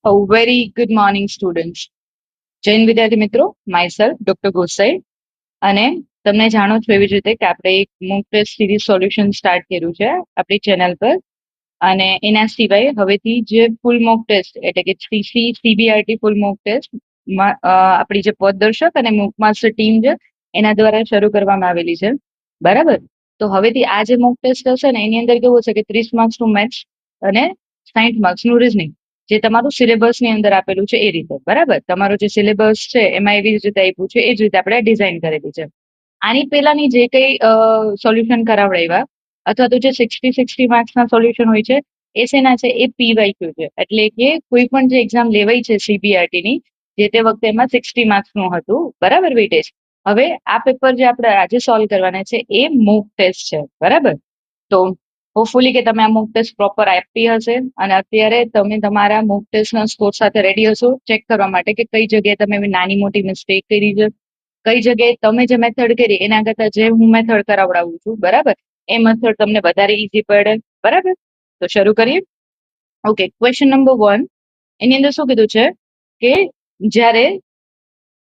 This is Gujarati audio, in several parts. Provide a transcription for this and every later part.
Very good morning students. Jain વિદ્યાર્થી મિત્રો, માયસેલ્ફ ડોક્ટર ગોસાઈ. અને તમને જાણો છો એવી જ રીતે કે આપણે એક mock test series solution start કર્યું છે આપણી ચેનલ પર. અને એના સિવાય હવેથી જે ફૂલ મોક ટેસ્ટ એટલે કે સીબીઆરટી ફૂલ મોક ટેસ્ટ આપણી જે પદદર્શક અને મોક માસ્ટર ટીમ છે એના દ્વારા શરૂ કરવામાં આવેલી છે. બરાબર. તો હવેથી આ જે મોક ટેસ્ટ હશે ને એની અંદર કેવું છે કે 30 માર્ક્સનું મેથ્સ અને 60 માર્ક્સનું રીઝનિંગ જે તમારું સિલેબસ ની અંદર આપેલું છે એ રીતે. બરાબર. તમારો જે સિલેબસ છે એમાં એવી રીતે આપ્યું છે એ જ રીતે આપણે ડિઝાઇન કરેલી છે. આની પેલાની જે કઈ સોલ્યુશન કરાવડાવ્યા અથવા તો જે 60 માર્ક્સના સોલ્યુશન હોય છે એ શેના છે? એ પીવાયક્યુ છે. એટલે કે કોઈ પણ જે એક્ઝામ લેવાય છે સીબીઆરટી ની જે તે વખતે એમાં 60 માર્ક્સનું હતું. બરાબર વેટેજ. હવે આ પેપર જે આપણે આજે સોલ્વ કરવાના છે એ મોક ટેસ્ટ છે. બરાબર. તો હોપફુલી કે તમે આ મોક ટેસ્ટ પ્રોપર આપી હશે અને અત્યારે તમે તમારા મોક ટેસ્ટના સ્કોર સાથે રેડી હશો ચેક કરવા માટે કે કઈ જગ્યાએ તમે નાની મોટી મિસ્ટેક કરી છે, કઈ જગ્યાએ તમે જે મેથડ કરી એના કરતા જે હું મેથડ કરાવડાવું છું બરાબર એ મેથડ તમને વધારે ઈઝી પડે. બરાબર. તો શરૂ કરીએ. ઓકે, ક્વેશ્ચન નંબર 1 એની અંદર શું કીધું છે કે જ્યારે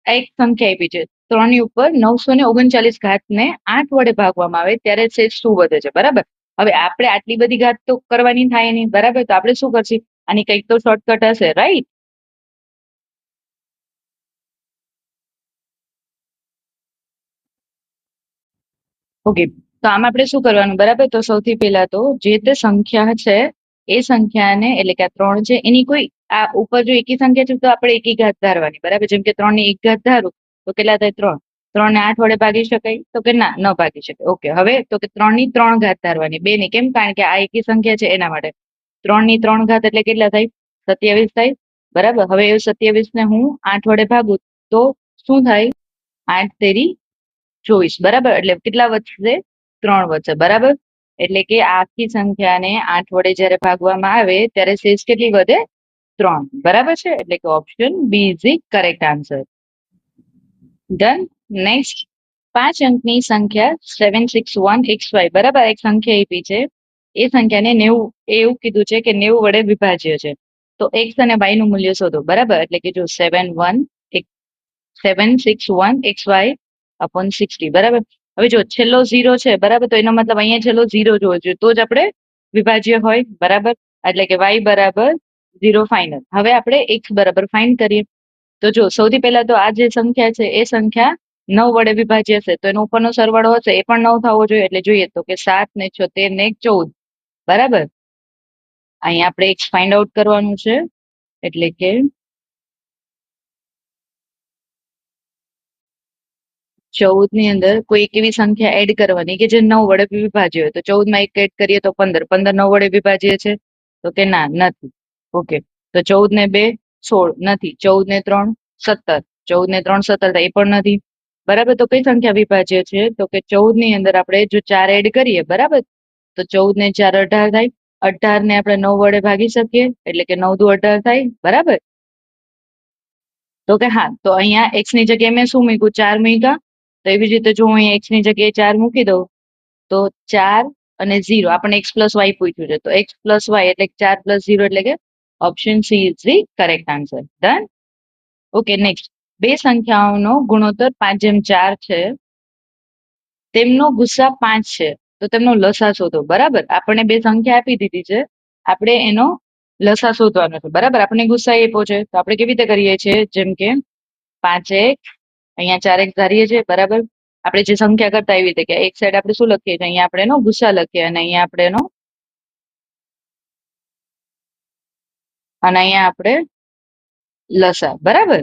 એક સંખ્યા આપી છે 3 ની ઉપર 939 ઘાતને 8 વડે ભાગવામાં આવે ત્યારે શેષ શું વધે છે? બરાબર. હવે આપણે આટલી બધી ઘાત તો કરવાની થાય નહીં. બરાબર. તો આપણે શું કરશું? આની કંઈક તો શોર્ટકટ હશે, રાઈટ? ઓકે, તો આમાં આપણે શું કરવાનું? બરાબર. તો સૌથી પહેલા તો જે તે સંખ્યા છે એ સંખ્યાને એટલે કે આ 3 છે એની કોઈ આ ઉપર જો એકી સંખ્યા છે તો આપણે એકી ઘાત ધારવાની. બરાબર. જેમ કે 3 ની 1 ઘાત ધારું તો કેટલા થાય? 3. 3 ને 8 વડે ભાગી શકાય? તો કે ના, ન ભાગી શકાય. ઓકે, હવે તો કે 3 ની 3 ઘાત ધારવાની, 2 ની. કેમ? કારણ કે આ એકી સંખ્યા છે એના માટે. 3 ની 3 ઘાત એટલે કેટલા થાય? 27 થાય. બરાબર. હવે એ 27 ને હું 8 વડે ભાગું તો શું થાય? 8 તેરી 24. બરાબર. એટલે કેટલા વધશે? 3 વધશે. બરાબર. એટલે કે આખી સંખ્યાને 8 વડે જયારે ભાગવામાં આવે ત્યારે શેષ કેટલી વધે? 3. બરાબર છે. એટલે કે option B is the correct answer. Done. Next, 5 અંકની સંખ્યા 761xy. બરાબર. એક સંખ્યા આપી છે એ સંખ્યાને 90 એવું કીધું છે કે 90 વડે વિભાજ્ય છે. તો x અને y નું મૂલ્ય શોધો. બરાબર. એટલે કે જો 761xy upon 60. બરાબર. હવે જો છેલ્લો 0 છે બરાબર, તો એનો મતલબ અહીંયા છેલ્લો 0 જોવો જોઈએ તો જ આપણે વિભાજ્ય હોય. બરાબર. એટલે કે y બરાબર 0 ફાઇનલ. હવે આપણે x બરાબર ફાઇન્ડ કરીએ. તો જો સૌથી પહેલા તો આ જે સંખ્યા છે એ સંખ્યા 9 વડે વિભાજ્ય છે તો એનો ઉપરનો સરવાળો હશે એ પણ 9 થવો જોઈએ. એટલે જોઈએ તો કે 7 ને 76 ને 14. બરાબર. અહીંયા આપણે x ફાઇન્ડ આઉટ કરવાનું છે. એટલે કે 14 ની અંદર કોઈ એક એવી સંખ્યા એડ કરવાની કે જે 9 વડે વિભાજ્ય હોય. તો 14 માં 1 એડ કરીએ તો 15. 15 9 વડે વિભાજ્ય છે? તો કે ના, નથી. ઓકે, તો 14 ને 2 16 નથી. 14 ને 3 17. 14 ને 3 17 થાય, એ પણ નથી. બરાબર. તો કઈ સંખ્યા વિભાજ્ય છે? તો કે 14 ની અંદર આપણે જો 4 એડ કરીએ બરાબર તો 14 ને 4 18 થાય. 18 ને આપણે 9 વડે ભાગી શકીએ એટલે કે 9 દુ 18 થાય. બરાબર. તો કે હા, તો અહીંયા x ની જગ્યાએ મેં શું મૂક્યું? 4 મૂક્યા. તો એવી જ રીતે જો હું અહીંયા x ની જગ્યાએ 4 મૂકી દઉં તો 4 અને 0 આપણને x પ્લસ y પૂછ્યું છે તો x પ્લસ y એટલે 4 પ્લસ 0 એટલે કે option she is the correct answer. Done. Okay, next, બે સંખ્યાઓનો ગુણોત્તર 5:4 છે, તેમનો ગુસ્સા 5 છે તો તેમનો લસા શોધો. બરાબર. આપણને બે સંખ્યા આપી દીધી છે, આપણે એનો લસા શોધવાનો છે. બરાબર. આપણે ગુસ્સા આપ્યો છે તો આપણે કેવી રીતે કરીએ છીએ? જેમ કે 5x અહીંયા 4x ધારીએ છીએ. બરાબર. આપણે જે સંખ્યા કરતા એવી રીતે કે એક સાઈડ આપણે શું લખીએ છીએ? અહીંયા આપણે એનો ગુસ્સા લખીએ અને અહીંયા આપણે એનો અને અહીંયા આપણે લસા. બરાબર.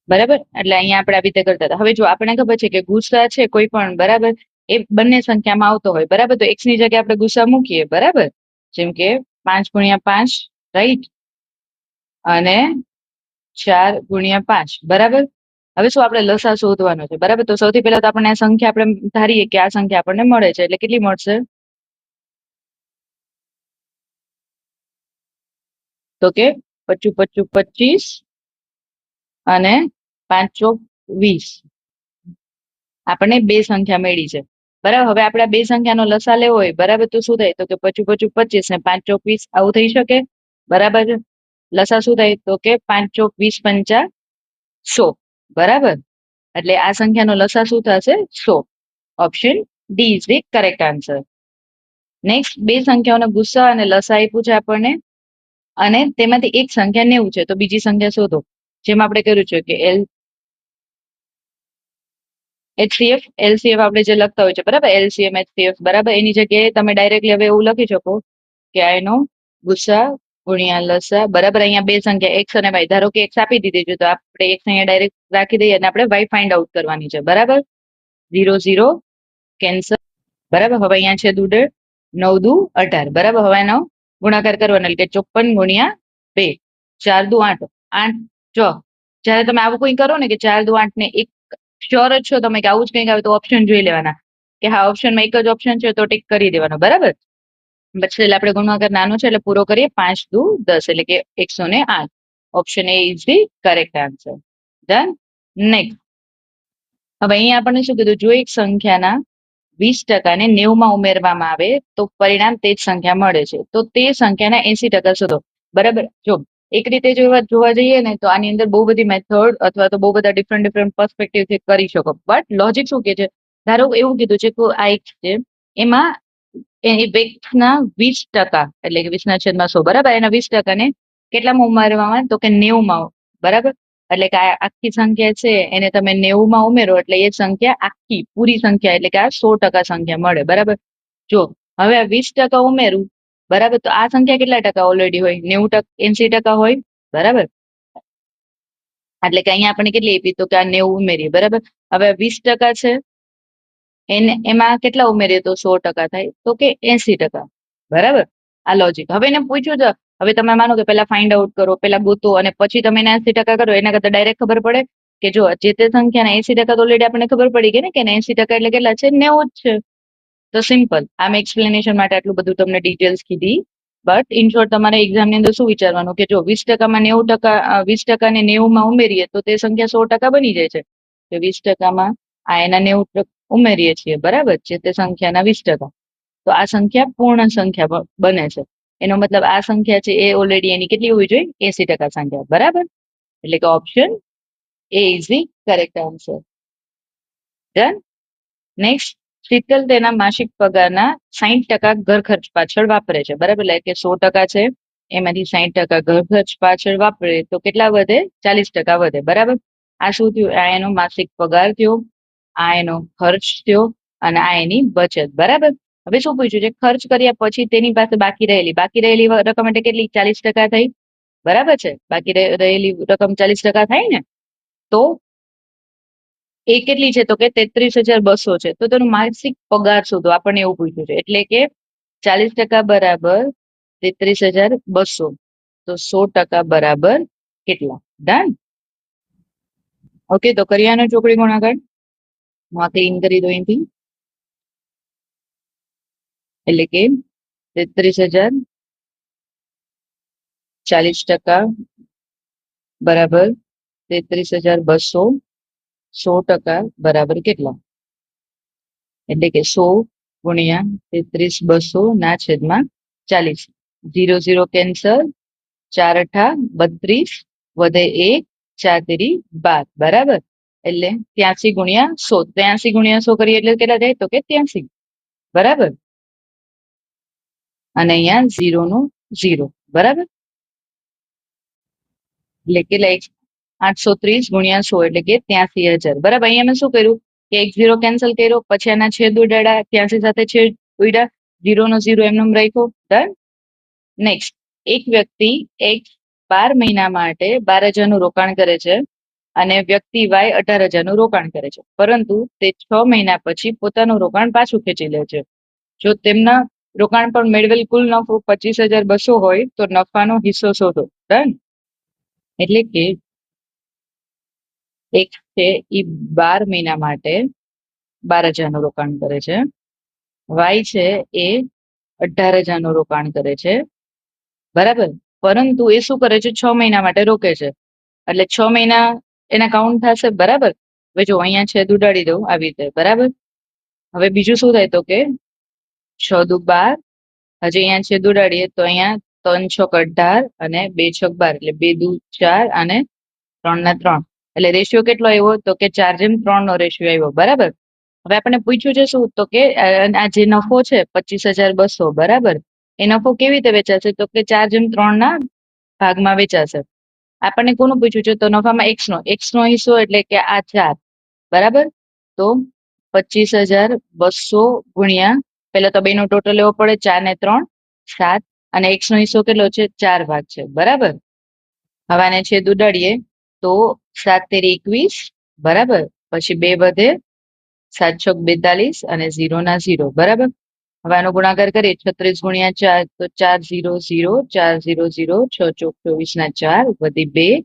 બરાબર. એટલે અહીંયા આપણે આવી રીતે કરતા હતા. હવે જો આપણે ખબર છે કે ગુસ્સા છે કોઈ પણ બરાબર એ બંને સંખ્યામાં આવતો હોય. બરાબર. તો x ની જગ્યાએ આપણે ગુસ્સા મૂકીએ. બરાબર. જેમ કે 5 × 5, રાઈટ, અને 4 × 5. બરાબર. હવે શું આપણે લસા શોધવાનો છે? બરાબર. તો સૌથી પહેલા તો આપણને આ સંખ્યા આપણે ધારીએ કે આ સંખ્યા આપણને મળે છે એટલે કેટલી મળશે? તો કે 25 × 25 અને 5 × 20. આપણને બે સંખ્યા મળી છે. બરાબર. હવે આપણે બે સંખ્યાનો લસા લેવો હોય બરાબર તો શું થાય? તો કે 25 × 25 ને 5 × 20. આવું થઈ શકે? બરાબર છે. લસા શું થાય તો કે 5 ચોક 20 પંચા 100. બરાબર, એટલે આ સંખ્યાનો લસા શું થશે? 100. Option D is the correct answer. Next, બે સંખ્યાઓનો ગુસ્સા અને લસા આપ્યું છે આપણને, અને તેમાંથી એક સંખ્યા 90 છે, તો બીજી સંખ્યા શોધો. જેમ આપણે કર્યું છે કે એલસીએફ આપણે જે લખતા હોય છે, બરાબર, એલસીએમ એચસીએફ, બરાબર, એની જગ્યાએ તમે ડાયરેક્ટલી હવે એવું લખી શકો કે આ એનો ગુસ્સા ગુણ્યા લસા, બરાબર. અહીંયા બે સંખ્યા એક્સ અને વાય, ધારો કે એક્સ આપી દીધી છે તો આપણે એક્સ અહીંયા ડાયરેક્ટ રાખી દઈએ અને આપણે વાય ફાઇન્ડ આઉટ કરવાની છે, બરાબર. 0 0 કેન્સલ, બરાબર. હવે અહીંયા છે દુડે 9 દુ 18, બરાબર. હવે એનો ગુણાકાર કરવાનો એટલે કે 54 ગુણ્યા 2, 4 દુ 8, 8 જો જયારે તમે આવું કોઈ કરો ને કે 4 દુ 8 ને એક શ્યોર જ છો તમે કે આવું જ કંઈક આવે તો ઓપ્શન જોઈ લેવાના કે હા ઓપ્શનમાં એક જ ઓપ્શન છે તો ટીક કરી દેવાનો, બરાબર. પછી એટલે આપણે ગુણાકાર નાનો છે એટલે પૂરો કરીએ, 5 દુ 10 એટલે કે 108. Option A is the correct answer. Done. Next, હવે અહીંયા આપણને શું કીધું? જો એક સંખ્યાના 20% ને 90 માં ઉમેરવામાં આવે તો પરિણામ તે જ સંખ્યા મળે છે, તો તે સંખ્યાના 80% શોધો, બરાબર. જો એક રીતે જોવા જઈએ ને તો આની અંદર બહુ બધી મેથડ અથવા તો બહુ બધા ડિફરન્ટ પર્સપેક્ટિવ થી કરી શકો, બટ લોજિક શું કે છે? ધારો એવું કીધું છે કે આ એક છે, એમાં એ વ્યક્તિના 20%, એટલે કે 20/100, બરાબર, એના 20% ને કેટલામાં ઉમેરવામાં? તો કે 90 માં, બરાબર. એટલે કે આ આખી સંખ્યા છે એને તમે 90 માં ઉમેરો એટલે એ સંખ્યા આખી પૂરી સંખ્યા એટલે કે આ 100% સંખ્યા મળે, બરાબર. જો હવે આ 20% ઉમેરું, બરાબર, તો આ સંખ્યા કેટલા ટકા ઓલરેડી હોય? 90%, 80% હોય, બરાબર. એટલે કે અહીંયા આપણે કેટલી આપી? તો કે આ 90 ઉમેરીએ, બરાબર. હવે 20% છે એને એમાં કેટલા ઉમેરીએ તો 100% થાય? તો કે 80%, બરાબર. આ લોજિક. હવે એને પૂછ્યું છે, હવે તમે માનો કે પેલા ફાઇન્ડ આઉટ કરો, પેલા ગોતો અને પછી તમે એને 80% કરો, એના કરતા ડાયરેક્ટ ખબર પડે કે જો જે તે સંખ્યાના 80% ઓલરેડી આપણને ખબર પડી ગઈ ને કે 80% એટલે કેટલા છે? 90 જ છે. તો સિમ્પલ. આમ એક્સપ્લેનેશન માટે આટલું બધું તમને ડિટેલ્સ કીધી, બટ ઇન શોર્ટ તમારે એક્ઝામની અંદર શું વિચારવાનું કે જો 20%માં 90%, 20% ને 90 માં ઉમેરીએ તો તે સંખ્યા 100% બની જાય છે. તો 20%માં આ એના 90% ઉમેરીએ છીએ, બરાબર, છે તે સંખ્યાના 20%, તો આ સંખ્યા પૂર્ણ સંખ્યા બને છે. એનો મતલબ આ સંખ્યા છે એ ઓલરેડી એની કેટલી હોવી જોઈએ? 80% સંખ્યા, બરાબર. એટલે કે option A is the correct answer. Done. Next, Sheetal તેના માસિક પગારના 60% ઘર ખર્ચ પાછળ વાપરે છે, બરાબર. એટલે કે 100% છે એમાંથી 60% ઘર ખર્ચ પાછળ વાપરે તો કેટલા વધે? 40% વધે, બરાબર. આ શું થયું? આ એનો માસિક પગાર થયો, આ એનો ખર્ચ થયો અને આ એની બચત, બરાબર. હવે શું પૂછ્યું છે? ખર્ચ કર્યા પછી તેની પાસે બાકી રહેલી રકમ એટલે કેટલી? 40% થઈ, બરાબર છે. બાકી રહેલી રકમ 40% થાય ને, તો એ કેટલી છે? તો કે 33,200 છે. તો તેનો માસિક પગાર શોધો, આપણને એવું પૂછ્યું છે. એટલે કે 40% બરાબર 33,200, તો 100% બરાબર કેટલા? ડન. ઓકે, તો કરિયાનો ચોકડી ગુણાકાર હું આ ક્લીન કરી દઉં અહીંથી. એટલે કે 33,000 40% બરાબર 33,200, 100% બરાબર કેટલા? એટલે કે 100 ગુણ્યા 33,200 ના છેદમાં 40. 0 0 કેન્સલ, 4 અઠા 32, વધે 1, 4 તેરી 12, બરાબર. એટલે 83 ગુણ્યા 100, 83 ગુણ્યા 100 કરીએ એટલે કેટલા થાય? તો કે 83, બરાબર. અને અહીંયા 0 નું 0, બરાબર. એટલે કેટલા? 830 ગુણ્યા 100 એટલે કે 83,000, બરાબર. અહીંયા મેં શું કર્યું કે 1 0 કેન્સલ કર્યો, પછી આના છેદ ઉડાડ્યા, 83 સાથે છેદ ઉડ્યા, 0 નો 0 એમનેમ રાખ્યો. ડન. નેક્સ્ટ, એક વ્યક્તિ એક 12 મહિના માટે 12,000 નું રોકાણ કરે છે અને વ્યક્તિ વાય 18,000 નું રોકાણ કરે છે, પરંતુ તે 6 મહિના પછી પોતાનું રોકાણ પાછું ખેંચી લે છે. જો તેમના રોકાણ પર મેળવેલ કુલ નફો 25,200 હોય તો નફાનો હિસ્સો શોધો. ડન. એટલે કે એક છે એ 12 મહિના માટે 12,000 નું રોકાણ કરે છે, વાય છે એ 18,000 નું રોકાણ કરે છે, બરાબર. પરંતુ એ શું કરે છે? 6 મહિના માટે રોકે છે, એટલે 6 મહિના એના કાઉન્ટ થશે, બરાબર. હવે જો અહીંયા છેદ ઉડાડી દઉં આવી રીતે, બરાબર. હવે બીજું શું થાય? તો કે 6 દુ 12, હજી અહીંયા છેદ ઉડાડીએ તો અહીંયા 3 છોક 18 અને 2 છોક 12 એટલે 2 દુ 4 અને 3 ના 3 એટલે રેશિયો કેટલો આવ્યો તો કે 4:3 નો રેશિયો આવ્યો બરાબર. હવે આપણને પૂછ્યું છે શું તો કે આ જે નફો છે 25,200 બરાબર એ નફો કેવી રીતે વેચાશે તો કે 4:3 ના ભાગમાં વેચાશે. આપણને કોનું પૂછ્યું છે તો નફામાં એક્સ નો હિસ્સો એટલે કે આ 4 બરાબર. તો 25,200 ગુણ્યા પેલા તો બે નો ટોટલ લેવો પડે 4 ને 3 7 અને એક્સ નો હિસ્સો કેટલો છે 4 ભાગ છે બરાબર. હવે આને છેદ ઉડાડીએ તો 7 તેરી 21 બરાબર પછી 2 વધે 7 છોક 42 અને 0 ના 0 બરાબર. હવે આનો ગુણાકાર કરીએ 36 ગુણ્યા 4 તો 4 0 0 4 0 0 6 ચોક 24 ના 4 વધી 2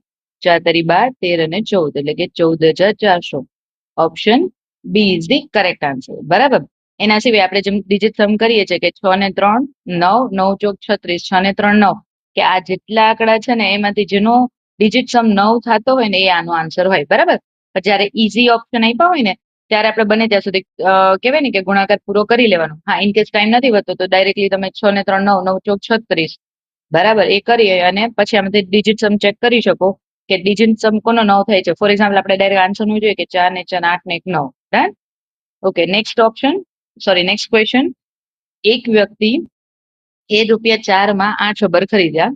4 તરી 12 13 અને 14 એટલે કે 14,400. Option B is the correct answer બરાબર. એના સિવાય આપણે જેમ ડિજિટ સમ કરીએ છીએ કે 6 ને 3 9 9 ચોક 36 6 ને 3 9 કે આ જેટલા આંકડા છે ને એમાંથી જેનો ડિજિટ સમ 9 થતો હોય ને એ આનો આન્સર હોય બરાબર. પણ જયારે ઈઝી ઓપ્શન આપ્યા હોય ને ત્યારે આપણે બને ત્યાં સુધી કહેવાય ને કે ગુણાકાર પૂરો કરી લેવાનો. હા ઇનકેસ ટાઈમ નથી વધતો તો ડાયરેક્ટલી તમે 6 ને 3 9 9 ચોક 36 બરાબર એ કરીએ અને પછી આમાંથી ડિજિટ સમ ચેક કરી શકો કે ડિજિટ સમ કોનો 9 થાય છે. ફોર એક્ઝામ્પલ આપણે ડાયરેક્ટ આન્સર નું જોઈએ કે 4 ને 4 8 ને 1 9 done. Okay next option next question. એક વ્યક્તિ એ ₹4 માં 8 રબર ખરીદ્યા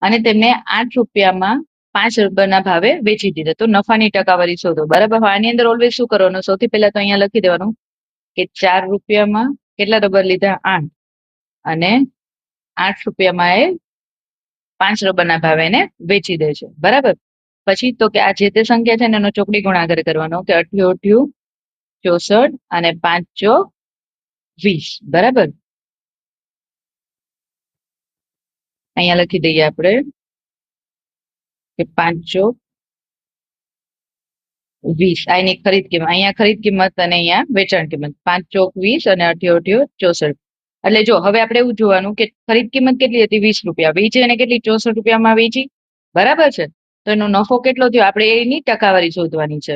અને તેમને 8 રૂપિયામાં 5 રબરના ભાવે વેચી દીધા તો નફાની ટકાવારી શોધો બરાબર. આની અંદર ઓલવેઝ શું કરવાનું સૌથી પહેલા તો અહીંયા લખી દેવાનું કે 4 રૂપિયામાં કેટલા રબર લીધા 8 અને 8 રૂપિયામાં એ 5 રબરના ભાવે એને વેચી દે છે બરાબર. પછી તો કે આ જે તે સંખ્યા છે ને એનો ચોકડી ગુણાકાર કરવાનો કે 88 64 અને 5 ચોક 20 બરાબર. અહીંયા લખી દઈએ આપણે કે 5 ચોક 20 આ એની ખરીદ કિંમત અહીંયા ખરીદ કિંમત અને અહીંયા વેચાણ કિંમત 5 ચોક 20 અને 88 64. એટલે જો હવે આપણે એવું જોવાનું કે ખરીદ કિંમત કેટલી હતી 20 રૂપિયા વેચી અને કેટલી 64 રૂપિયામાં વેચી બરાબર છે. તો એનો નફો કેટલો થયો આપણે એની ટકાવારી શોધવાની છે.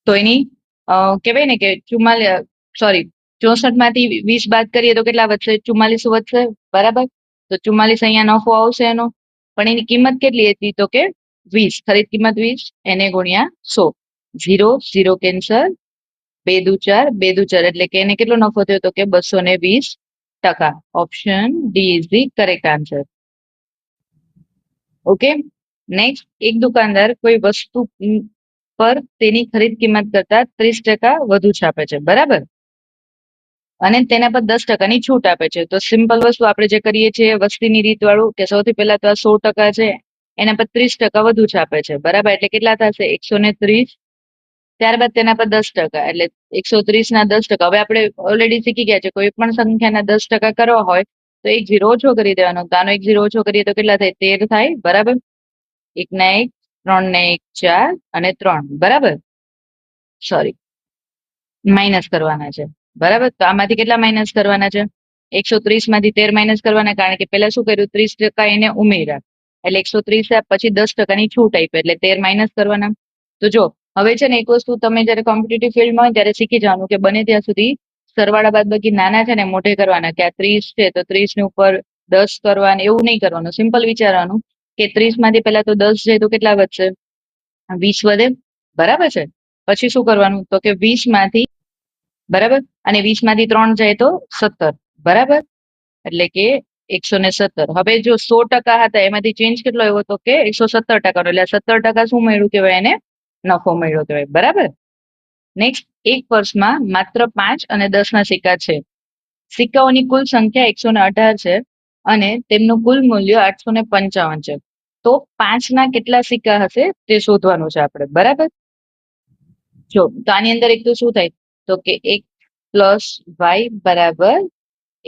તો એની કહેવાય ને કે 64 માંથી 20 બાદ કરીએ તો કેટલા વધશે 44 વધશે બરાબર. તો 44 અહીંયા નફો આવશે એનો પણ એની કિંમત કેટલી હતી તો કે 20 ખરીદ કિંમત 20 એને ગુણ્યા 100 0 0 કેન્સલ 2 દુ 4 2 દુ 4 એટલે કે એને કેટલો નફો થયો તો કે 220%. Option D is the correct answer. Okay next એક દુકાનદાર કોઈ વસ્તુ પર તેની ખરીદ કિંમત કરતા 30% વધુ છાપે છે બરાબર અને તેના પર 10%ની છૂટ આપે છે. તો સિમ્પલ વસ્તુ આપણે જે કરીએ છીએ વસ્તીની રીત વાળું કે સૌથી પહેલા તો આ 100% છે એના પર 30% વધુ છાપે છે બરાબર એટલે કેટલા થશે 130. ત્યારબાદ તેના પર 10% એટલે 130 ના 10%. હવે આપણે ઓલરેડી શીખી ગયા છે કોઈ પણ સંખ્યાના 10% કરવા હોય તો એક 0 ઓછો કરી દેવાનો. તો આનો એક 0 ઓછો કરીએ તો કેટલા થાય 13 થાય બરાબર. 1 ના 1 3 ને 1 4 અને 3 બરાબર માઇનસ કરવાના છે બરાબર. તો આમાંથી કેટલા માઇનસ કરવાના છે 130 માંથી 13 માઇનસ કરવાના કારણ કે પેલા શું કર્યું 30% એને ઉમેર્યા એટલે 130 પછી 10%ની છૂટ આપી એટલે 13 માઇનસ કરવાના. તો જો હવે છે ને એક વસ્તુ તમે જયારે કોમ્પિટિટિવ ફિલ્ડમાં હોય ત્યારે શીખી જવાનું કે બને ત્યાં સુધી સરવાળા બાદબાકી નાના છે ને મોઢે કરવાના કે આ 30 છે તો 30 ની ઉપર 10 કરવાના એવું નહીં કરવાનું. સિમ્પલ વિચારવાનું કે 30 માંથી પેલા તો 10 જાય તો કેટલા વધશે 20 વધે બરાબર છે. પછી શું કરવાનું તો કે 20 માંથી બરાબર અને 20 માંથી 3 જાય તો 17 બરાબર એટલે કે 117. હવે જો 100% હતા એમાંથી ચેન્જ કેટલો આવ્યો તો કે 117% એટલે 17% શું મળ્યું કહેવાય એને નફો મળ્યો કહેવાય બરાબર. નેક્સ્ટ એક પર્સમાં માત્ર 5 અને 10 ના સિક્કા છે. સિક્કાઓની કુલ સંખ્યા 118 છે અને તેમનું કુલ મૂલ્ય 855 છે. તો 5 ના કેટલા સિક્કા હશે તે શોધવાનું છે આપણે બરાબર. જો તો આની અંદર એક તો શું થાય તો કે 1 + y બરાબર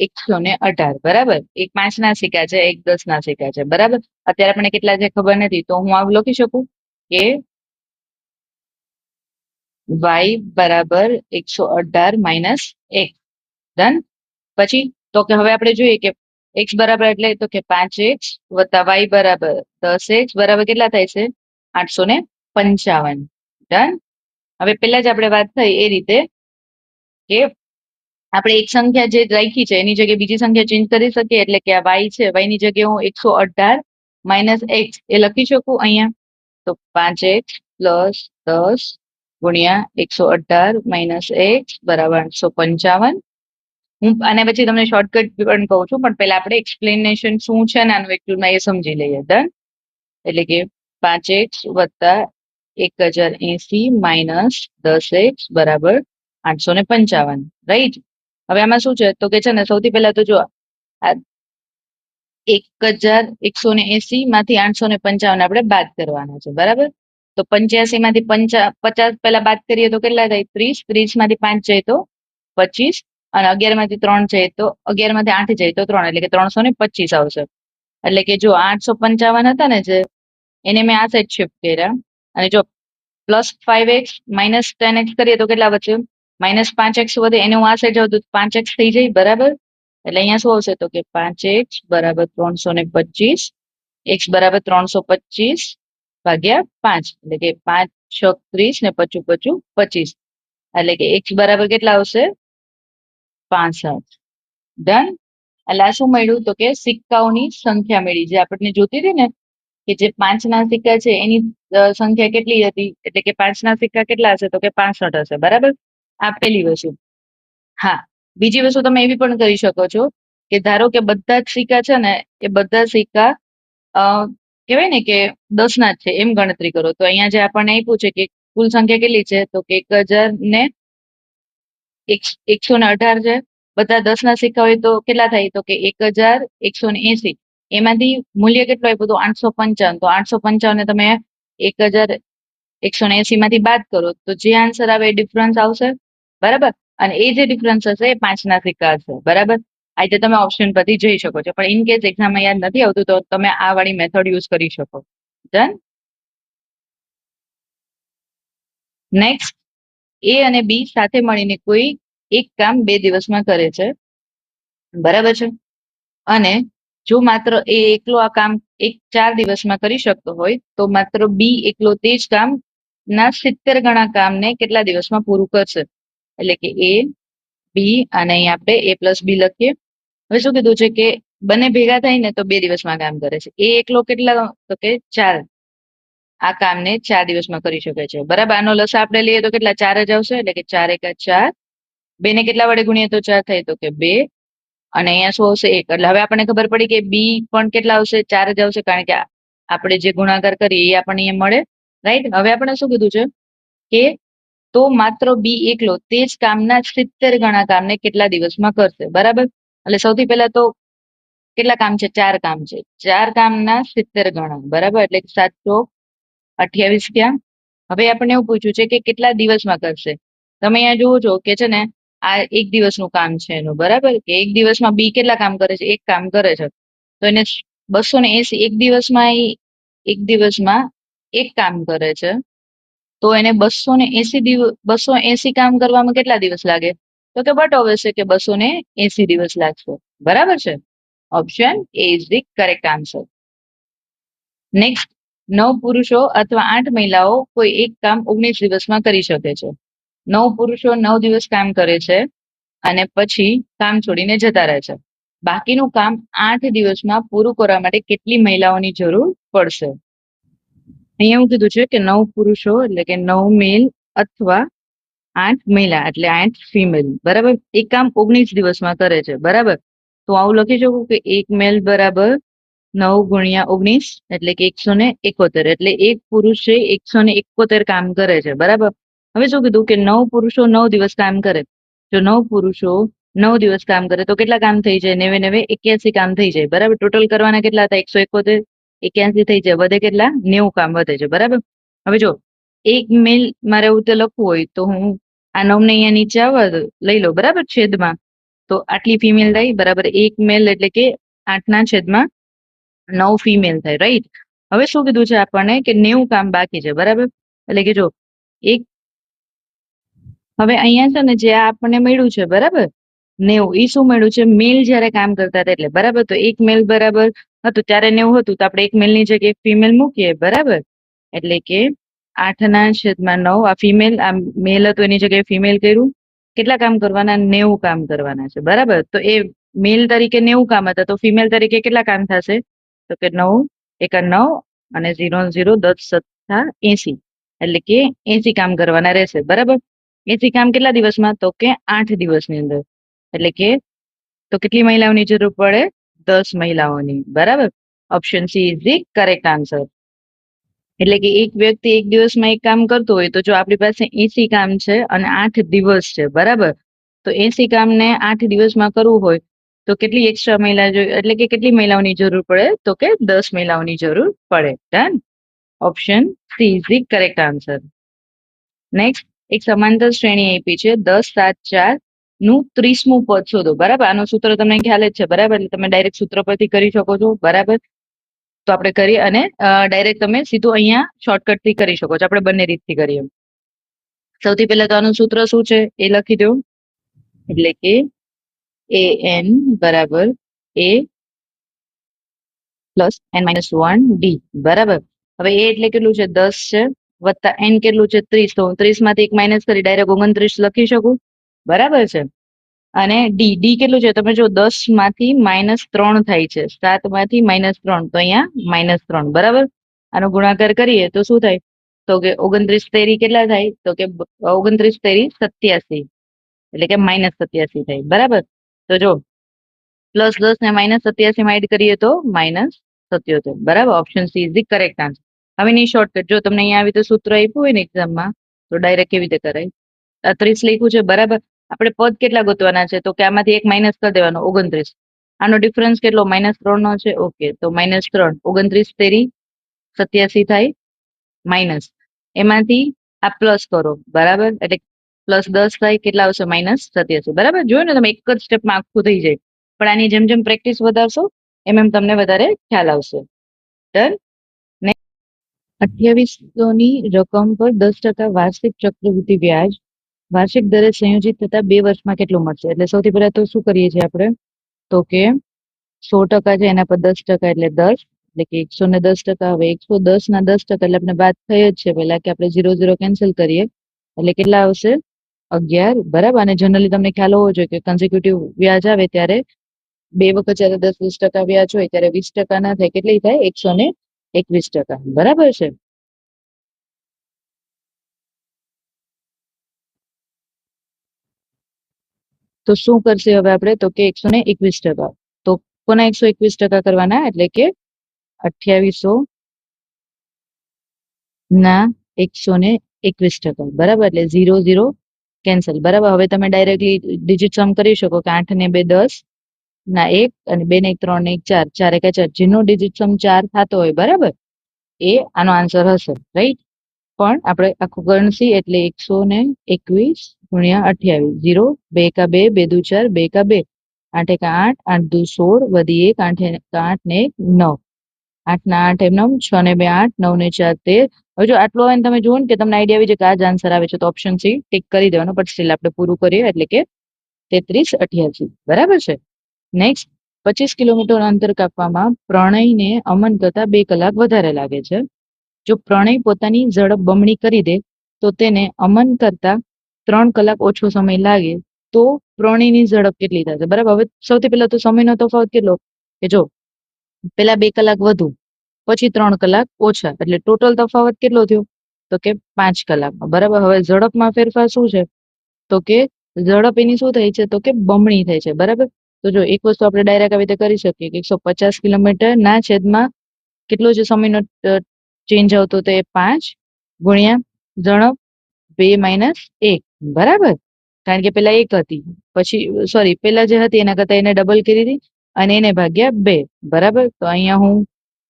118 બરાબર. એક 5 ના સિક્કા છે એક 10 ના સિક્કા છે બરાબર. અત્યારે આપણને કેટલા છે ખબર નથી તો હું આવું લખી શકું કે y બરાબર 118 - 1 ડન. પછી તો કે હવે આપણે જોઈએ કે x બરાબર એટલે તો કે 5x + y બરાબર 10x બરાબર કેટલા થાય છે 855 ડન. હવે પેલા જ આપણે વાત થઈ એ રીતે કે આપણે એક સંખ્યા જે રાખી છે એની જગ્યાએ બીજી સંખ્યા ચેન્જ કરી શકીએ, એટલે કે આ y છે, y ની જગ્યાએ હું 118 માઇનસ x એ લખી શકું અહીંયા. તો 5x પ્લસ 10 ગુણ્યા 118 માઇનસ x બરાબર 855. હું આને પછી તમને શોર્ટકટ પણ કહું છું, પણ પહેલા આપણે એક્સપ્લેનેશન શું છે ને આનું એકચ્યુઅલમાં એ સમજી લઈએ. ડન. એટલે કે 5x વત્તા 1080 માઇનસ 10x બરાબર 855. રાઈટ. હવે આમાં શું છે તો કે છે ને સૌથી પહેલા તો જો 1180 માંથી 855 આપણે બાદ કરવાના છે. બરાબર. તો 85 માંથી 50 પહેલા બાદ કરીએ તો કેટલા થાય? 30. 30 માંથી 5 જાય તો 25, અને 11 માંથી 3 જાય તો 11 માંથી 8 જાય તો 3, એટલે કે 325 આવશે. એટલે કે જો 855 હતા ને જે એને મેં આ સાઈડ શિફ્ટ કર્યા, અને જો પ્લસ 5x માઇનસ 10x કરીએ તો કેટલા વધશે? માઇનસ 5x વધે, એને હું આ સાઈડ જાઉં તો 5x થઈ જાય. બરાબર. એટલે અહીંયા શું આવશે તો કે 5x બરાબર 325, x બરાબર 325 ભાગ્યા 5, એટલે કે 5 6 30 ને 25 25 25, એટલે કે x બરાબર કેટલા આવશે? 65. ડન. એટલે આ શું મળ્યું તો કે સિક્કાઓની સંખ્યા મળી, જે આપણને જોતી હતી ને કે જે 5 ના સિક્કા છે એની સંખ્યા કેટલી હતી, એટલે કે 5 ના સિક્કા કેટલા હશે તો કે 65 હશે. બરાબર. આ પેલી વસ્તુ. હા, બીજી વસ્તુ તમે એવી પણ કરી શકો છો કે ધારો કે બધા જ સિક્કા છે ને એ બધા સિક્કા કહેવાય ને કે 10 ના જ છે એમ ગણતરી કરો. તો અહીંયા જે આપણને આપ્યું છે કે કુલ સંખ્યા કેટલી છે તો કે 1018 છે. બધા 10 ના સિક્કા હોય તો કેટલા થાય તો કે 1180. એમાંથી મૂલ્ય કેટલું આપ્યું તો 855. તો 855 ને તમે 1180 માંથી બાદ કરો તો જે આન્સર આવે એ ડિફરન્સ આવશે. બરાબર. અને એ જે ડિફરન્સ હશે એ 5 ના સિક્કા હશે. બરાબર. આ રીતે તમે ઓપ્શન પરથી જઈ શકો છો, પણ ઇન કેસ એક્ઝામમાં યાદ નથી આવતું તો તમે આ વાળી મેથડ યુઝ કરી શકો. ડન. નેક્સ્ટ, એ અને બી સાથે મળીને કોઈ એક કામ 2 દિવસમાં કરે છે. બરાબર છે. અને જો માત્ર એ એકલો આ કામ 4 દિવસમાં કરી શકતો હોય તો માત્ર બી એકલો તે જ કામ ના 70 ગણા કામને કેટલા દિવસમાં પૂરું કરશે. એટલે કે એ બી, અને અહીં આપણે a પ્લસ બી લખીએ. હવે શું કીધું છે કે બંને ભેગા થઈને તો 2 દિવસમાં કામ કરે છે. એ એકલો કેટલા તો કે 4 આ કામને 4 દિવસમાં કરી શકે છે. બરાબર. આનો લસા આપણે લઈએ તો કેટલા? 4 જ આવશે. એટલે કે 4 એકા 4. 2 ને કેટલા વડે ગુણીએ તો 4 થાય તો કે 2, અને અહીંયા શું આવશે? 1. એટલે હવે આપણને ખબર પડી કે બી પણ કેટલા આવશે? 4 જ આવશે, કારણ કે આપણે જે ગુણાકાર કરીએ એ આપણને અહીંયા મળે. રાઈટ. હવે આપણે શું કીધું છે કે તો માત્ર બી એકલો તે જ કામના 70 ગણા કામને કેટલા દિવસમાં કરશે. બરાબર. એટલે સૌથી પહેલા તો કેટલા કામ છે? 4 કામ છે. 4 કામના 70 ગણા. બરાબર. એટલે 728 થયા. હવે આપણને એવું પૂછ્યું છે કે કેટલા દિવસમાં કરશે. તમે અહીંયા જુઓ છો કે છે ને આ 1 દિવસનું કામ છે એનું. બરાબર. કે 1 દિવસમાં બી કેટલા કામ કરે છે? 1 કામ કરે છે. તો એને 280 1 દિવસમાં 1 કામ કરે છે. તો એને 280 કામ કરવામાં કેટલા દિવસ લાગે? તો કે બટ ઓબ્વિયસ છે કે 280 દિવસ લાગશે. બરાબર છે. Option A is the correct answer. Next, 9 પુરુષો અથવા 8 મહિલાઓ કોઈ એક કામ 19 દિવસમાં કરી શકે છે. 9 પુરુષો 9 દિવસ કામ કરે છે અને પછી કામ છોડીને જતા રહે છે. બાકીનું કામ 8 દિવસમાં પૂરું કરવા માટે કેટલી મહિલાઓની જરૂર પડશે? અહીંયા એવું કીધું છે કે 9 પુરુષો એટલે કે 9 મેલ અથવા 8 મહિલા એટલે 8 ફિમેલ. બરાબર. એક કામ 19 દિવસમાં કરે છે. બરાબર. તો આવું લખી શકું કે 1 મેલ બરાબર 9 ગુણ્યા 19 એટલે કે 171. એટલે એક પુરુષે 171 કામ કરે છે. બરાબર. હવે શું કીધું કે 9 પુરુષો 9 દિવસ કામ કરે. જો 9 પુરુષો 9 દિવસ કામ કરે તો કેટલા કામ થઈ જાય? 9 9 81 કામ થઈ જાય. બરાબર. ટોટલ કરવાના કેટલા હતા? 171. 81 થઈ જાય. વધે કેટલા? 90 કામ વધે છે. બરાબર. હવે જો 1 મેલ મારે એવું તે લખવું હોય તો હું આ 9 ને અહીંયા નીચે આવવા લઈ લો. બરાબર. છેદમાં તો આટલી ફિમેલ થાય. બરાબર. 1 મેલ એટલે કે 8 ના છેદમાં 9 ફિમેલ થાય. રાઈટ. હવે શું કીધું છે આપણને કે 90 કામ બાકી છે. બરાબર. એટલે કે જો એક હવે અહીંયા છે ને જે આપણને મળ્યું છે. બરાબર. 90 એ શું મળ્યું છે? મેલ જયારે કામ કરતા હતા એટલે. બરાબર. તો 1 મેલ બરાબર હતું ત્યારે 90 હતું તો આપણે 1 મેલ ની જગ્યાએ ફિમેલ મૂકીએ. બરાબર. એટલે કે 8/9. આ ફિમેલ, આ મેલ હતું એની જગ્યાએ ફિમેલ કર્યું. કેટલા કામ કરવાના? 90 કામ કરવાના છે, બરાબર. તો એ મેલ તરીકે 90 કામ હતા, તો ફિમેલ તરીકે કેટલા કામ થશે? તો કે 9 એકા 9 અને 0 ને 0 10 સત્તા 80, એટલે કે 80 કામ કરવાના રહેશે, બરાબર. 80 કામ કેટલા દિવસમાં? તો કે 8 દિવસની અંદર. એટલે કે તો કેટલી મહિલાઓની જરૂર પડે? 10 મહિલાઓની, બરાબર. Option she is the correct answer. એટલે કે એક વ્યક્તિ એક દિવસમાં એક કામ કરતો હોય, તો જો આપણી પાસે 80 કામ છે અને 8 દિવસ છે, બરાબર. તો 80 કામને 8 દિવસમાં કરવું હોય તો કેટલી એક્સ્ટ્રા મહિલા જોઈએ, એટલે કે કેટલી મહિલાઓની જરૂર પડે? તો કે 10 મહિલાઓની જરૂર પડે. Done. Option she is the correct answer. Next, એક સમાંતર શ્રેણી આપી છે 10 7 4 નું 30મું પદ શોધો, બરાબર. આનું સૂત્ર તમને ખ્યાલ જ છે, બરાબર. એટલે તમે ડાયરેક્ટ સૂત્ર પરથી કરી શકો છો, બરાબર. તો આપણે કરી અને ડાયરેક્ટ તમે સીધું અહીંયા શોર્ટકટ થી કરી શકો છો. આપણે બંને રીતથી કરીએ. સૌથી પહેલા તો આનું સૂત્ર શું છે એ લખી દો. એટલે કે an બરાબર a પ્લસ n-1 d, બરાબર. હવે a એટલે કેટલું છે? 10 છે, વત્તા n કેટલું છે? 30. તો 30 માંથી એક માઇનસ કરી ડાયરેક્ટ 29 લખી શકું, બરાબર છે. અને ડી, ડી કેટલું છે? તમે જો 10 માંથી -3 થાય છે, 7 માંથી -3, તો અહીંયા -3, બરાબર. આનો ગુણાકાર કરીએ તો શું થાય? તો કે 29 તેરી કેટલા થાય? તો કે 29 તેરી 87, એટલે કે -87 થાય, બરાબર. તો જો +10 ને -87 માં એડ કરીએ તો -77, બરાબર. Option she is the correct answer. હવે ની શોર્ટકટ, જો તમને અહીંયા આવી તો સૂત્ર આપ્યું હોય ને એક્ઝામમાં, તો ડાયરેક્ટ કેવી રીતે કરાય? આ 30 લખ્યું છે, બરાબર. આપણે પદ કેટલા ગોતવાના છે? તો કે આમાંથી એક માઇનસ કરી દેવાનો, 29. આનો ડિફરન્સ કેટલો? -3 નો છે, ઓકે. તો -3, 29 તેરી 87 થાય, માઇનસ એમાંથી આ પ્લસ કરો, બરાબર. એટલે +10 થાય, કેટલા આવશે? -87, બરાબર. જોયું ને તમે, એક જ સ્ટેપમાં આખું થઈ જાય. પણ આની જેમ જેમ પ્રેક્ટિસ વધારશો એમ એમ તમને વધારે ખ્યાલ આવશે. ડન. 2800 ની રકમ પર 10% વાર્ષિક ચક્રવૃદ્ધિ વ્યાજ વાર્ષિક દરે સંયોજિત થતા 2 વર્ષમાં કેટલું મળશે? એટલે સૌથી પહેલા તો શું કરીએ છીએ આપણે? તો કે 100% છે, એના પર 10% એટલે 10, એટલે કે 110%. હવે 110 ના 10% એટલે આપણે વાત થઈ જ છે પેલા કે આપણે 0 0 કેન્સલ કરીએ એટલે કેટલા આવશે? 11, બરાબર. અને જનરલી તમને ખ્યાલ હોવો જોઈએ કે કન્ઝિક્યુટિવ વ્યાજ આવે ત્યારે 2 વખત જયારે 10-20% વ્યાજ હોય ત્યારે 20% ના થાય, કેટલી થાય? 121%, બરાબર છે. તો શું કરશે હવે આપણે? તો કે 121%. તો કોના 121% કરવાના? એટલે કે 2800 ના 121%, બરાબર. એટલે 0 0 કેન્સલ, બરાબર. હવે તમે ડાયરેક્ટલી ડિજિટ સમ કરી શકો કે 8 ને 2 10 ના 1 અને 2 ને 1 3 ને 1 4, 4 એકા 4, જેનો ડિજિટ સમ 4 થતો હોય, બરાબર, એ આનો આન્સર હશે, રાઈટ. પણ આપણે આખું ગણસી એટલે 121 ગુણ્યા 28, 0 2 એકા 2, 2 દુ 4, 2 એકા 2, 8 એકા 8, 8 દુ 16, વધી 1, 8 એકા 8 ને 1 9, 8 ના 8 એમ 9, 6 ને 2 8, 9 ને 4 13. હવે જો આટલો હોય ને તમે જુઓ ને કે તમને આઈડિયા આવી જાય કે આ જ આન્સર આવે છે, તો ઓપ્શન સી ટીક કરી દેવાનો. પણ સ્ટીલ આપણે પૂરું કરીએ એટલે કે 33 88, બરાબર છે. નેક્સ્ટ, 25 કિલોમીટર અંતર કાપવામાં પ્રણયને અમન કરતા 2 કલાક વધારે લાગે છે. જો પ્રણય પોતાની ઝડપ બમણી કરી દે તો તેને અમન કરતા 3 કલાક ઓછો સમય લાગે તો પ્રણયની ઝડપ કેટલી થશે? બરાબર. હવે સૌથી પહેલા તો સમયનો તફાવત કેટલો? કે જો પેલા 2 કલાક વધુ, પછી 3 કલાક ઓછા, એટલે ટોટલ તફાવત કેટલો થયો? તો કે 5 કલાકમાં, બરાબર. હવે ઝડપમાં ફેરફાર શું છે? તો કે ઝડપ એની શું થાય છે? તો કે બમણી થાય છે, બરાબર. તો જો એક વસ્તુ આપણે ડાયરેક્ટ આવી રીતે કરી શકીએ કે 150 કિલોમીટર ના છેદમાં કેટલો જે સમયનો ચેન્જ આવતો તો એ 5 ગુણ્યા ઝડપ 2 - 1, બરાબર. કારણ કે પેલા 1 હતી, પછી સોરી પેલા જે હતી એના કરતા એને ડબલ કરી હતી અને એને ભાગ્યા 2, બરાબર. તો અહીંયા હું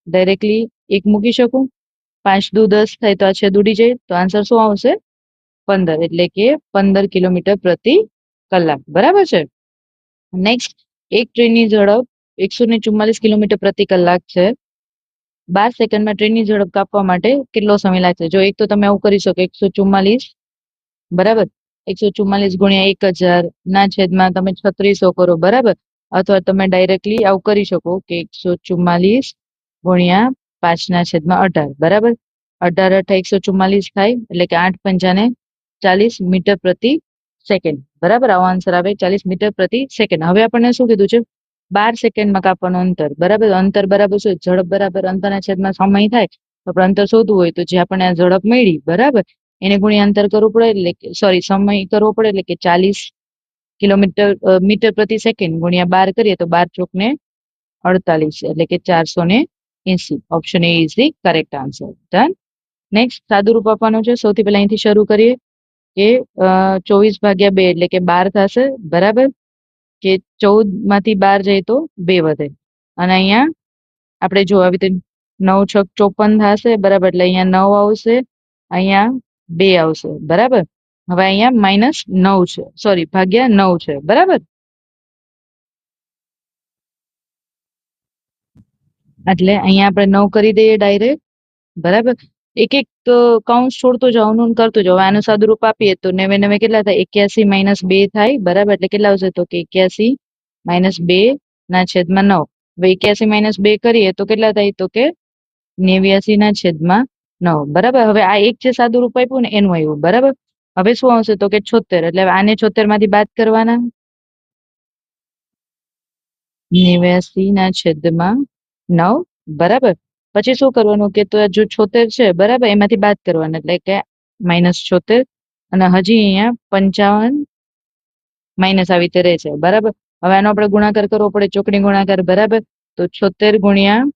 ડાયરેક્ટલી 1 મૂકી શકું. 5 દુ 10 થાય તો આ છેદ ઉડી જાય, તો આન્સર શું આવશે? 15, એટલે કે 15 કિલોમીટર પ્રતિ કલાક, બરાબર છે. નેક્સ્ટ, એક ટ્રેનની ઝડપ 144 કિલોમીટર પ્રતિ કલાક છે. 12 સેકન્ડમાં ટ્રેનની ઝડપ કાપવા માટે કેટલો સમય લાગશે? જો એક તો તમે આવું કરી શકો 144, બરાબર, 144 ગુણ્યા 1000 ના છેદમાં તમે 3600 કરો, બરાબર. અથવા તમે ડાયરેક્ટલી આવું કરી શકો કે 144 ગુણ્યા 5 ના છેદમાં 18, બરાબર. 18 × 144 થાય એટલે કે 8 પંચાને 40 મીટર પ્રતિ સેકન્ડ, બરાબર. આવો આન્સર આવે 40 મીટર પ્રતિ સેકન્ડ. હવે આપણને શું કીધું છે? 12 સેકન્ડમાં કાપવાનું અંતર, બરાબર. અંતર બરાબર શું? ઝડપ બરાબર અંતરના છેદમાં સમય થાય. તો આપણે અંતર શોધવું હોય તો જે આપણને આ ઝડપ મળી, બરાબર, એને ગુણ્યા અંતર કરવું પડે, એટલે કે સોરી સમય કરવો પડે, એટલે કે 40 કિલોમીટર મીટર પ્રતિ સેકન્ડ ગુણ્યા 12 કરીએ તો 12 ચોક ને 48, એટલે કે 480. Option A is the correct answer. Done. Next સાદુરૂપ આપવાનું છે. સૌથી પહેલા અહીંથી શરૂ કરીએ કે 24/2 એટલે કે 12 થશે, બરાબર, કે 14 માંથી 12 જાય તો 2 વધે, અને અહીંયા આપણે જો આવી રીતે 9 × 6 = 54 થશે, બરાબર, એટલે અહીંયા 9 આવશે, અહીંયા 2 આવશે, બરાબર. હવે અહીંયા -9 છે, સોરી ભાગ્યા 9 છે, બરાબર. એટલે અહીંયા આપણે 9 કરી દઈએ ડાયરેક્ટ, બરાબર. એક એક કૌંસ છોડતો જવાનું કરતું જવાનું. આનું સાદુરૂપ આપીએ તો 9 × 9 કેટલા થાય? 81 - 2 થાય, બરાબર. એટલે કેટલા આવશે? તો કે 81 - 2 ના છેદમાં 9. હવે 81 - 2 કરીએ તો કેટલા થાય? તો કે 89 ના છેદમાં 9, બરાબર. હવે આ એક જે સાદુરૂપ આપ્યું ને એનું આવ્યું, બરાબર. હવે શું આવશે? તો કે 76. એટલે આને 76 માંથી બાદ કરવાના, 89 ના છેદમાં 9, બરાબર. પછી શું કરવાનું કે તો જો 76 છે, બરાબર, એમાંથી બાદ કરવાના, એટલે કે -76, અને હજી અહીંયા 55 માઇનસ આવી રીતે રહે છે, બરાબર. હવે આનો આપણે ગુણાકાર કરવો પડે, ચોકડી ગુણાકાર, બરાબર. તો 76 ×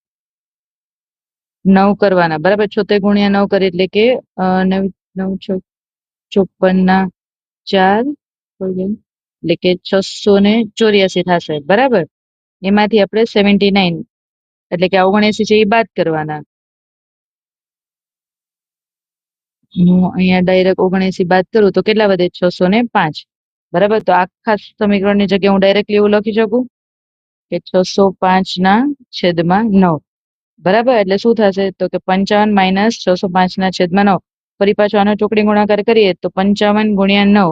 9 કરવાના, બરાબર. 76 × 9 કરીએ એટલે કે 9 9 6 54 ના 4, એટલે કે 684 થશે, બરાબર. એમાંથી આપણે 79 એટલે કે 79 છે એ બાદ કરવાના. હું અહીંયા ડાયરેક્ટ 79 બાદ કરું તો કેટલા વધે? 605, બરાબર. તો આખા સમીકરણની જગ્યાએ હું ડાયરેક્ટલી એવું લખી શકું કે 605 ના છેદમાં 9, બરાબર. એટલે શું થશે? તો કે 55 - 605 ના છેદમાં 9. ફરી પાછો આનો ચોકડી ગુણાકાર કરીએ તો 55 × 9,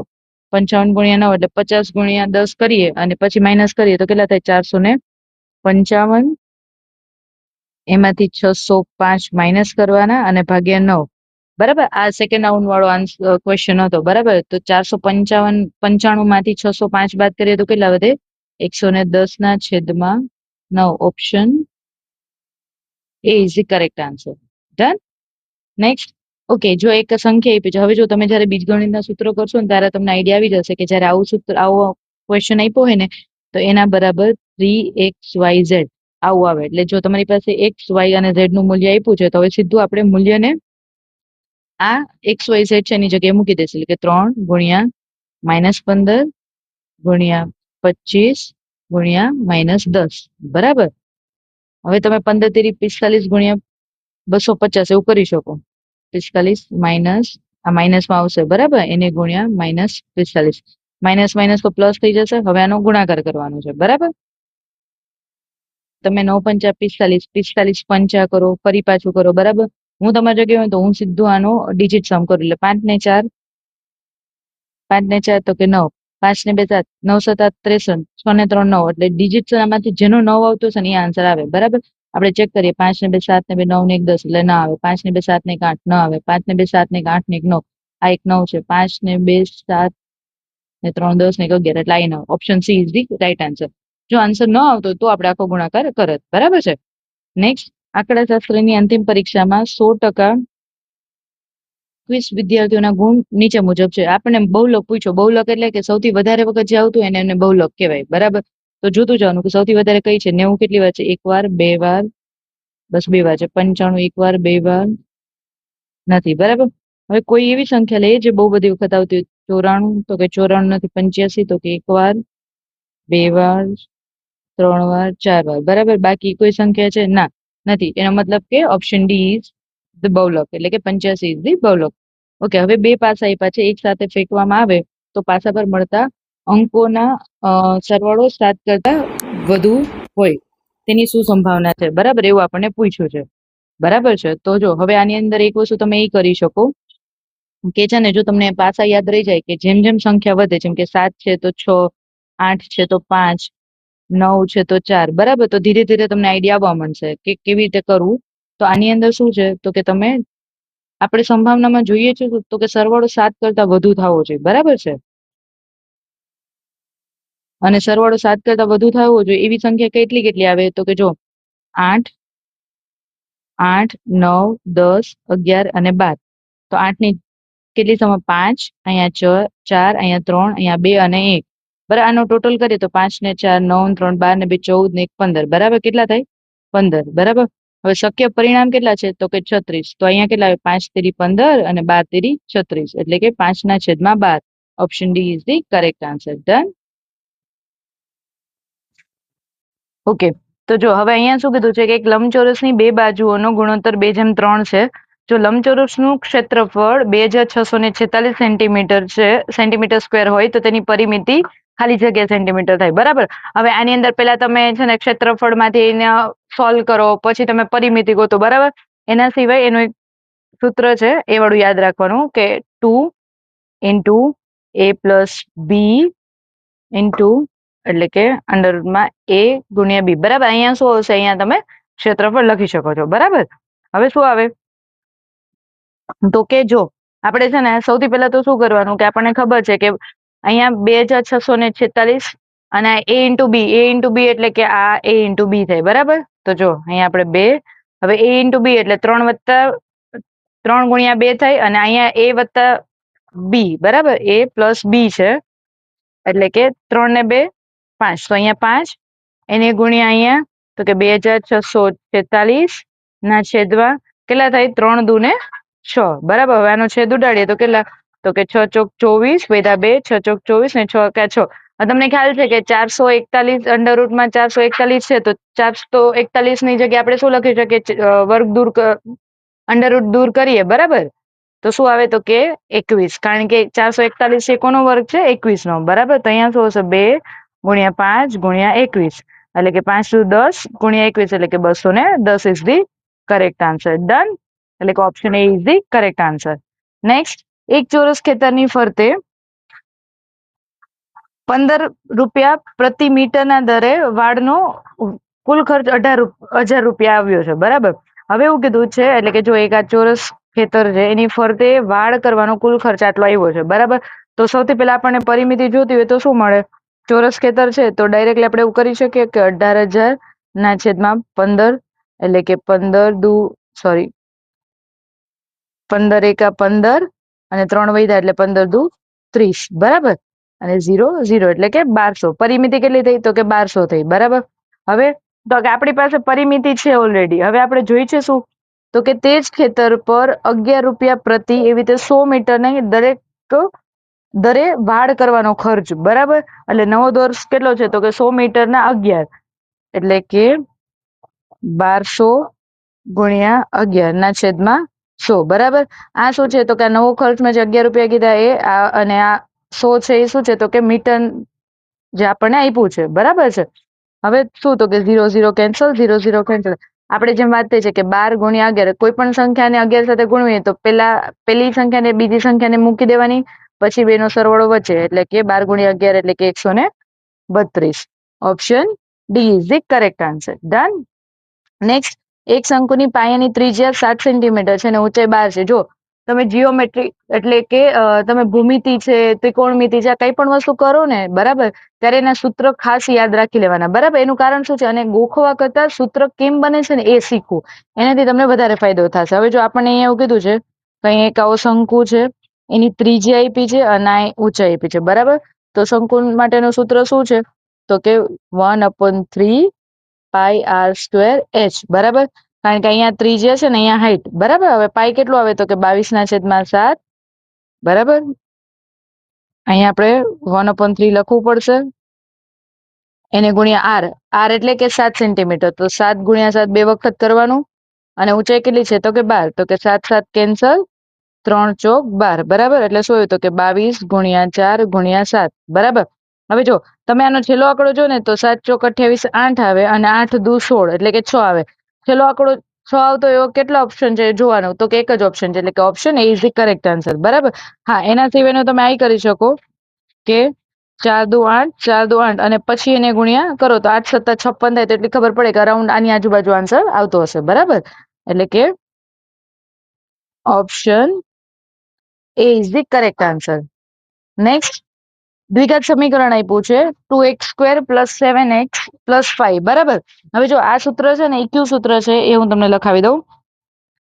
55 × 9 એટલે 50 × 10 કરીએ અને પછી માઇનસ કરીએ તો કેટલા થાય? 455. એમાંથી 605 માઇનસ કરવાના અને ભાગ્યા 9, બરાબર. આ સેકન્ડ રાઉન્ડ વાળો ક્વેશ્ચન હતો, બરાબર. તો 495 માંથી 605 બાદ કરીએ તો કેટલા વધે? 110 ના છેદમાં 9. Option A is the correct answer. Done. Next. Okay, જો એક સંખ્યા આપી છે. હવે જો તમે જયારે બીજગણિતના સૂત્રો કરશો ને ત્યારે તમને આઈડિયા આવી જશે કે જયારે આવું સૂત્ર, આવો ક્વેશ્ચન આપ્યો હોય ને તો એના બરાબર 3xyz આવું આવે. એટલે જો તમારી પાસે x, y અને z નું મૂલ્ય આપ્યું છે તો હવે સીધું આપણે મૂલ્યને આ xyz છે એની જગ્યાએ મૂકી દેશે, એટલે કે 3 × -15 × 25 × -10, બરાબર. હવે તમે 15 તેરી 45 × 250 એવું કરી શકો. 45 માઇનસ આ માઇનસમાં આવશે, બરાબર, એને ગુણ્યા -45. માઇનસ માઇનસ તો પ્લસ થઈ જશે. હવે આનો ગુણાકાર કરવાનો છે, બરાબર. તમે 9 × 5 = 45, 45 × 5 કરો, ફરી પાછું કરો, બરાબર. હું તમારી જગ્યાએ હોય તો હું સીધું આનો ડિજિટ સમ કરું, એટલે 5 ને 4, 5 ને 4 તો કે 9, 5 ને 2 7, 9 × 7 = 63, 6 ને 3 9, એટલે ડિજિટ આમાંથી જેનો 9 આવતો હશે ને એ આન્સર આવે, બરાબર. આપણે ચેક કરીએ. 5 ને 2 7 ને 2 9 ને 1 10, એટલે ના આવે. 5 ને 2 7 ને 1 8, ન આવે. 5 ને 2 7 ને 1 8 ને 1 9, આ એક 9 છે. 5 ને 2 7 ને 3 10 ને 1 11, એટલે આ 9. Option she is the right answer. જો આન્સર ન આવતો તો આપણે આખો ગુણાકાર કરત, બરાબર છે. નેક્સ્ટ. આંકડાશાસ્ત્રની અંતિમ પરીક્ષામાં 100% 20 વિદ્યાર્થીઓના ગુણ નીચે મુજબ છે. આપણને બહુલક પૂછ્યો. બહુલક એટલે કે સૌથી વધારે વખત જે આવતું હોય એને બહુલક કહેવાય, બરાબર. તો જોતું જવાનું કે સૌથી વધારે કઈ છે. 90 કેટલી વાર છે? 1 વાર, 2 વાર, બસ 2 વાર છે. 95 1 વાર, 2 વાર નથી, બરાબર. હવે કોઈ એવી સંખ્યા લઈએ જે બહુ બધી વખત આવતી હોય. 94 તો કે 94 નથી. 85 તો કે 1 વાર, 2 વાર, 3 વાર, 4 વાર, બરાબર. બાકી કોઈ સંખ્યા છે? ના, નથી. એનો મતલબ કે ઓપ્શન ડી ઇઝ ધ બહુલક, એટલે કે 85 ઇઝ ધી બહુલક. ઓકે, હવે બે પાસા આપ્યા છે. એક સાથે ફેંકવામાં આવે તો પાસા પર મળતા અંકોના સરવાળો 7 કરતા વધુ હોય તેની શું સંભાવના છે, બરાબર, એવું આપણને પૂછ્યું છે, બરાબર છે. તો જો હવે આની અંદર એક વસ્તુ તમે એ કરી શકો કે છે ને, જો તમને પાસા યાદ રહી જાય કે જેમ જેમ સંખ્યા વધે, જેમ કે 7 છે તો 6, 8 છે તો 5, 9 છે તો 4, બરાબર, તો ધીરે ધીરે તમને આઈડિયા આવવા માંડશે કે કેવી રીતે કરવું. તો આની અંદર શું છે તો કે તમે આપણે સંભાવનામાં જોઈએ છે તો કે સરવાળો 7 કરતા વધુ થવો જોઈએ, બરાબર છે? અને સરવાળો 7 કરતા વધુ થવો જોઈએ એવી સંખ્યા કેટલી આવે તો કે જો 8, 8, 9, 10, 11 અને 12. તો 8 ની કેટલી સમા 5, અહીંયા 4, અહીંયા 3, અહીંયા 2 અને 1. બરાબર, આનો ટોટલ કરીએ તો 5 ને 4 9, 3 12 ને 2 14 ને 1 15. બરાબર, કેટલા થાય? 15. બરાબર. હવે શક્ય પરિણામ કેટલા છે તો કે 36. તો અહીંયા કેટલા આવે? 5 તેરી 15 અને 12 તેરી 36, એટલે કે 5/12. Option D is the correct answer. Done. Okay, તો જો હવે અહીંયા શું કીધું છે કે એક લંબચોરસની બે બાજુઓનો ગુણોત્તર 2:3 છે. જો લંબચોરસનું ક્ષેત્રફળ 2646 સેન્ટીમીટર સ્ક્વેર હોય તો તેની પરિમિતિ ખાલી જગ્યા સેન્ટીમીટર થાય. બરાબર. હવે આની અંદર પેલા તમે છે ને ક્ષેત્રફળમાંથી એને સોલ્વ કરો, પછી તમે પરિમિતિ ગોતો. બરાબર. એના સિવાય એનું એક સૂત્ર છે એ વાળું યાદ રાખવાનું કે 2 into a plus b into એટલે કે અંડરરૂટમાં a ગુણ્યા b. બરાબર. અહીંયા શું આવશે? અહીંયા તમે ક્ષેત્રફળ લખી શકો છો. બરાબર. હવે શું આવે તો કે જો આપણે છે ને સૌથી પહેલા તો શું કરવાનું કે આપણને ખબર છે કે અહીંયા 2646 અને a ઇન્ટુ b એટલે કે આ a ઇન્ટુ b થાય. બરાબર. તો જો અહીંયા આપણે 2, હવે a ઇન્ટુ b એટલે 3 ગુણ્યા 2 થાય અને અહીંયા a વત્તા b. બરાબર. a પ્લસ b છે એટલે કે 3 ને 2 5. તો અહીંયા 5 એને ગુણ્યા અહીંયા તો કે 2646 ના છેદમાં કેટલા થાય? 3 દુ ને 6. બરાબર. હવે આનો છેદ ઉડાડીએ તો કેટલા? તો કે 6 ચોક 24 વૈધા 2, 6 ચોક 24 ને 6 એકા 6. તમને ખ્યાલ છે કે 441 અંડરરૂટમાં 441 છે તો 441 ની જગ્યાએ આપણે શું લખી શકીએ? વર્ગ અંડરરૂટ દૂર કરીએ. બરાબર. તો શું આવે તો કે 21, કારણ કે 441 છે કોનો વર્ગ છે? 21 નો. બરાબર. તો અહીંયા શું હશે? 2 ગુણ્યા 5 ગુણ્યા 21 એટલે કે 5 દુ 10 ગુણ્યા 21 એટલે કે 210 is the correct answer. Done. એટલે કે option A is the correct answer. Next, એક ચોરસ ખેતરની ફરતે 15 રૂપિયા પ્રતિ મીટરના દરે વાડનો કુલ ખર્ચ 18,000 રૂપિયા આવ્યો છે. બરાબર. હવે એવું કીધું છે એટલે કે જો એક આ ચોરસ ખેતર છે એની ફરતે વાડ કરવાનો કુલ ખર્ચ આટલો આવ્યો છે. બરાબર. તો સૌથી પહેલા આપણને પરિમિતિ જોતી હોય તો શું મળે? ચોરસ ખેતર છે તો ડાયરેક્ટલી આપણે એવું કરી શકીએ કે 18,000 ના છેદમાં 15 એટલે કે 15 એકા 15 અને 3 વધ્યા એટલે 15 દુ 30. બરાબર. અને 0 0 એટલે કે 1200. પરિમિતિ કેટલી થઈ તો કે 1200 થઈ. બરાબર. હવે તો કે આપણી પાસે પરિમિતિ છે ઓલરેડી. હવે આપણે જોઈ છે શું તો કે તે જ ખેતર પર 11 રૂપિયા પ્રતિ એવી રીતે 100 મીટર નહીં દરે વાડ કરવાનો ખર્ચ. બરાબર. એટલે નવો દર કેટલો છે તો કે 100 મીટરના 11 એટલે કે 1200 ગુણ્યા 11 ના છેદમાં 100. બરાબર. આ શું છે તો કે નવો ખર્ચ મેં જે 11 રૂપિયા કીધા એ અને આ 100 છે એ શું છે તો કે મીટર જે આપણને આપ્યું છે. બરાબર છે. હવે શું તો કે 0 0 કેન્સલ, 0 0 કેન્સલ. આપણે જેમ વાત થઈ છે કે 12 ગુણ્યા 11 કોઈ પણ સંખ્યાને 11 સાથે ગુણવીએ તો પેલી સંખ્યાને બીજી સંખ્યાને મૂકી દેવાની, પછી બેનો સરવાળો વચ્ચે એટલે કે 12 ગુણ્યા 11 એટલે કે 132. Option D is the correct answer. Done. Next, એક શંકુની પાયાની ત્રિજ્યા 7 સેન્ટીમીટર છે અને ઊંચાઈ 12 છે. જો તમે જીઓમેટ્રી એટલે કે તમે ભૂમિતિ છે, ત્રિકોણમિતિ છે, કઈ પણ વસ્તુ કરો ને બરાબર ત્યારે એના સૂત્ર ખાસ યાદ રાખી લેવાના. બરાબર. એનું કારણ શું છે? અને ગોખવા કરતા સૂત્ર કેમ બને છે ને એ શીખવું, એનાથી તમને વધારે ફાયદો થશે. હવે જો આપણને અહીંયા એવું કીધું છે કઈ એક આવો શંકુ છે, એની ત્રિજ્યા આપી છે અને ઊંચાઈ આપી છે. બરાબર. તો શંકુ માટેનું સૂત્ર શું છે તો કે 1/3 પાઈ r સ્ક્વેર h. બરાબર. કારણ કે અહીંયા ત્રિજ્યા છે ને અહીંયા હાઈટ. બરાબર. હવે પાઈ કેટલું આવે તો કે 22 ના છેદમાં 7. બરાબર. અહીંયા આપણે 1/3 લખવું પડશે એને ગુણ્યા r એટલે કે 7 સેન્ટીમીટર. તો 7 ગુણ્યા 7 બે વખત કરવાનું અને ઊંચાઈ કેટલી છે તો કે 12. તો કે 7 7 કેન્સલ, 3 ચોક 12. બરાબર. એટલે શું તો કે 22 ગુણ્યા 4 ગુણ્યા 7. બરાબર. હવે જો તમે આનો છેલ્લો આંકડો જો ને તો 7 ચોક 28 8 આવે અને 8 દુ 16 એટલે કે 6 આવે. છેલ્લો આંકડો 6 આવતો એવો કેટલા ઓપ્શન છે જોવાનું તો કે એક જ ઓપ્શન છે એટલે કે option A is the correct answer. બરાબર. હા, એના સિવાયનો તમે આ કરી શકો કે 4 દુ 8 4 દુ 8 અને પછી એને ગુણ્યા કરો તો 8 7 56 થાય તો એટલી ખબર પડે કે અરાઉન્ડ આની આજુબાજુ આન્સર આવતો હશે. બરાબર. એટલે કે option A is the correct answer. Next, દ્વિઘાત સમીકરણ આપ્યું છે 2x² + 7x + 5. બરાબર. હવે જો આ સૂત્ર છે ને એ કયું સૂત્ર છે એ હું તમને લખાવી દઉં.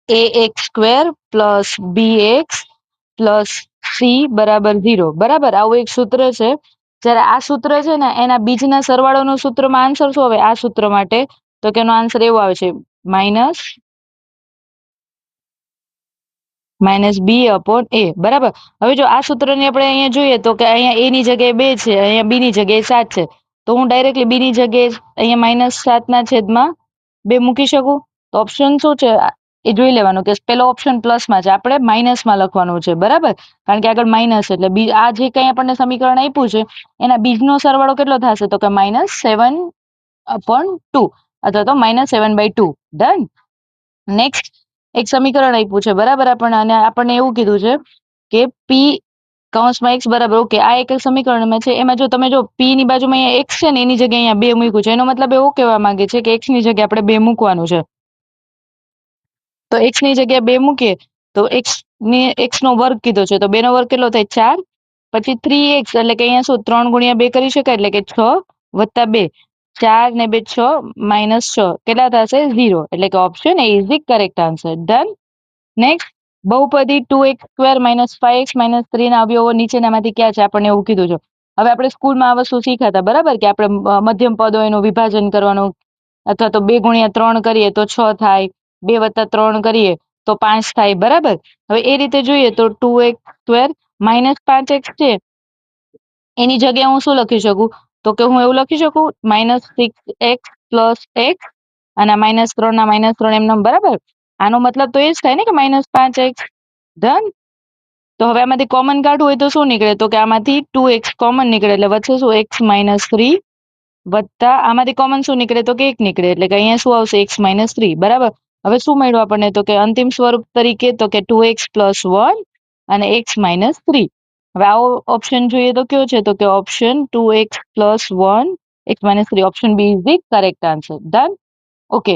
ax² + bx + c = 0. બરાબર, આવું એક સૂત્ર છે. જ્યારે આ સૂત્ર છે ને એના બીજના સરવાળોનું સૂત્રમાં આન્સર શું આવે આ સૂત્ર માટે, તો કે એનો આન્સર એવો આવે છે -b/a. બરાબર. હવે જો આ સૂત્રની આપણે અહીંયા જોઈએ તો કે અહીંયા a ની જગ્યાએ 2 છે, અહીંયા b ની જગ્યાએ 7 છે, તો હું ડાયરેક્ટલી b ની જગ્યાએ અહીંયા -7/2 મૂકી શકું. તો ઓપ્શન શું છે એ જોઈ લેવાનું કે પેલો ઓપ્શન પ્લસમાં છે, આપણે માઇનસમાં લખવાનું છે. બરાબર, કારણ કે આગળ માઇનસ એટલે આ જે કંઈ આપણને સમીકરણ આપ્યું છે એના બીજનો સરવાળો કેટલો થશે, તો કે -7/2 અથવા તો -7/2. ડન. નેક્સ્ટ એક સમીકરણ આપ્યું છે. બરાબર, આપણને અને આપણને એવું કીધું છે કે p(x) બરાબર ઓકે. આ એક સમીકરણમાં છે, એમાં જો તમે જો p ની બાજુમાં અહીંયા x છે ને એની જગ્યાએ અહીંયા 2 મૂક્યું છે, એનો મતલબ એવું કહેવા માંગે છે કે x ની જગ્યાએ આપણે 2 મૂકવાનું છે. તો x ની જગ્યાએ 2 મૂકીએ તો x નો વર્ગ કીધો છે, તો 2 નો વર્ગ કેટલો થાય 4. પછી 3x એટલે કે અહીંયા શું 3 × 2 કરી શકાય, એટલે કે 6 + 2. 4 ને 2 6 -6 કેટલા થશે 0. એટલે કે option A is the correct answer. Done. Next, બહુપદી 2x² - 5x - 3 ના અવયવો નીચેનામાંથી ક્યાં છે, આપણને એવું કીધું છે. હવે આપણે સ્કૂલમાં આ વસ્તુ શીખ્યા હતા. બરાબર, કે આપણે મધ્યમ પદો એનું વિભાજન કરવાનું, અથવા તો 2 × 3 કરીએ તો 6 થાય, 2 + 3 કરીએ તો 5 થાય. બરાબર, હવે એ રીતે જોઈએ તો 2x² - 5x છે એની જગ્યાએ હું શું લખી શકું, તો કે હું એવું લખી શકું -6x + x અને -3 ના -3 એમનેમ. બરાબર, આનો મતલબ તો એ જ થાય ને કે -5x. ડન. તો હવે આમાંથી કોમન કાઢવું હોય તો શું નીકળે, તો કે આમાંથી 2x કોમન નીકળે, એટલે વચ્ચે શું x - 3 વત્તા આમાંથી કોમન શું નીકળે, તો કે 1 નીકળે, એટલે કે અહીંયા શું આવશે x - 3. બરાબર, હવે શું મળ્યું આપણને, તો કે અંતિમ સ્વરૂપ તરીકે તો કે 2x + 1 અને x - 3. હવે આવો ઓપ્શન જોઈએ તો કયો છે, તો કે option 2x + 1 x - 3. Option B is the correct answer. Done. Okay.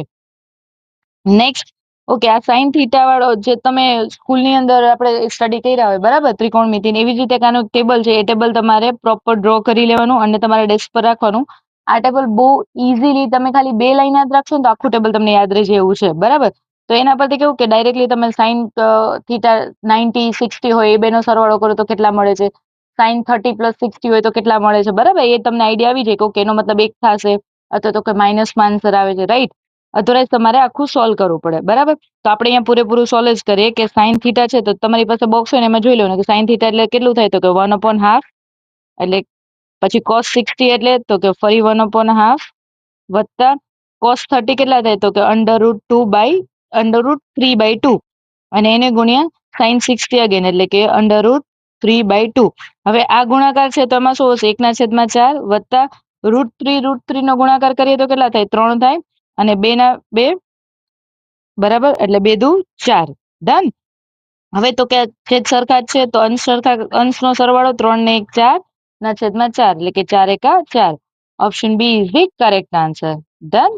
Next, okay, આ સાઇન થીટા વાળો જે તમે સ્કૂલની અંદર આપણે સ્ટડી કર્યા હોય, બરાબર, ત્રિકોણમિતિ, એવી જ રીતે આનું ટેબલ છે, એ ટેબલ તમારે પ્રોપર ડ્રો કરી લેવાનું અને તમારા ડેસ્ક પર રાખવાનું. આ ટેબલ બહુ ઇઝીલી તમે ખાલી 2 લાઈન યાદ રાખશો ને તો આખું ટેબલ તમને યાદ રહી જાય એવું છે. બરાબર, તો એના પરથી કેવું કે ડાયરેક્ટલી તમે સાઇન થીટા 90 60 હોય એ બેનો સરવાળો કરો તો કેટલા મળે છે, સાઇન 30 + 60 હોય તો કેટલા મળે છે. બરાબર, એ તમને આઈડિયા આવી જાય કે ઓકે એનો મતલબ 1 થશે, અથવા તો કે માઇનસમાં આન્સર આવે છે. રાઈટ, અધરવાઇઝ તમારે આખું સોલ્વ કરવું પડે. બરાબર, તો આપણે અહીંયા પૂરેપૂરું સોલ્વ જ કરીએ કે સાઇન થીટા છે તો તમારી પાસે બોક્સ હોય ને એમાં જોઈ લેવાનું કે સાઇન થીટા એટલે કેટલું થાય, તો કે 1/2, એટલે પછી cos 60 એટલે તો કે ફરી 1/2 વત્તા cos 30 કેટલા થાય, તો કે √3/2 અને એને ગુણ્યા sin 60 અગેન એટલે કે √3/2. હવે આ ગુણાકાર છે તો એમાં શું હશે 1/4 વત્તા √3 નો ગુણાકાર કરીએ તો કેટલા થાય 3 થાય, અને 2 ના 2. બરાબર, એટલે 2 દુ 4. ડન. હવે તો કે છેદ સરખા છે તો અંશનો સરવાળો 3 ને 1 4 ના છેદમાં 4 એટલે કે 4 × 4. Option B is the correct answer. Done.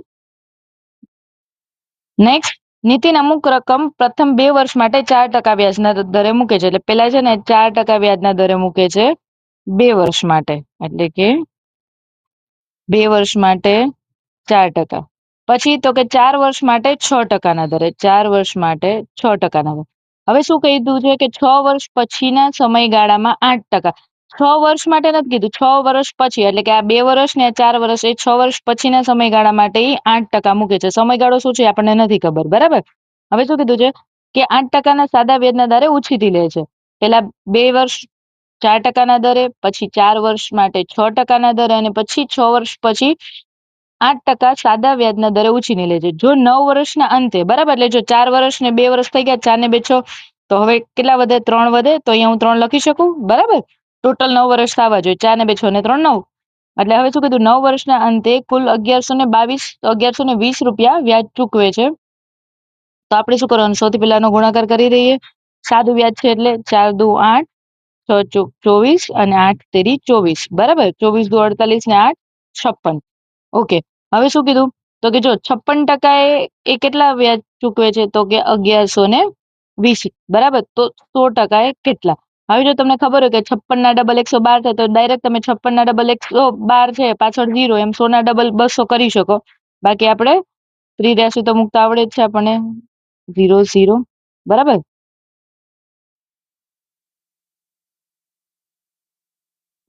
Next, Nitin અમુક રકમ પ્રથમ 2 વર્ષ માટે 4% વ્યાજના દરે મૂકે છે. એટલે પેલા છે ને 4% વ્યાજના દરે મૂકે છે 2 વર્ષ માટે, એટલે કે 2 વર્ષ માટે 4%. પછી તો કે 4 વર્ષ માટે 6% ના દરે, 4 વર્ષ માટે 6% ના દરે. હવે શું કીધું છે કે 6 વર્ષ પછીના સમયગાળામાં 8%. 6 વર્ષ માટે નથી કીધું, 6 વર્ષ પછી, એટલે કે આ 2 વર્ષ ને 4 વર્ષ, એ 6 વર્ષ પછીના સમયગાળા માટે 8% મૂકે છે. સમયગાળો શું છે આપણને નથી ખબર. બરાબર, હવે શું કીધું છે કે 8% ના સાદા વ્યાજના દરે ઉછીથી લે છે. પેલા 2 વર્ષ 4% ના દરે, પછી 4 વર્ષ માટે 6% ના દરે, અને પછી 6 વર્ષ પછી 8% સાદા વ્યાજના દરે ઉછીની લે છે. જો 9 વર્ષના અંતે, બરાબર, એટલે જો 4 વર્ષ ને 2 વર્ષ થઈ ગયા, 4 ને 2 6, તો હવે કેટલા વધે 3 વધે, તો અહીંયા હું 3 લખી શકું. બરાબર, ટોટલ 9 વર્ષ થવા જોઈએ, 4 ને 2 6 ને 3 9. એટલે હવે શું કીધું 9 વર્ષના અંતે કુલ 1120 રૂપિયા વ્યાજ ચૂકવે છે. તો આપણે શું કરવાનું, સૌથી પહેલા આનો ગુણાકાર કરી દઈએ. સાદું વ્યાજ છે એટલે 4 દુ 8, 6 ચોક 24 અને 8 તેરી 24. બરાબર, 24 દુ 48 ને 8 56. ઓકે, હવે શું કીધું, તો કે જો 56% એ કેટલા વ્યાજ ચૂકવે છે, તો કે 1120 20, બરાબર. તો 100% એ કેટલા? હવે જો તમને ખબર હોય કે 56 ના ડબલ 112 થાય તો ડાયરેક્ટ તમે 56 ના ડબલ 112 છે પાછળ 0 એમ 100 ના ડબલ 200 કરી શકો. બાકી આપણે ત્રિરાશી તો મુકતા આવડે જ છે આપણને. 0 0, બરાબર.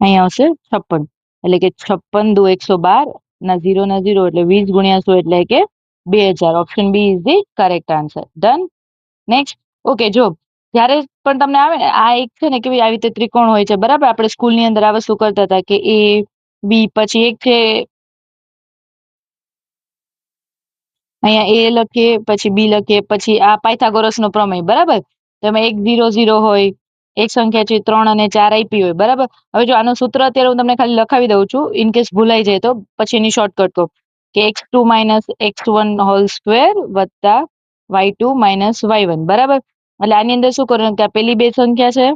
અહીંયા આવશે 56, એટલે કે 56 દુ 112 ના 0 ના 0 એટલે 20 ગુણ્યા 100 એટલે કે 2000. Option B is the correct answer. Done. Next. Okay, જો જ્યારે પણ તમને આવે ને આ એક છે ને કેવી આવી રીતે ત્રિકોણ હોય છે, બરાબર. આપણે સ્કૂલની અંદર આ વસ્તુ કરતા હતા કે એ બી પછી એક છે અહીંયા એ લખીએ પછી બી લખીએ પછી આ પાયથાગોરસનો પ્રમેય, બરાબર. તમે 1 0 0 હોય, એક સંખ્યા છે 3 અને 4 આપી હોય, બરાબર. હવે જો આનું સૂત્ર અત્યારે હું તમને ખાલી લખાવી દઉં છું, ઇન કેસ ભૂલાઈ જાય તો પછી એની શોર્ટકટ કહું કે x2 - x1 હોલ સ્ક્વેર વત્તા y2 - y1, બરાબર. એટલે આની અંદર શું કરવાનું કે આ પેલી બે સંખ્યા છે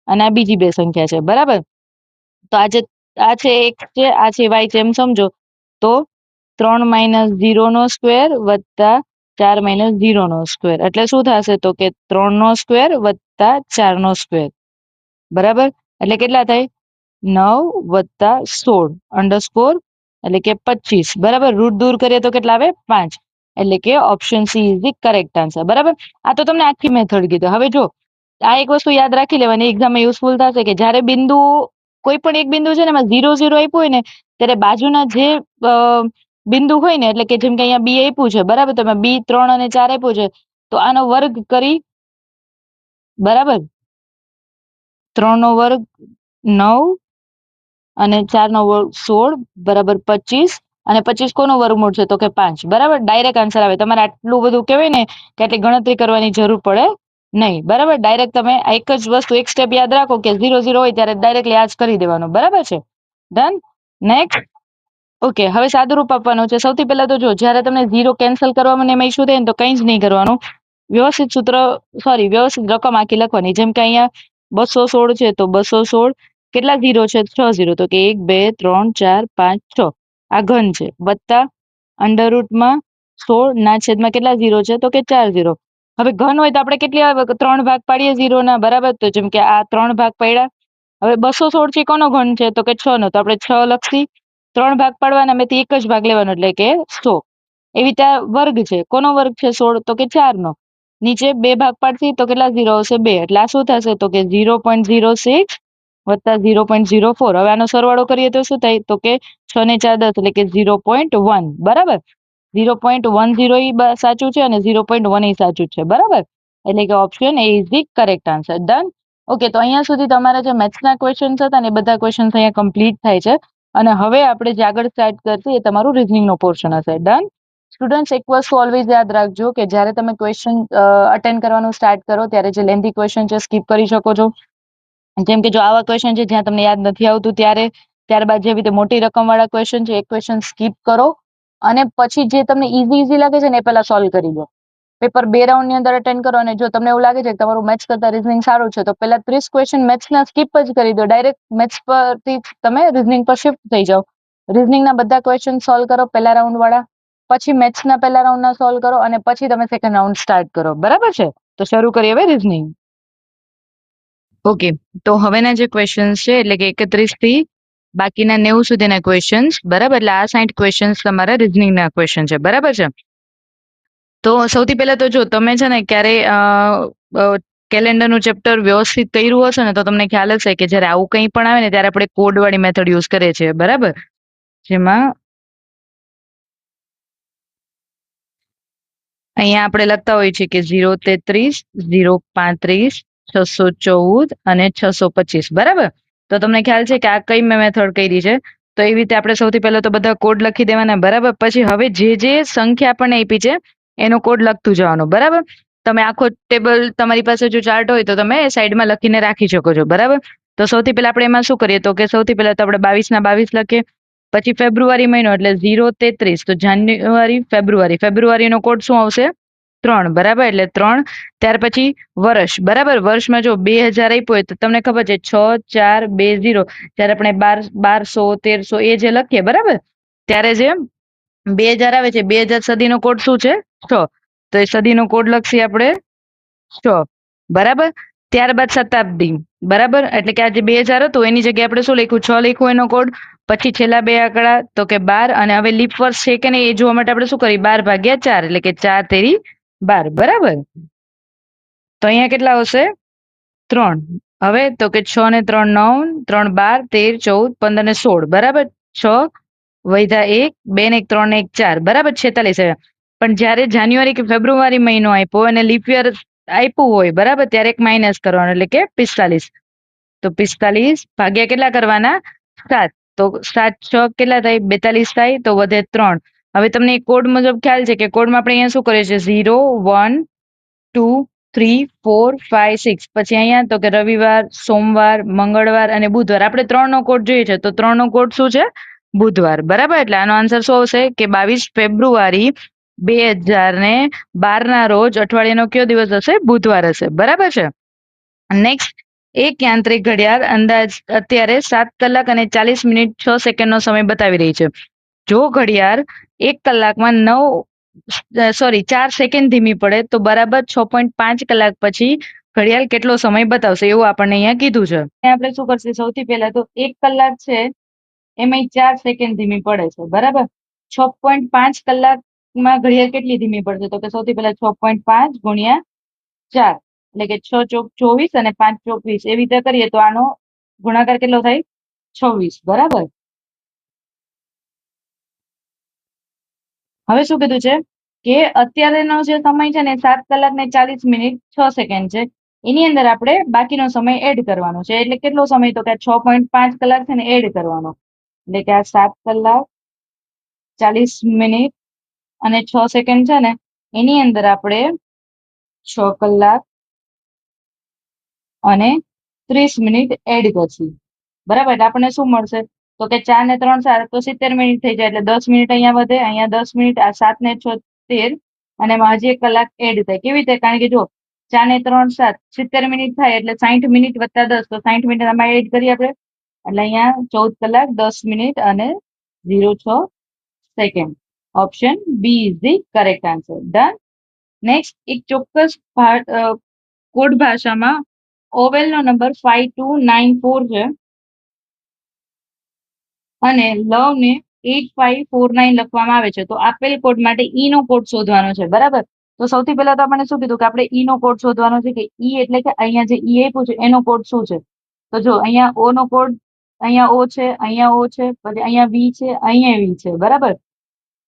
અને આ બીજી બે સંખ્યા છે, બરાબર. તો આ છે x છે, આ છે y છે, એમ સમજો. તો 3 - 0 નો સ્ક્વેર વત્તા 4 - 0 નો સ્ક્વેર એટલે શું થશે તો કે 3 નો સ્ક્વેર વત્તા 4 નો સ્ક્વેર, બરાબર. એટલે કેટલા થાય? 9 વત્તા 16 અંડરસ્કોર એટલે કે 25, બરાબર. રૂટ દૂર કરીએ તો કેટલા આવે? 5. એટલે કે option she is the correct answer, બરાબર. આ તો તમને આખી મેથડ કીધું. હવે જો આ એક વસ્તુ યાદ રાખી લેવાની, એક્ઝામમાં યુઝફુલ થશે કે જ્યારે બિંદુ કોઈ પણ એક બિંદુ છે ને એમાં 0 0 આપ્યું હોય ને ત્યારે બાજુના જે બિંદુ હોય ને એટલે કે જેમ કે અહીંયા બી આપ્યું છે, બરાબર. તો બી 3 અને 4 આપ્યું છે તો આનો વર્ગ કરી, બરાબર. 3 નો વર્ગ 9 અને 4 નો વર્ગ 16, બરાબર 25. અને 25 કોનો વર્ગમૂળ છે તો કે 5, બરાબર. ડાયરેક્ટ આન્સર આવે. તમારે આટલું બધું કહેવાય ને કે આટલી ગણતરી કરવાની જરૂર પડે નહીં, બરાબર. ડાયરેક્ટ તમે એક જ વસ્તુ એક સ્ટેપ યાદ રાખો કે 0 0 હોય ત્યારે ડાયરેક્ટલી આ જ કરી દેવાનું, બરાબર છે. ડન. નેક્સ્ટ. ઓકે, હવે સાદુરૂપ આપવાનું છે. સૌથી પહેલા તો જો જ્યારે તમને 0 કેન્સલ કરવામાં ને એમાં ઇશ્યુ થાય ને તો કંઈ જ નહીં કરવાનું. વ્યવસ્થિત સૂત્ર, સોરી, વ્યવસ્થિત રકમ આખી લખવાની. જેમ કે અહીંયા 216 છે તો 216 કેટલા 0 છે? 6 0, તો કે 1 2 3 4 5 6 આ ઘન છે, વત્તા અંડરરૂટમાં 16 ના છેદમાં કેટલા 0 છે તો કે 4 0. હવે ઘન હોય તો આપણે કેટલી 3 ભાગ પાડીએ 0 ના, બરાબર. તો જેમ કે આ 3 ભાગ પાડ્યા. હવે 216 છે કોનો ઘન છે તો કે 6 નો, તો આપણે 6 લખી. 3 ભાગ પાડવાના, એમાંથી એક જ ભાગ લેવાનો એટલે કે 100. એવી રીતે વર્ગ છે, કોનો વર્ગ છે 16 તો કે 4 નો. નીચે 2 ભાગ પાડતી તો કેટલા 0 આવશે? 2. એટલે આ શું થશે તો કે 0.06 વત્તા 0.04. હવે આનો સરવાળો કરીએ તો શું થાય તો કે 6 ને 4 10 એટલે કે 0.1, બરાબર. 0.10 ઈ સાચું છે અને 0.1 ઈ સાચું છે, બરાબર. એટલે કે option A is the correct answer. Done. Okay, તો અહીંયા સુધી તમારા જે મેથ્સના ક્વેશ્ચન્સ હતા ને એ બધા ક્વેશ્ચન્સ અહીંયા કમ્પ્લીટ થાય છે. અને હવે આપણે જે આગળ સ્ટાર્ટ કરશું એ તમારું રિઝનિંગનો પોર્શન હશે. ડન. સ્ટુડન્ટ્સ, એક વસ્તુ ઓલવેઝ યાદ રાખજો કે જ્યારે તમે ક્વેશ્ચન અટેન્ડ કરવાનું સ્ટાર્ટ કરો ત્યારે જે લેન્ધી ક્વેશ્ચન છે સ્કીપ કરી શકો છો. જેમ કે જો આવા ક્વેશ્ચન છે જ્યાં તમને યાદ નથી આવતું ત્યારે, ત્યારબાદ જેવી રીતે મોટી રકમવાળા ક્વેશ્ચન છે એ ક્વેશ્ચન સ્કીપ કરો અને પછી જે તમને ઈઝી લાગે છે ને એ પહેલા સોલ્વ કરી દો. પેપર 2 રાઉન્ડની અંદર અટેન્ડ કરો અને જો તમને એવું લાગે છે કે તમારું મેથ્સ કરતા રિઝનિંગ સારું છે તો પહેલા 30 ક્વેશ્ચન મેથ્સના સ્કીપ જ કરી દો. ડાયરેક્ટ મેથ્સ પરથી તમે રિઝનિંગ પર શિફ્ટ થઈ જાઓ. રિઝનિંગના બધા ક્વેશ્ચન સોલ્વ કરો પહેલા રાઉન્ડ વાળા, પછી મેથ્સના પહેલા રાઉન્ડના સોલ્વ કરો અને પછી તમે સેકન્ડ રાઉન્ડ સ્ટાર્ટ કરો, બરાબર છે. તો શરૂ કરીએ હવે રિઝનિંગ. ઓકે, તો હવેના જે ક્વેશ્ચન્સ છે એટલે કે 31 થી બાકીના 90 સુધીના ક્વેશ્ચન્સ, બરાબર. એટલે આ 60 ક્વેશ્ચન્સ તમારા રિઝનિંગના ક્વેશ્ચન છે, બરાબર છે. તો સૌથી પહેલા તો જો તમે છે ને ક્યારે કેલેન્ડરનું ચેપ્ટર વ્યવસ્થિત કર્યું હશે ને તો તમને ખ્યાલ હશે કે જ્યારે આવું કંઈ પણ આવે ને ત્યારે આપણે કોડવાળી મેથડ યુઝ કરીએ છીએ, બરાબર. જેમાં અહીંયા આપણે લખતા હોઈએ છીએ કે 033, 035, 614 અને 625, બરાબર. તો તમને ખ્યાલ છે કે આ કઈ મેં મેથડ કરી છે. તો એવી રીતે આપણે સૌથી પહેલા તો બધા કોડ લખી દેવાના, બરાબર. પછી હવે જે સંખ્યા આપણને આપી છે એનો કોડ લખતું જવાનું, બરાબર. તમે આખો ટેબલ તમારી પાસે જો ચાર્ટ હોય તો તમે સાઈડમાં લખીને રાખી શકો છો, બરાબર. તો સૌથી પહેલા આપણે એમાં શું કરીએ તો કે સૌથી પહેલા તો આપણે 22 ના 22 લખીએ. પછી ફેબ્રુઆરી મહિનો એટલે 033, તો જાન્યુઆરી ફેબ્રુઆરીનો કોડ શું આવશે? 3, બરાબર. એટલે 3. ત્યાર પછી વર્ષ, બરાબર. વર્ષમાં જો 2000 આપ્યું હોય તો તમને ખબર છે 6 4 2 0. જ્યારે આપણે 1200 1300 એ જે લખીએ, બરાબર, ત્યારે જે 2000 આવે છે 2000 સદીનો કોડ શું છે? 6. તો એ સદીનો કોડ લખીએ આપણે 6. બરાબર. ત્યારબાદ શતાબ્દી, બરાબર, એટલે કે આ જે 2000 હતું એની જગ્યાએ આપણે શું લખ્યું, 6 લખ્યું એનો કોડ, પછી છેલ્લા બે આંકડા તો કે 12, અને હવે લીપ વર્ષ છે કે નહીં એ જોવા માટે આપણે શું કરીએ, 12/4 એટલે કે 4 તેરી 12, બરાબર. તો અહીંયા કેટલા આવશે, 3. હવે તો કે 6 ને 3 9, 3 12, 13 14 15 ને 16, બરાબર. 6 વૈધા 1, 2 ને 1 3 ને 1 4, બરાબર, 46 આવ્યા. પણ જ્યારે જાન્યુઆરી કે ફેબ્રુઆરી મહિનો આપ્યો અને લીપ યર આપ્યું હોય, બરાબર, ત્યારે એક માઇનસ કરવાનો એટલે કે 45. તો 45 ભાગ્યા કેટલા કરવાના, 7. તો 7 6 કેટલા થાય, 42 થાય, તો વધે 3. હવે તમને કોડ મુજબ ખ્યાલ છે કે કોડમાં આપણે અહીંયા શું કરીએ છીએ, 0 1 2 3 4 5 6, પછી અહીંયા તો કે રવિવાર, સોમવાર, મંગળવાર અને બુધવાર, આપણે 3 નો કોડ જોઈએ છે, તો 3 નો કોડ શું છે, બુધવાર, બરાબર. એટલે આનો આન્સર શું આવશે કે 22 ફેબ્રુઆરી 2012 ના રોજ અઠવાડિયાનો કયો દિવસ હશે, બુધવાર હશે, બરાબર છે. નેક્સ્ટ, એક યાંત્રિક ઘડિયાળ અંદાજ અત્યારે 7 કલાક અને 40 મિનિટ 6 સેકન્ડનો સમય બતાવી રહી છે. જો ઘડિયાળ 1 કલાકમાં 4 સેકન્ડ ધીમી પડે તો બરાબર 6.5 કલાક પછી ઘડિયાળ કેટલો સમય બતાવશે, એવું આપણને અહીંયા કીધું છે. આપણે શું કરશે, સૌથી પહેલા તો 1 કલાક છે એમાં 4 સેકન્ડ ધીમી પડે છે, બરાબર. 6.5 કલાકમાં ઘડિયાળ કેટલી ધીમી પડશે, તો કે સૌથી પહેલા 6.5 ગુણ્યા 4 એટલે કે 6 ચોક 24 અને 5 ચોક 20, એવી રીતે કરીએ તો આનો ગુણાકાર કેટલો થાય, 26, બરાબર. હવે શું કીધું છે કે અત્યારેનો જે સમય છે ને 7 કલાક ને 40 મિનિટ 6 સેકન્ડ છે, એની અંદર આપણે બાકીનો સમય એડ કરવાનો છે. એટલે કેટલો સમય, તો કે 6.5 કલાક છે ને એડ કરવાનો, એટલે કે આ 7 કલાક 40 મિનિટ અને 6 સેકન્ડ છે ને એની અંદર આપણે 6 કલાક અને 30 મિનિટ એડ કરશું, બરાબર. એટલે આપણને શું મળશે, તો કે 4 ને 3 7 તો 70 મિનિટ થઈ જાય, એટલે 10 મિનિટ અહીંયા વધે, અહીંયા 10 મિનિટ, આ 7 ને 6 13, અને એમાં હજી 1 કલાક એડ થાય. કેવી રીતે, કારણ કે જો 4 ને 3 7 70 મિનિટ થાય એટલે 60 મિનિટ વત્તા 10, તો 60 મિનિટ આમાં એડ કરીએ આપણે, એટલે અહીંયા 14 કલાક 10 મિનિટ અને 06 second. Option B is the correct answer. Done. Next, એક ચોક્કસ કોડ ભાષામાં ઓવેલનો નંબર 5294 છે અને લવને 8549 લખવામાં આવે છે, તો આપેલ કોડ માટે ઈ નો કોડ શોધવાનો છે, બરાબર. તો સૌથી પહેલા તો આપણે શું કીધું કે આપણે ઈ નો કોડ શોધવાનો છે, કે ઈ એટલે કે અહીંયા જે ઈ આપ્યું છે એનો કોડ શું છે. તો જો અહીંયા ઓ નો કોડ, અહીંયા ઓ છે, અહીંયા ઓ છે, પછી અહીંયા વી છે, અહીંયા વી છે, બરાબર.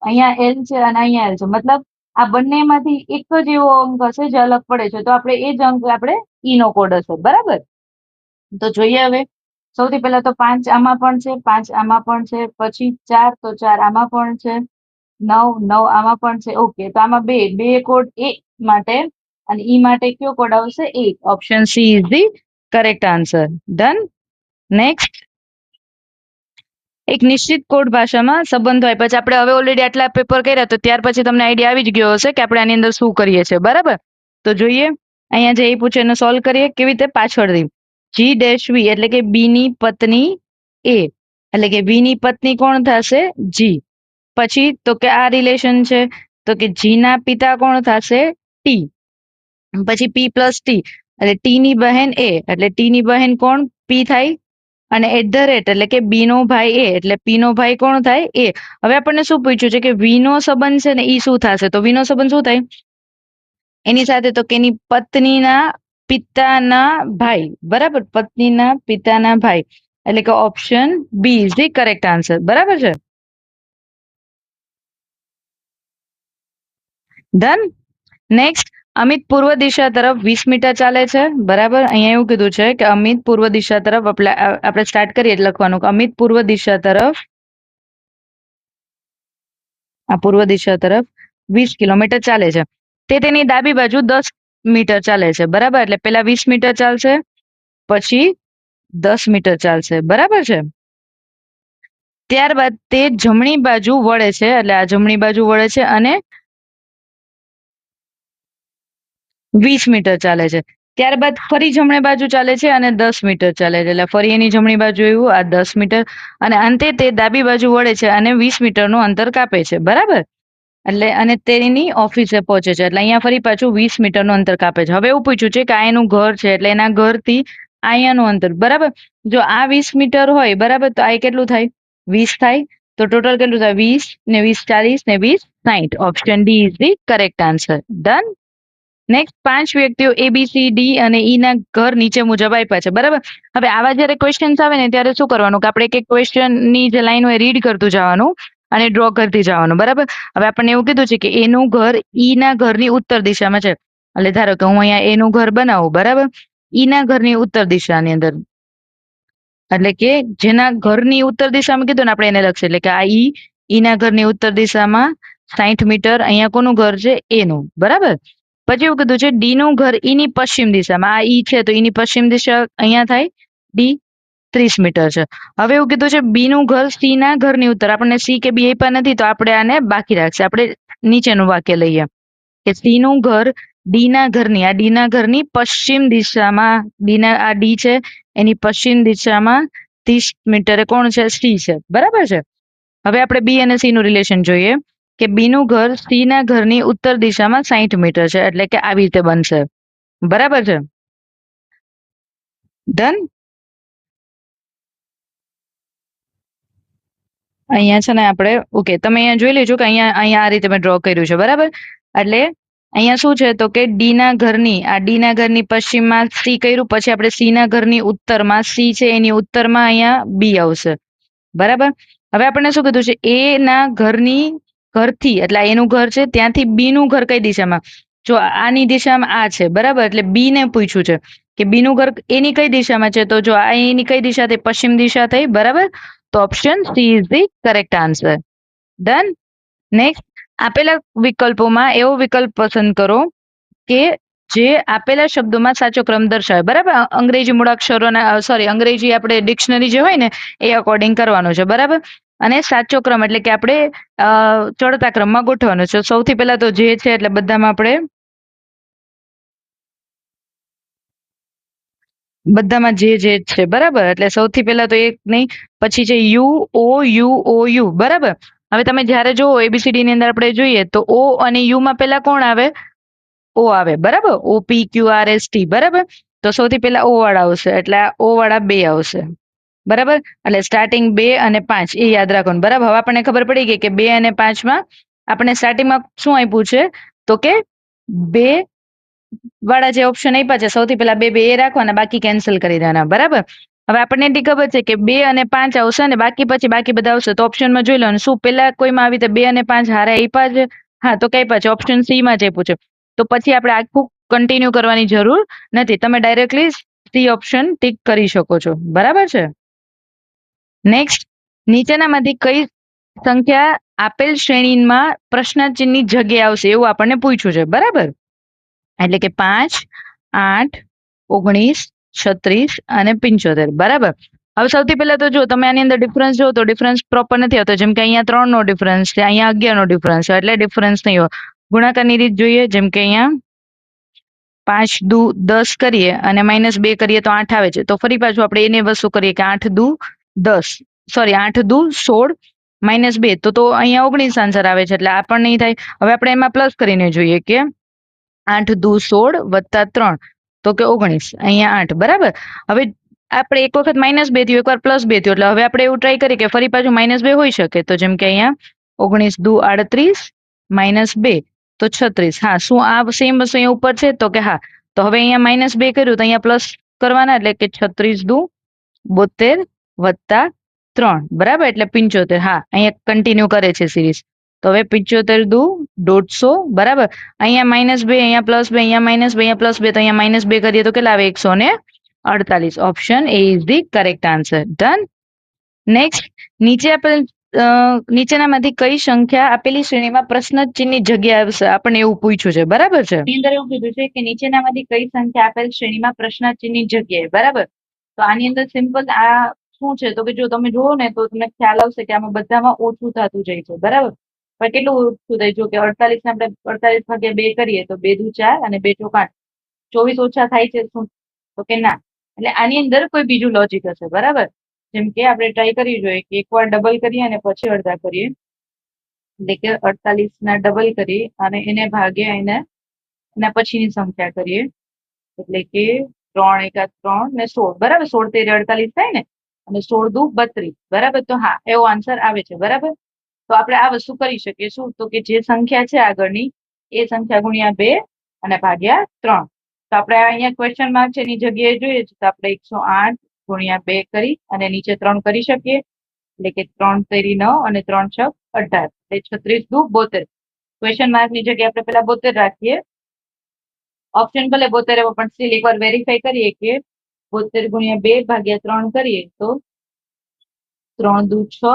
અહીંયા એલ છે અને અહીંયા એલ છે, મતલબ આ બંનેમાંથી એક જ એવો અંક હશે જે અલગ પડે છે, તો આપણે એ જ અંક આપણે ઈ નો કોડ હશે, બરાબર. તો જોઈએ હવે, સૌથી પહેલા તો 5 આમાં પણ છે, 5 આમાં પણ છે, પછી 4 તો 4 આમાં પણ છે, 9 9 આમાં પણ છે. ઓકે, તો આમાં બે કોડ એ માટે અને ઈ માટે કયો કોડ આવશે, 1. Option she is the correct answer. Done. Next, એક નિશ્ચિત કોડ ભાષામાં સંબંધો આપ્યા છે. આપણે હવે ઓલરેડી આટલા પેપર કર્યા, તો ત્યાર પછી તમને આઈડિયા આવી જ ગયો હશે કે આપણે આની અંદર શું કરીએ છીએ, બરાબર. તો જોઈએ, અહીંયા જે પૂછે એને સોલ્વ કરીએ. કેવી રીતે, પાછળથી. જી ડેશ વી એટલે કે બી ની પત્ની એ, એટલે કે વી ની પત્ની કોણ થશે, જી. પછી તો કે આ રિલેશન છે, તો કે જી ના પિતા કોણ થશે, ટી. પછી પી પ્લસ ટી એટલે ટી ની બહેન એ, એટલે ટી ની બહેન કોણ, પી થાય. અને એટ ધ રેટ એટલે કે બી નો ભાઈ એ, એટલે પી નો ભાઈ કોણ થાય, એ. હવે આપણને શું પૂછ્યું છે કે વી નો સંબંધ છે ને ઈ શું થશે, તો વી નો સંબંધ શું થાય એની સાથે, તો કે એની પત્નીના પિતાના ભાઈ, બરાબર, પત્નીના પિતાના ભાઈ, એટલે કે option B is the correct answer, બરાબર છે. ડન. નેક્સ્ટ, અમિત પૂર્વ દિશા તરફ 20 મીટર ચાલે છે, બરાબર. અહીંયા એવું કીધું છે કે અમિત પૂર્વ દિશા તરફ, આપણે સ્ટાર્ટ કરીએ એટલે લખવાનું કે અમિત પૂર્વ દિશા તરફ, આ પૂર્વ દિશા તરફ 20 કિલોમીટર ચાલે છે. તે તેની ડાબી બાજુ 10 મીટર ચાલે છે, બરાબર. એટલે પેલા 20 મીટર ચાલશે, પછી 10 મીટર ચાલશે, બરાબર છે. ત્યારબાદ તે જમણી બાજુ વળે છે, એટલે આ જમણી બાજુ વળે છે અને 20 મીટર ચાલે છે. ત્યારબાદ ફરી જમણી બાજુ ચાલે છે અને 10 મીટર ચાલે છે, એટલે ફરી એની જમણી બાજુ એવું, આ 10 મીટર, અને અંતે તે ડાબી બાજુ વળે છે અને 20 મીટરનું અંતર કાપે છે, બરાબર. એટલે અને તેની ઓફિસે પહોંચે છે એટલે અહીંયા ફરી પાછું 20 મીટરનું અંતર કાપે છે. હવે એવું પૂછ્યું છે કે આ એનું ઘર છે એટલે એના ઘરથી અહીંયાનું અંતર બરાબર. જો આ 20 મીટર હોય બરાબર તો આ કેટલું થાય 20 થાય. તો ટોટલ કેટલું થાય 20 ને 20 40 ને 20 60. Option D is the correct answer. Done. Next 5 વ્યક્તિઓ A B C D અને E ના ઘર નીચે મુજબ આપ્યા છે બરાબર. હવે આવા જ્યારે ક્વેશ્ચન્સ આવે ને ત્યારે શું કરવાનું કે આપણે એક એક ક્વેશ્ચનની જે લાઈન હોય રીડ કરતું જવાનું અને ડ્રો કરતી જવાનું બરાબર. હવે આપણને એવું કીધું છે કે એનું ઘર ઈ ના ઘરની ઉત્તર દિશામાં છે એટલે ધારો કે હું અહીંયા એનું ઘર બનાવું બરાબર ઈ ના ઘરની ઉત્તર દિશાની અંદર એટલે કે જેના ઘરની ઉત્તર દિશામાં કીધું ને આપણે એને લખશે એટલે કે આ ઈ ના ઘરની ઉત્તર દિશામાં 60 મીટર અહીંયા કોનું ઘર છે એનું બરાબર. પછી એવું કીધું છે ડી નું ઘર ઈ ની પશ્ચિમ દિશામાં આ ઈ છે તો ઈની પશ્ચિમ દિશા અહીંયા થાય ડી 30 મીટર છે. હવે એવું કીધું છે બી નું ઘર સી ના ઘરની ઉત્તર આપણને સી કે બી આપ્યા નથી તો આપણે આને બાકી રાખશે. આપણે નીચેનું વાક્ય લઈએ કે સી નું ઘર ડી ના ઘરની આ ડી ના ઘરની પશ્ચિમ દિશામાં ડી ના આ ડી છે એની પશ્ચિમ દિશામાં 30 મીટરે કોણ છે સી છે બરાબર છે. હવે આપણે બી અને સી નું રિલેશન જોઈએ કે બી નું ઘર સી ના ઘરની ઉત્તર દિશામાં 60 મીટર છે એટલે કે આવી રીતે બનશે બરાબર છે. ડન. અહીંયા છે ને આપણે ઓકે તમે અહીંયા જોઈ લેજો કે અહીંયા અહીંયા આ રીતે મેં ડ્રો કર્યું છે બરાબર. એટલે અહીંયા શું છે તો કે ડી ના ઘરની આ ડી ના ઘરની પશ્ચિમમાં સી કર્યું પછી આપણે સી ના ઘરની ઉત્તરમાં સી છે એની ઉત્તરમાં અહીંયા બી આવશે બરાબર. હવે આપણને શું કીધું છે એ ના ઘરની ઘરથી એટલે એનું ઘર છે ત્યાંથી બી નું ઘર કઈ દિશામાં જો આની દિશામાં આ છે બરાબર એટલે બી ને પૂછ્યું છે કે બી નું ઘર એની કઈ દિશામાં છે તો જો આ એની કઈ દિશા થઈ પશ્ચિમ દિશા થઈ બરાબર. તો option she is the correct answer. Done. Next આપેલા વિકલ્પોમાં એવો વિકલ્પ પસંદ કરો કે જે આપેલા શબ્દોમાં સાચો ક્રમ દર્શાવે બરાબર. અંગ્રેજી મૂળાક્ષરોના સોરી અંગ્રેજી આપણે ડિક્શનરી જે હોય ને એ અકોર્ડિંગ કરવાનું છે બરાબર. અને સાચો ક્રમ એટલે કે આપણે ચડતા ક્રમમાં ગોઠવવાનો છે. સૌથી પહેલા તો જે છે એટલે બધામાં આપણે બધામાં જે છે બરાબર એટલે સૌથી પહેલા તો એક નહીં પછી છે યુ બરાબર. હવે તમે જ્યારે જોવો એબીસીડી ની અંદર આપણે જોઈએ તો ઓ અને યુ માં પહેલા કોણ આવે ઓ આવે બરાબર. OPQRST બરાબર. તો સૌથી પહેલા ઓ વાળા આવશે એટલે આ ઓ વાળા 2 આવશે બરાબર. એટલે સ્ટાર્ટિંગ 2 અને 5 એ યાદ રાખવાનું બરાબર. હવે આપણને ખબર પડી ગઈ કે 2 અને 5 માં આપણે સ્ટાર્ટિંગમાં શું આપ્યું છે તો કે 2 વાળા જે ઓપ્શન આપ્યા છે સૌથી પહેલા 2 2 એ રાખવાના બાકી કેન્સલ કરી દેવાના બરાબર. હવે આપણને એટલી ખબર છે કે 2 અને 5 આવશે ને બાકી પછી બાકી બધા આવશે તો ઓપ્શનમાં જોઈ લેવાનું શું પહેલા કોઈમાં આવી રીતે 2 અને 5 હારે આપ્યા છે હા તો કઈ પાછું ઓપ્શન સી માં જ આપ્યું છે તો પછી આપણે આખું કન્ટિન્યુ કરવાની જરૂર નથી. તમે ડાયરેક્ટલી સી ઓપ્શન ટિક કરી શકો છો બરાબર છે. નેક્સ્ટ નીચેનામાંથી કઈ સંખ્યા આપેલ શ્રેણીમાં પ્રશ્નચિહ્નની જગ્યાએ આવશે એવું આપણને પૂછ્યું છે બરાબર. એટલે કે 5 8 19 36 અને 75 બરાબર. હવે સૌથી પહેલા તો જો તમે આની અંદર ડિફરન્સ જો તો ડિફરન્સ પ્રોપર નથી આવતો જેમ કે અહીંયા 3 નો ડિફરન્સ છે અહીંયા 11 નો ડિફરન્સ છે એટલે ડિફરન્સ નહીં હોય. ગુણાકારની રીત જોઈએ જેમ કે અહીંયા 5 દુ 10 કરીએ અને -2 કરીએ તો 8 આવે છે તો ફરી પાછું આપણે એને વસ્તુ કરીએ કે 8 દુ 10 સોરી 8 દુ 16 -2 તો અહીંયા 19 આન્સર આવે છે એટલે આ પણ નહીં થાય. હવે આપણે એમાં પ્લસ કરીને જોઈએ કે 8 દુ 16 વત્તા 3 તો કે 19 અહીંયા 8 બરાબર. હવે આપણે એક વખત -2 થયું એકવાર +2 થયું એટલે હવે આપણે એવું ટ્રાય કરીએ કે ફરી પાછું -2 હોઈ શકે તો જેમ કે અહીંયા 19 દુ 38 -2 તો 36. હા શું આ સેમ વસ્તુ અહીંયા ઉપર છે તો કે હા તો હવે અહીંયા -2 કર્યું તો અહીંયા પ્લસ કરવાના એટલે કે 36 દુ 72 વત્તા 3 બરાબર એટલે 75. હા અહીંયા કન્ટિન્યુ કરે છે સિરીઝ તો હવે 75 દુ 150 બરાબર. અહીંયા -2 અહીંયા +2 અહીંયા -2 અહીંયા +2 તો અહીંયા -2 કરીએ તો કેટલા આવે 148. Option A is the correct answer. Done. Next નીચે આપેલ નીચેનામાંથી કઈ સંખ્યા આપેલી શ્રેણીમાં પ્રશ્ન ચિહ્નની જગ્યા આવશે આપણને એવું પૂછ્યું છે બરાબર છે. એની અંદર એવું કીધું છે કે નીચેનામાંથી કઈ સંખ્યા આપેલ શ્રેણીમાં પ્રશ્ન ચિહ્નની જગ્યાએ બરાબર. તો આની અંદર સિમ્પલ આ શું છે તો કે જો તમે જુઓ ને તો તમને ખ્યાલ આવશે કે આમાં બધામાં ઓછું થતું જાય છે બરાબર. પણ કેટલું ઓછું થાય જો કે 48 ને આપણે 48 ભાગ્યા 2 કરીએ તો 2 દુ 4 અને 2 ચોક 8 24 ઓછા થાય છે શું તો કે ના. એટલે આની અંદર કોઈ બીજું લોજિક હશે બરાબર. જેમ કે આપણે ટ્રાય કરી જોઈએ કે એકવાર ડબલ કરીએ અને પછી અડધા કરીએ એટલે કે 48 ના ડબલ કરી અને એને ભાગ્યા એના પછીની સંખ્યા કરીએ એટલે કે 3 એકા 3 ને 16 બરાબર. 16 તેરી 48 થાય ને, અને 16 દુ 32 બરાબર. તો હા, એવો આન્સર આવે છે બરાબર. તો આપણે આ વસ્તુ કરી શકીએ શું, તો કે જે સંખ્યા છે આગળની એ સંખ્યા ગુણ્યા 2 અને ભાગ્યા 3. તો આપણે અહીંયા ક્વેશ્ચન માર્ક છે એની જગ્યાએ જોઈએ છે તો આપણે 108 ગુણ્યા 2 કરી અને નીચે 3 કરી શકીએ એટલે કે 3 તેરી 9 અને 3 છ 18 એટલે 36 દુ 72. ક્વેશ્ચન માર્ક ની જગ્યાએ આપણે પેલા 72 રાખીએ. ઓપ્શન ભલે 72 પણ સ્ટીલ એકવાર વેરીફાઈ કરીએ કે 72 ગુણ્યા 2 ભાગ્યા 3 કરીએ તો 3 દુ 6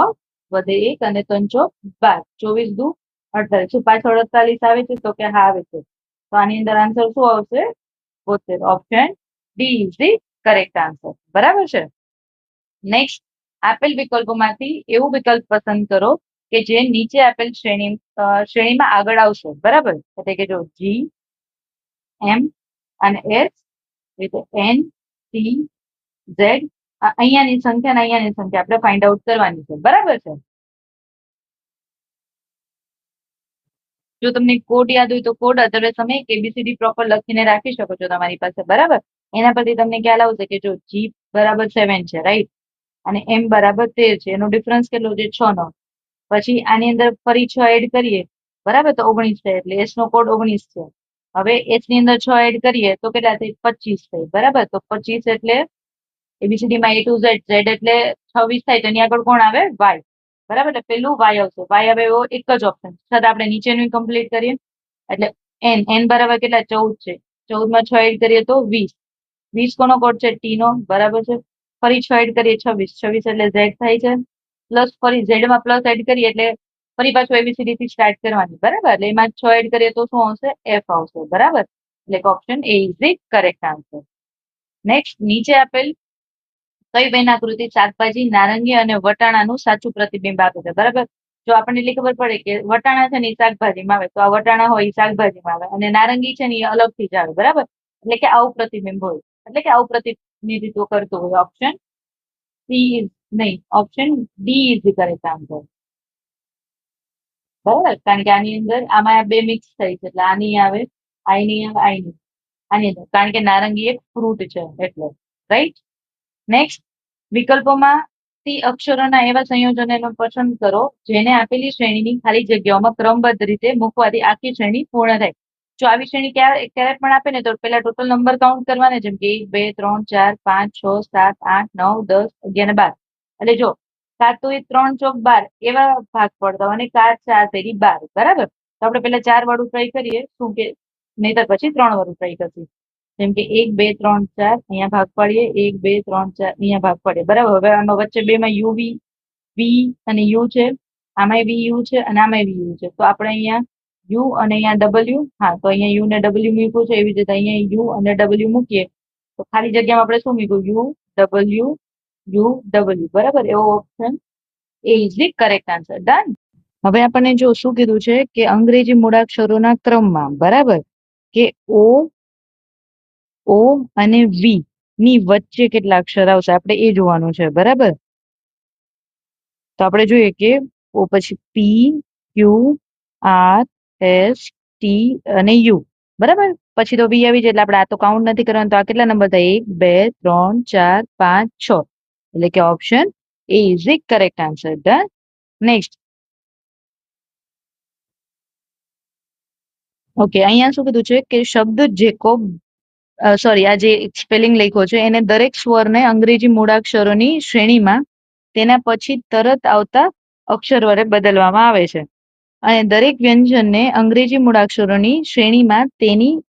વધે 1 અને 3 ચોક 12, 24 દુ 48. શું પાછળ 48 આવે છે? તો કે હા આવે છે. તો આની અંદર આન્સર શું આવશે? 72. Option D is the correct answer. બરાબર છે. નેક્સ્ટ, આપેલ વિકલ્પોમાંથી એવું વિકલ્પ પસંદ કરો કે જે નીચે આપેલ શ્રેણીમાં આગળ આવશે. બરાબર. એટલે કે જો જી, એમ અને એસ, રીતે એન, ટી, ઝેડ, અહીંયાની સંખ્યા અને અહીંયાની સંખ્યા આપણે ફાઇન્ડ આઉટ કરવાની છે. બરાબર છે. જો તમને કોડ યાદ હોય તો કોડ, અધરવાઇઝ તમે એબીસીડી પ્રોપર લખીને રાખી શકો છો તમારી પાસે. બરાબર. એના પરથી તમને ખ્યાલ આવશે કે જો જી બરાબર 7 છે, રાઈટ, અને એમ બરાબર 13 છે. એનો ડિફરન્સ કેટલો છે? 6 નો. પછી આની અંદર ફરી 6 એડ કરીએ બરાબર તો 19 થાય, એટલે એસ નો કોડ 19 છે. હવે એસ ની અંદર 6 એડ કરીએ તો કેટલા થાય? 25 થાય. બરાબર. તો 25 એટલે એબીસીડી માં A to Z, Z એટલે 26 થાય તો એની આગળ કોણ આવે? વાય. બરાબર. એટલે પેલું વાય આવશે. વાય આવે એવો એક જ ઓપ્શન. છતાં આપણે નીચેનું કમ્પ્લીટ કરીએ એટલે એન બરાબર કેટલા? 14 છે. 14 માં 6 એડ કરીએ તો 20. 20 કોનો કોડ છે? ટી નો. બરાબર છે. ફરી 6 એડ કરીએ 26. 26 એટલે ઝેડ થાય છે. પ્લસ ફરી ઝેડ માં પ્લસ એડ કરીએ એટલે ફરી પાછું એબીસીડી થી સ્ટાર્ટ કરવાની. બરાબર. એટલે એમાં 6 એડ કરીએ તો શું આવશે? એફ આવશે. બરાબર. એટલે option A is the correct answer. Next, નીચે આપેલ કઈ બેન આકૃતિ શાકભાજી, નારંગી અને વટાણાનું સાચું પ્રતિબિંબ આપે છે? બરાબર. જો આપણને એટલી ખબર પડે કે વટાણા છે ને એ શાકભાજીમાં આવે તો આ વટાણા હોય એ શાકભાજીમાં આવે, અને નારંગી છે ને એ અલગથી જ આવે. બરાબર. એટલે કે આવું પ્રતિબિંબ હોય, એટલે કે આવું પ્રતિનિધિત્વ કરતું હોય. ઓપ્શન સી ઇઝ નહીં, option D is the correct answer. બરાબર. કારણ કે આની અંદર આમાં બે મિક્સ થઈ છે એટલે આની આવે, આની આવે, આની અંદર, કારણ કે નારંગી એક ફ્રૂટ છે એટલે. રાઈટ. નેક્સ્ટ, વિકલ્પોમાંથી અક્ષરોના એવા સંયોજનોને પસંદ કરો જેને આપેલી શ્રેણીની ખાલી જગ્યાઓમાં ક્રમબદ્ધ રીતે મૂકવાથી આખી શ્રેણી પૂર્ણ થાય. જો આવી શ્રેણી ક્યારે પણ આપે ને તો પેલા ટોટલ નંબર કાઉન્ટ કરવાના, જેમ કે 1 2 3 4 5 6 7 8 9 10 11 12. એટલે જો 7 તો 3 ચોક 12 એવા ભાગ પડતા હોય, અને 4 તેરી 12. બરાબર. તો આપણે પેલા 4 વાળું ટ્રાય કરીએ શું કે, નહીતર પછી 3 વાળું ટ્રાય કરશું. જેમ કે 1 2 3 4 અહીંયા ભાગ પાડીએ, 1 2 3 4 અહીંયા ભાગ પાડીએ. બરાબર. હવે આમાં વચ્ચે બે માં યુ વી અને યુ છે, આમાંય વી યુ છે અને આમાંય વી યુ છે. તો આપણે અહીંયા યુ અને અહીંયા ડબલ્યુ, હા તો અહીંયા યુ ને ડબલ્યુ મૂક્યું છે. એવી રીતે અહીંયા યુ અને ડબલ્યુ મૂકીએ તો ખાલી જગ્યામાં આપણે શું મૂક્યું? U W. બરાબર. એવો option A is the correct answer. Done. હવે આપણને જો શું કીધું છે કે અંગ્રેજી મૂળાક્ષરોના ક્રમમાં, બરાબર, કે ઓ અને વી ની વચ્ચે કેટલા અક્ષર આવશે આપણે એ જોવાનું છે. બરાબર. તો આપણે જોઈએ કે ઓ પછી પી, ક્યુ, આર, એસ, ટી અને યુ. બરાબર. પછી તો વી આવી જાય એટલે આપણે આ તો કાઉન્ટ નથી કરવાનું. તો આ કેટલા નંબર થાય? 1 2 3 4 5 6. એટલે કે option A is the correct answer. Done. Next, okay, અહીંયા શું કીધું છે કે શબ્દ જેકોબ, સોરી, આ જે સ્પેલિંગ લખ્યો છે એને દરેક સ્વરને અંગ્રેજી મૂળાક્ષરોની શ્રેણીમાં તેના પછી તરત આવતા અક્ષર વડે બદલવામાં આવે છે, અને દરેક વ્યંજનને અંગ્રેજી મૂળાક્ષરોની શ્રેણીમાં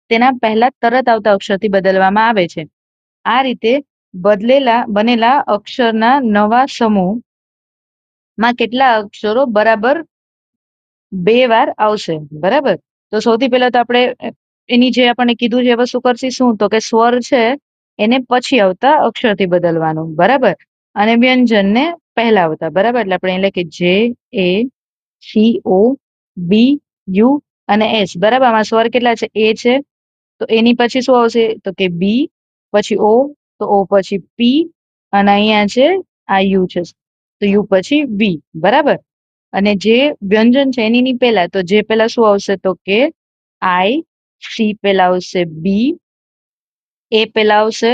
તેના પહેલા તરત આવતા અક્ષરથી બદલવામાં આવે છે. આ રીતે બનેલા અક્ષરના નવા સમૂહમાં કેટલા અક્ષરો બરાબર 2 વાર આવશે? બરાબર. તો સૌથી પહેલા તો આપણે એની જે આપણને કીધું છે એ વસ્તુ કરશું તો કે સ્વર છે એને પછી આવતા અક્ષરથી બદલવાનું. બરાબર. અને વ્યંજનને પહેલા આવતા. બરાબર. એટલે આપણે એટલે કે જે, એ, સી, ઓ, બી, યુ અને એસ. બરાબર. આમાં સ્વર કેટલા છે? એ છે તો એની પછી શું આવશે? તો કે બી, પછી ઓ, તો ઓ પછી પી, અને અહીંયા છે આ યુ છે તો યુ પછી વી. બરાબર. અને જે વ્યંજન છે એની પહેલા, તો જે પહેલા શું આવશે તો કે આઈ, સી પહેલા આવશે બી, એ પહેલા આવશે,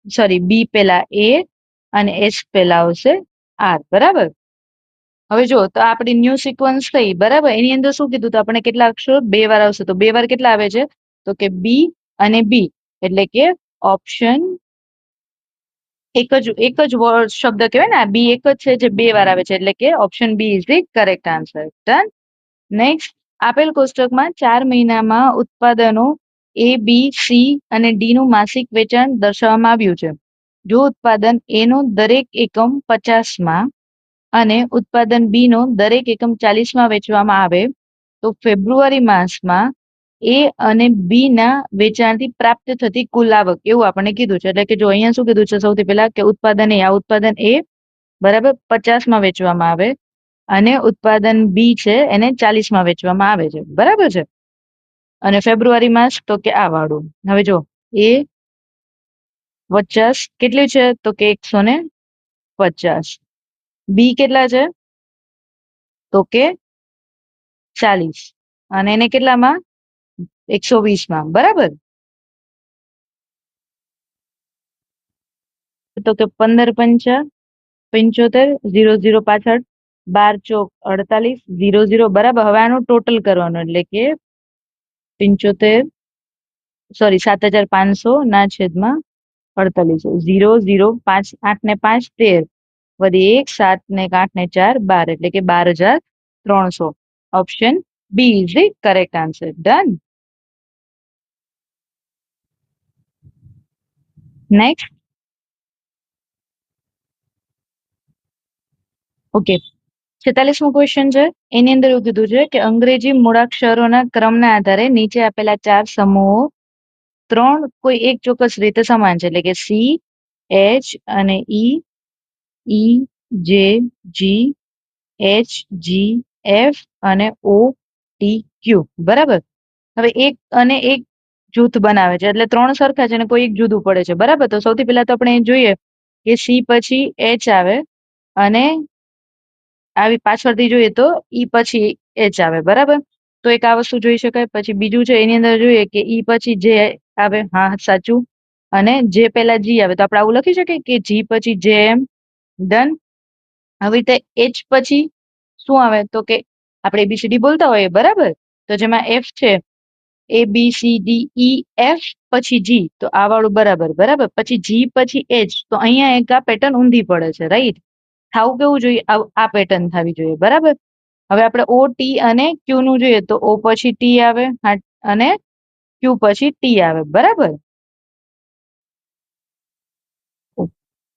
સોરી બી પહેલા એ અને એસ પહેલા આવશે આર. બરાબર. હવે જો તો આપણી ન્યૂ સિક્વન્સ થઈ. બરાબર. એની અંદર શું કીધું તો આપણે કેટલા અક્ષરો 2 વાર આવશે, તો 2 વાર કેટલા આવે છે તો કે બી અને બી, એટલે કે ઓપ્શન એક જ વર્ડ શબ્દ કહેવાય ને, આ બી એક જ છે જે 2 વાર આવે છે, એટલે કે option B is the correct answer. Done. Next, આપેલ કોષ્ટકમાં 4 મહિનામાં ઉત્પાદનો એ, બી, સી અને ડી નું માસિક વેચાણ દર્શાવવામાં આવ્યું છે. જો ઉત્પાદન એ નો દરેક એકમ 50 અને ઉત્પાદન બી નો દરેક એકમ 40 વેચવામાં આવે તો ફેબ્રુઆરી માસમાં એ અને બી ના વેચાણથી પ્રાપ્ત થતી કુલ આવક, એવું આપણને કીધું છે. એટલે કે જો અહીંયા શું કીધું છે સૌથી પહેલા કે ઉત્પાદન એ બરાબર 50 વેચવામાં આવે અને ઉત્પાદન બી છે એને 40 વેચવામાં આવે છે. બરાબર છે. અને ફેબ્રુઆરી માસ તો કે આ વાળું. હવે જો એ 50 કેટલી છે તો કે 150, બી કેટલા છે તો કે 40 અને એને કેટલામાં 120. બરાબર. તો કે 15 પંચા 75, 0 પાછળ 12 ચોક 48, 0 બરાબર. હવે આનું ટોટલ કરવાનું, એટલે કે 75, સોરી 7500 ના છેદમાં 48, 0 5 8 ને 5 13 વધી 1 7 ને 8 ને 4 12, એટલે કે 12300. Option B is the correct answer. Done. Next. Okay, 46મો ક્વેશ્ચન છે. એની અંદર એવું કીધું છે કે અંગ્રેજી મૂળાક્ષરોના ક્રમના આધારે નીચે આપેલા 4 સમૂહો 3 કોઈ એક ચોક્કસ રીતે સમાન છે, એટલે કે સી, એચ અને ઈ, ઈ, જે, જી, એચ, જી, એફ અને ઓ, ટી, ક્યુ. બરાબર. હવે એક અને એક જૂથ બનાવે છે, એટલે 3 સરખા છે અને કોઈ એક જુદું પડે છે. બરાબર. તો સૌથી પહેલા તો આપણે જોઈએ કે સી પછી એચ આવે અને આવી પાછળથી જોઈએ તો ઈ પછી એચ આવે. બરાબર. તો એક આ વસ્તુ જોઈ શકાય. પછી બીજું છે એની અંદર જોઈએ કે ઈ પછી જે આવે. હા, સાચું. અને જે પહેલા જી આવે, તો આપણે આવું લખી શકીએ કે જી પછી જે એમ. ડન. આવી રીતે એચ પછી શું આવે તો કે આપણે એબીસીડી બોલતા હોઈએ. બરાબર. તો જેમાં એફ છે, A B C D E F પછી જી, તો આ વાળું બરાબર. બરાબર. પછી જી પછી એચ, તો અહીંયા એક આ પેટર્ન ઊંધી પડે છે. રાઈટ. થાવું કેવું જોઈએ, આ પેટર્ન થવી જોઈએ. બરાબર. હવે આપણે ઓ, ટી અને ક્યુ નું જોઈએ તો ઓ પછી ટી આવે અને ક્યુ પછી ટી આવે. બરાબર.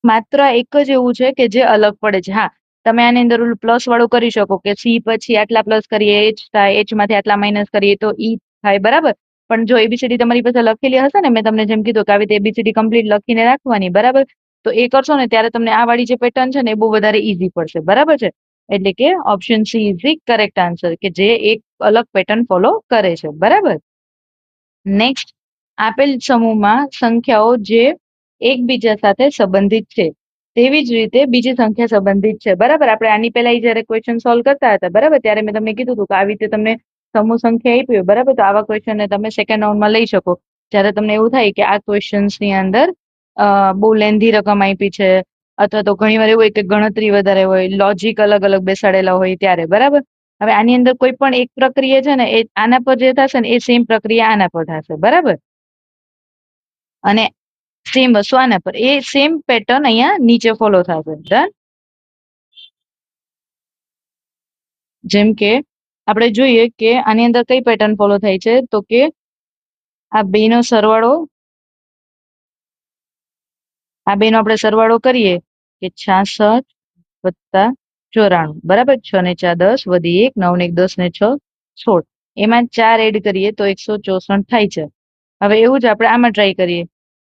માત્ર એક જ એવું છે કે જે અલગ પડે છે. હા, તમે આની અંદર પ્લસ વાળું કરી શકો કે સી પછી આટલા પ્લસ કરીએ એચ થાય, એચ માંથી આટલા માઇનસ કરીએ તો ઈ થાય. બરાબર. પણ જો એબીસીડી તમારી પાસે લખેલી હશે ને, મેં તમને જેમ કીધું કે આવી રીતે એબીસીડી કમ્પ્લીટ લખીને રાખવાની. બરાબર. તો એ કરશો ને ત્યારે તમને આ વાળી જે પેટર્ન છે ને એ બહુ વધારે ઈઝી પડશે. બરાબર છે. એટલે કે option she is the correct answer, કે જે એક અલગ પેટર્ન ફોલો કરે છે. બરાબર. નેક્સ્ટ, આપેલ સમૂહમાં સંખ્યાઓ જે એકબીજા સાથે સંબંધિત છે તેવી જ રીતે બીજી સંખ્યા સંબંધિત છે. બરાબર. આપણે આની પહેલા જયારે ક્વેશ્ચન સોલ્વ કરતા હતા, બરાબર, ત્યારે મેં તમને કીધું હતું કે આવી રીતે તમને સમૂહ સંખ્યા આપી હોય. બરાબર. તો આવા ક્વેશ્ચનને તમે સેકન્ડ રાઉન્ડમાં લઈ શકો જ્યારે તમને એવું થાય કે આ ક્વેશ્ચન્સ ની અંદર બહુ લેન્ધી રકમ આપી છે, અથવા તો ઘણી વાર એવું હોય કે ગણતરી વધારે હોય, લોજિક અલગ અલગ બેસાડેલા હોય ત્યારે. બરાબર. હવે આની અંદર કોઈ પણ એક પ્રક્રિયા છે ને એ આના પર જે થશે ને એ સેમ પ્રક્રિયા આના પર થશે. બરાબર. અને સેમ વસ્તુ આના પર, એ સેમ પેટર્ન અહીંયા નીચે ફોલો થશે. ડન. જેમ કે આપણે જોઈએ કે આની અંદર કઈ પેટર્ન ફોલો થાય છે તો કે આ બે નો સરવાળો, આ બે નો આપણે સરવાળો કરીએ કે 66 વત્તા 94. બરાબર. 6 ને 4 10 વધી 1, 9 ને 1 10 ને 6 16. એમાં 4 એડ કરીએ તો 164 થાય છે. હવે એવું જ આપણે આમાં ટ્રાય કરીએ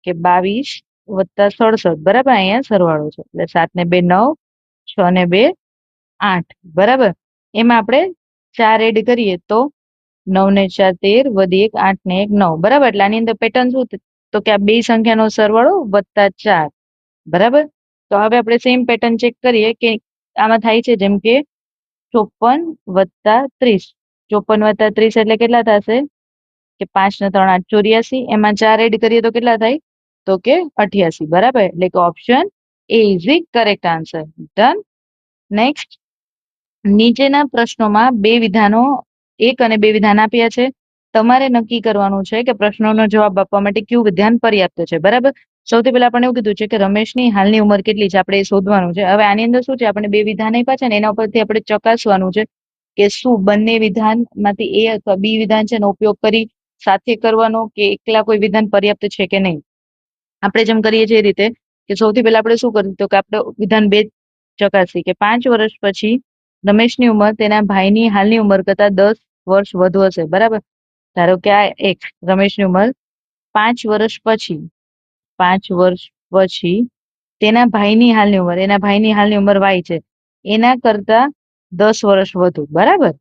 કે 22 વત્તા 67. બરાબર. અહીંયા સરવાળો છે એટલે 7 ને 2 9, 6 ને 2 8. બરાબર. એમાં આપણે 4 એડ કરીએ તો 9 ને 4 13 વધી 1 8 ને 1 9. બરાબર. એટલે આની અંદર પેટર્ન શું તો કે આ બે સંખ્યાનો સરવાળો વત્તા 4. બરાબર. તો હવે આપણે સેમ પેટર્ન ચેક કરીએ કે આમાં થાય છે જેમ કે 54 વત્તા 30. 54 વત્તા 30 એટલે કેટલા થશે કે 5 ને 3 8 84. એમાં 4 એડ કરીએ તો કેટલા થાય તો કે 88. બરાબર, એટલે કે option A is the correct answer. Done. Next, નીચેના પ્રશ્નોમાં બે વિધાનો, એક અને બે વિધાન આપ્યા છે. તમારે નક્કી કરવાનું છે કે પ્રશ્નોનો જવાબ આપવા માટે કયું વિધાન પર્યાપ્ત છે. બરાબર. સૌથી પહેલા આપણે એવું કીધું છે કે રમેશની હાલની ઉંમર કેટલી છે, આપણે એ શોધવાનું છે. હવે આની અંદર શું છે, આપણે બે વિધાન આપ્યા છે ને એના ઉપરથી આપણે ચકાસવાનું છે કે શું બંને વિધાનમાંથી એ અથવા બી વિધાન છે એનો ઉપયોગ કરી સાથે કરવાનો કે એકલા કોઈ વિધાન પર્યાપ્ત છે કે નહીં. આપણે જેમ કરીએ છીએ એ રીતે કે સૌથી પહેલા આપણે શું કર્યું તો કે આપણે વિધાન બે ચકાસી કે 5 વર્ષ પછી રમેશની ઉંમર તેના ભાઈની હાલની ઉંમર કરતા 10 વર્ષ વધુ હશે. બરાબર. ધારો કે આ એક રમેશની ઉંમર 5 વર્ષ પછી 5 વર્ષ પછી તેના ભાઈની હાલની ઉંમર, એના ભાઈની હાલની ઉંમર વાય છે, એના કરતા 10 વર્ષ વધુ. બરાબર.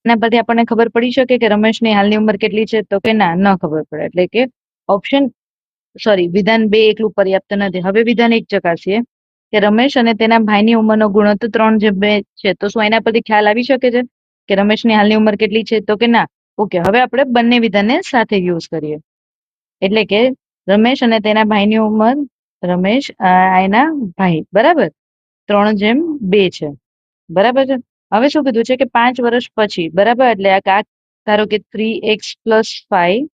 એના પરથી આપણને ખબર પડી શકે કે રમેશની હાલની ઉંમર કેટલી છે તો કે ના, ન ખબર પડે. એટલે કે ઓપ્શન વિધાન બે એકલું પર્યાપ્ત નથી. હવે વિધાન એક ચકાસીએ કે રમેશ અને તેના ભાઈની ઉંમરનો ગુણોત્તર 3:2 છે. તો શું એના પરથી ખ્યાલ આવી શકે છે કે રમેશની હાલની ઉંમર કેટલી છે તો કે ના. ઓકે, હવે આપણે બંને વિધાનને સાથે યુઝ કરીએ. એટલે કે રમેશ અને તેના ભાઈની ઉંમર, રમેશ એના ભાઈ, બરાબર, 3:2 છે. બરાબર છે. હવે શું કીધું છે કે 5 વર્ષ પછી, બરાબર, એટલે આ ધારો કે 3x + 5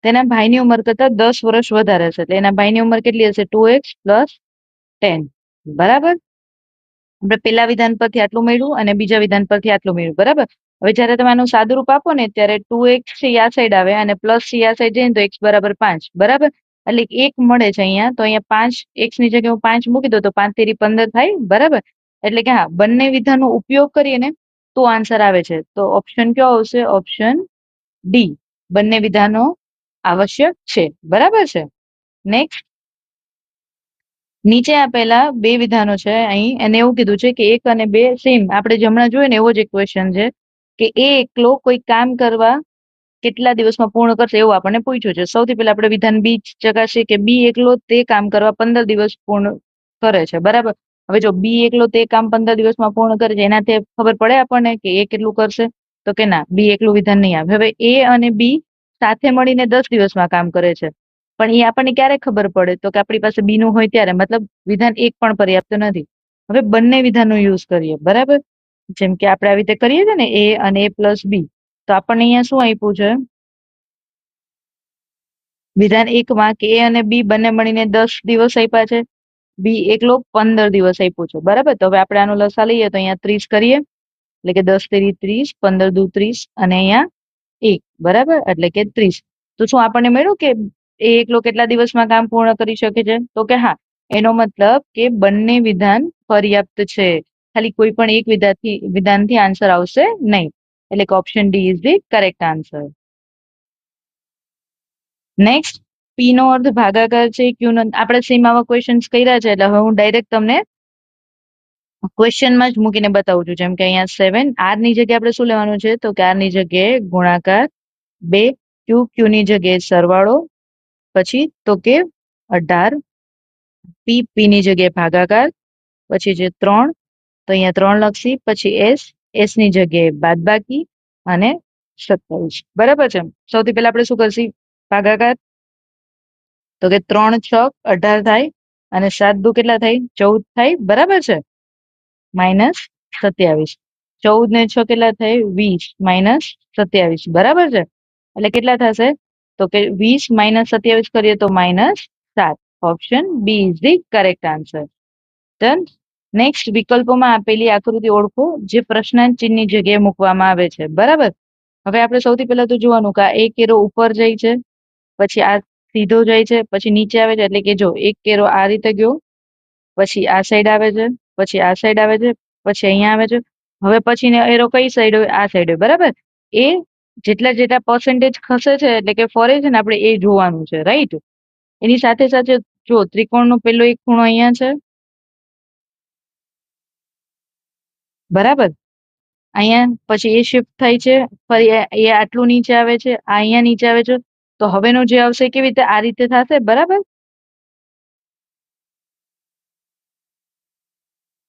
તેના ભાઈની ઉંમર કરતા 10 વર્ષ વધારે હશે. એટલે એના ભાઈની ઉંમર કેટલી હશે 2x + 10. બરાબર. આપણે પેલા વિધાન પરથી આટલું મળ્યું અને બીજા વિધાન પરથી આટલું મળ્યું. બરાબર. હવે જયારે તમે આનું સાદુરૂપ આપો ને ત્યારે 2x છે આ સાઈડ આવે અને પ્લસ છે આ સાઈડ જાય ને તો x = 5. બરાબર. એટલે 1 મળે છે અહીંયા, તો અહીંયા 5 x ની જગ્યાએ હું 5 મૂકી દઉં તો 5 તેરી 15 થાય. બરાબર. એટલે કે હા, બંને વિધાનનો ઉપયોગ કરીએ ને તો આન્સર આવે છે. તો ઓપ્શન કયો આવશે? ઓપ્શન ડી, બંને વિધાનો આવશ્યક છે. બરાબર છે. નેક્સ્ટ, નીચે આપેલા બે વિધાનો છે અહીં, એને એવું કીધું છે કે 1 અને 2 સેમ, આપણે જે હમણાં જોયું ને એવો જ એક ક્વેશ્ચન છે કે એ એકલો કોઈ કામ કરવા કેટલા દિવસમાં પૂર્ણ કરશે એવું આપણને પૂછ્યું છે. સૌથી પહેલા આપણે વિધાન બી ચકાસીએ કે બી એકલો તે કામ કરવા 15 દિવસ પૂર્ણ કરે છે. બરાબર. હવે જો બી એકલો તે કામ 15 દિવસમાં પૂર્ણ કરે છે, એનાથી ખબર પડે આપણને કે એ કેટલું કરશે તો કે ના, બી એકલું વિધાન નહીં આવે. હવે એ અને બી સાથે મળીને 10 દિવસમાં કામ કરે છે, પણ એ આપણને ક્યારે ખબર પડે તો કે આપણી પાસે બી નું હોય ત્યારે, મતલબ વિધાન એક પણ પર્યાપ્ત નથી. હવે બંને વિધાનનો યુઝ કરીએ. બરાબર. જેમ કે આપણે આવી રીતે કરીએ છીએ ને એ અને a + b, તો આપણને અહીંયા શું આપ્યું છે વિધાન 1 માં કે એ અને બી બંને મળીને 10 દિવસ આપ્યા છે, બી એકલો 15 દિવસ આપ્યું છે. બરાબર. તો હવે આપણે આનો લસા લઈએ તો અહીંયા 30 કરીએ, એટલે કે 10 તેરી 30, 15 દુ 30 અને અહીંયા 1. બરાબર. એટલે કે 30. તો શું આપણને મળ્યું કે એ એકલો કેટલા દિવસમાં કામ પૂર્ણ કરી શકે છે તો કે હા. એનો મતલબ કે બંને વિધાન પર્યાપ્ત છે, ખાલી કોઈ પણ એક વિધાનથી આન્સર આવશે નહીં. એટલે કે option D is the correct answer. Next, P નો અર્થ ભાગાકાર છે, ક્યુ નો, આપણે સેમ આવા ક્વેશ્ચન્સ કર્યા છે એટલે હવે હું ડાયરેક્ટ તમને ક્વેશ્ચનમાં જ મૂકીને બતાવું છું. જેમ કે અહીંયા 7, આર ની જગ્યાએ આપણે શું લેવાનું છે તો કે આર ની જગ્યાએ ગુણાકાર 2, ક્યુ ની જગ્યાએ સરવાળો, પછી તો કે 18, પી ની જગ્યાએ ભાગાકાર, પછી જે 3 તો અહીંયા 3 લખશી, પછી એસ ની જગ્યાએ બાદબાકી અને 27. બરાબર છે. સૌથી પહેલા આપણે શું કરશી ભાગાકાર, તો કે 3 × 6 = 18 થાય અને 7 દુ કેટલા થાય 14 થાય. બરાબર છે. -27. 14 ને 6 કેટલા થાય 20 -27. બરાબર છે. એટલે કેટલા થશે તો કે 20 - 27 કરીએ તો -7. Option B is the correct answer. Done. Next, વિકલ્પોમાં આપેલી આકૃતિ ઓળખો જે પ્રશ્નાર્થ ચિહ્નની જગ્યાએ મૂકવામાં આવે છે. બરાબર. હવે આપણે સૌથી પહેલા તો જોવાનું કે આ એક એરો ઉપર જાય છે, પછી આ સીધો જાય છે, પછી નીચે આવે છે. એટલે કે જો એક એરો આ રીતે ગયો, પછી આ સાઈડ આવે છે, પછી આ સાઈડ આવે છે, પછી અહીંયા આવે છે. હવે પછી એરો કઈ સાઈડ હોય? આ સાઈડ હોય. બરાબર. એ જેટલા જેટલા પર્સેન્ટેજ ખસે છે એટલે કે ફરે છે ને, આપણે એ જોવાનું છે. રાઈટ. એની સાથે સાથે જો ત્રિકોણનો પેલો એક ખૂણો અહીંયા છે, બરાબર, અહીંયા પછી એ શિફ્ટ થાય છે, ફરી એ આટલું નીચે આવે છે, આ અહીંયા નીચે આવે છે. તો હવેનું જે આવશે કેવી રીતે? આ રીતે થશે. બરાબર.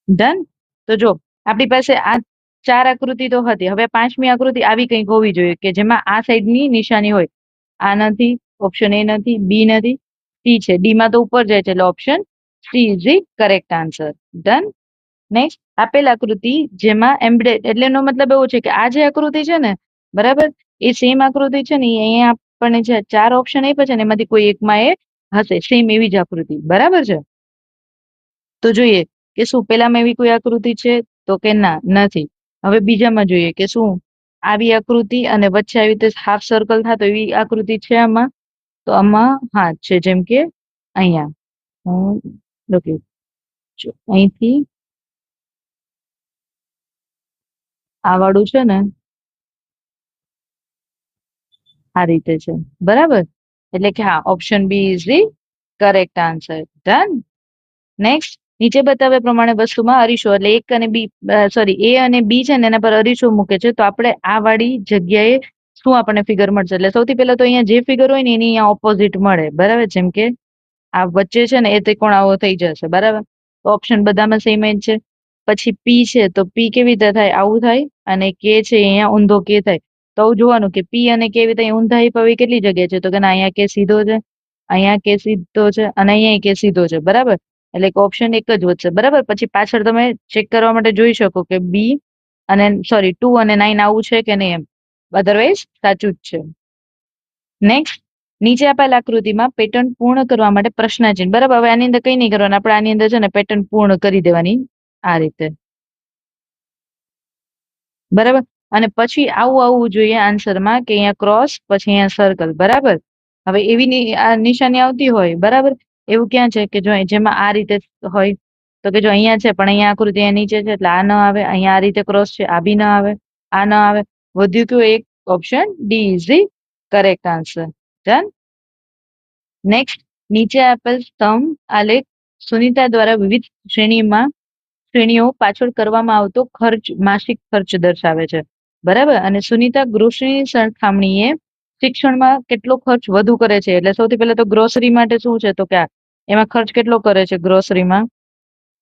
ડન. તો જો આપણી પાસે આ 4 આકૃતિ તો હતી. હવે 5મી આકૃતિ આવી કંઈક હોવી જોઈએ કે જેમાં આ સાઈડની નિશાની હોય. આ નથી, ઓપ્શન એ નથી, બી નથી, સી છે. ડી માં તો ઉપર જાય છે એટલે option she is the correct answer. Done. Next આપેલ આકૃતિ જેમાં એમ્બેડેડ એટલે એનો મતલબ એવો છે કે આ જે આકૃતિ છે ને બરાબર એ સેમ આકૃતિ છે ને અહીંયા આપણને જે 4 ઓપ્શન આપ્યા છે ને એમાંથી કોઈ એકમાં એ હશે સેમ એવી જ આકૃતિ. બરાબર છે. તો જોઈએ કે શું પેલામાં એવી કોઈ આકૃતિ છે તો કે ના નથી. હવે બીજામાં જોઈએ કે શું આવી આકૃતિ અને વચ્ચે આવી રીતે હાફ સર્કલ થતો એવી આકૃતિ છે આમાં. તો આમાં હા છે. જેમ કે અહીંયા હું લખી અહીંથી આ વાળું છે ને આ રીતે છે. બરાબર. એટલે કે હા option B is the correct answer. Done. Next નીચે બતાવ્યા પ્રમાણે વસ્તુમાં અરીસો એટલે એક અને બી સોરી એ અને બી છે ને એના પર અરીસો મૂકે છે તો આપણે આ વાળી જગ્યાએ શું આપણને ફિગર મળશે. એટલે સૌથી પહેલા તો અહીંયા જે ફિગર હોય ને એની અહીંયા ઓપોઝિટ મળે. બરાબર. જેમ કે આ વચ્ચે છે ને એ ત્રિકોણ આવો થઈ જશે. બરાબર. તો ઓપ્શન બધામાં સેમ જ છે. પછી પી છે તો પી કેવી રીતે થાય આવું થાય અને કે છે અહીંયા ઊંધો કે થાય. તો આવું જોવાનું કે પી અને કેવી રીતે ઊંધા આપ્યા કેટલી જગ્યા છે તો કે ના અહીંયા કે સીધો છે, અહીંયા કે સીધો છે અને અહીંયા કે સીધો છે. બરાબર. એટલે કે ઓપ્શન એક જ વધશે. બરાબર. પછી પાછળ તમે ચેક કરવા માટે જોઈ શકો કે બી અને સોરી 2 અને 9 આવું છે કે નહીં એમ. અધરવાઇઝ સાચું જ છે. નેક્સ્ટ નીચે આપેલ આકૃતિમાં પેટર્ન પૂર્ણ કરવા માટે પ્રશ્નાચિહ્ન. બરાબર. હવે આની અંદર કઈ નહીં કરવાનું આપણે આની અંદર છે ને પેટર્ન પૂર્ણ કરી દેવાની આ રીતે. બરાબર. અને પછી આવું આવવું જોઈએ આન્સરમાં કે અહીંયા ક્રોસ પછી અહીંયા સર્કલ. બરાબર. હવે એવી આ નિશાની આવતી હોય. બરાબર. એવું ક્યાં છે કે જો જેમાં આ રીતે હોય તો કે જો અહીંયા છે પણ અહીંયા આકૃતિ અહીંયા નીચે છે એટલે આ ન આવે. અહીંયા આ રીતે ક્રોસ છે આ બી ન આવે, આ ન આવે. વધ્યું કયું એક option D is the correct answer. Done. Next નીચે આપેલ સ્તંભ આલેખ સુનિતા દ્વારા વિવિધ શ્રેણીઓ પાછળ કરવામાં આવતો ખર્ચ માસિક ખર્ચ દર્શાવે છે. બરાબર. અને સુનિતા ગ્રોસરીની સરખામણીએ શિક્ષણમાં કેટલો ખર્ચ વધુ કરે છે. એટલે સૌથી પહેલા તો ગ્રોસરી માટે શું છે તો કે એમાં ખર્ચ કેટલો કરે છે ગ્રોસરીમાં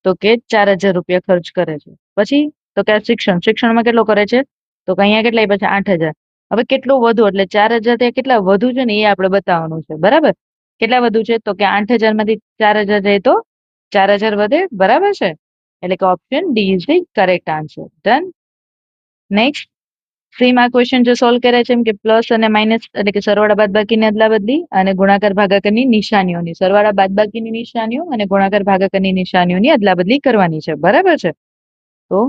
તો કે 4,000 રૂપિયા ખર્ચ કરે છે. પછી તો કે શિક્ષણમાં કેટલો કરે છે તો કે અહીંયા કેટલા પછી 8,000. હવે કેટલું વધુ એટલે 4,000 ત્યાં કેટલા વધુ છે ને એ આપણે બતાવવાનું છે. બરાબર. કેટલા વધુ છે તો કે 8,000 માંથી 4,000 જાય તો 4,000 વધે. બરાબર છે. એટલે કે option D is the correct answer. Done. Next same આ ક્વેશ્ચન જો સોલ્વ કરે છે એમ કે પ્લસ અને માઇનસ એટલે કે સરવાળા બાદબાકીની અદલા બદલી અને ગુણાકાર ભાગાકારની નિશાનીઓની સરવાળા બાદબાકીની નિશાનીઓ અને ગુણાકાર ભાગાકારની નિશાનીઓની અદલા બદલી કરવાની છે. બરાબર છે. તો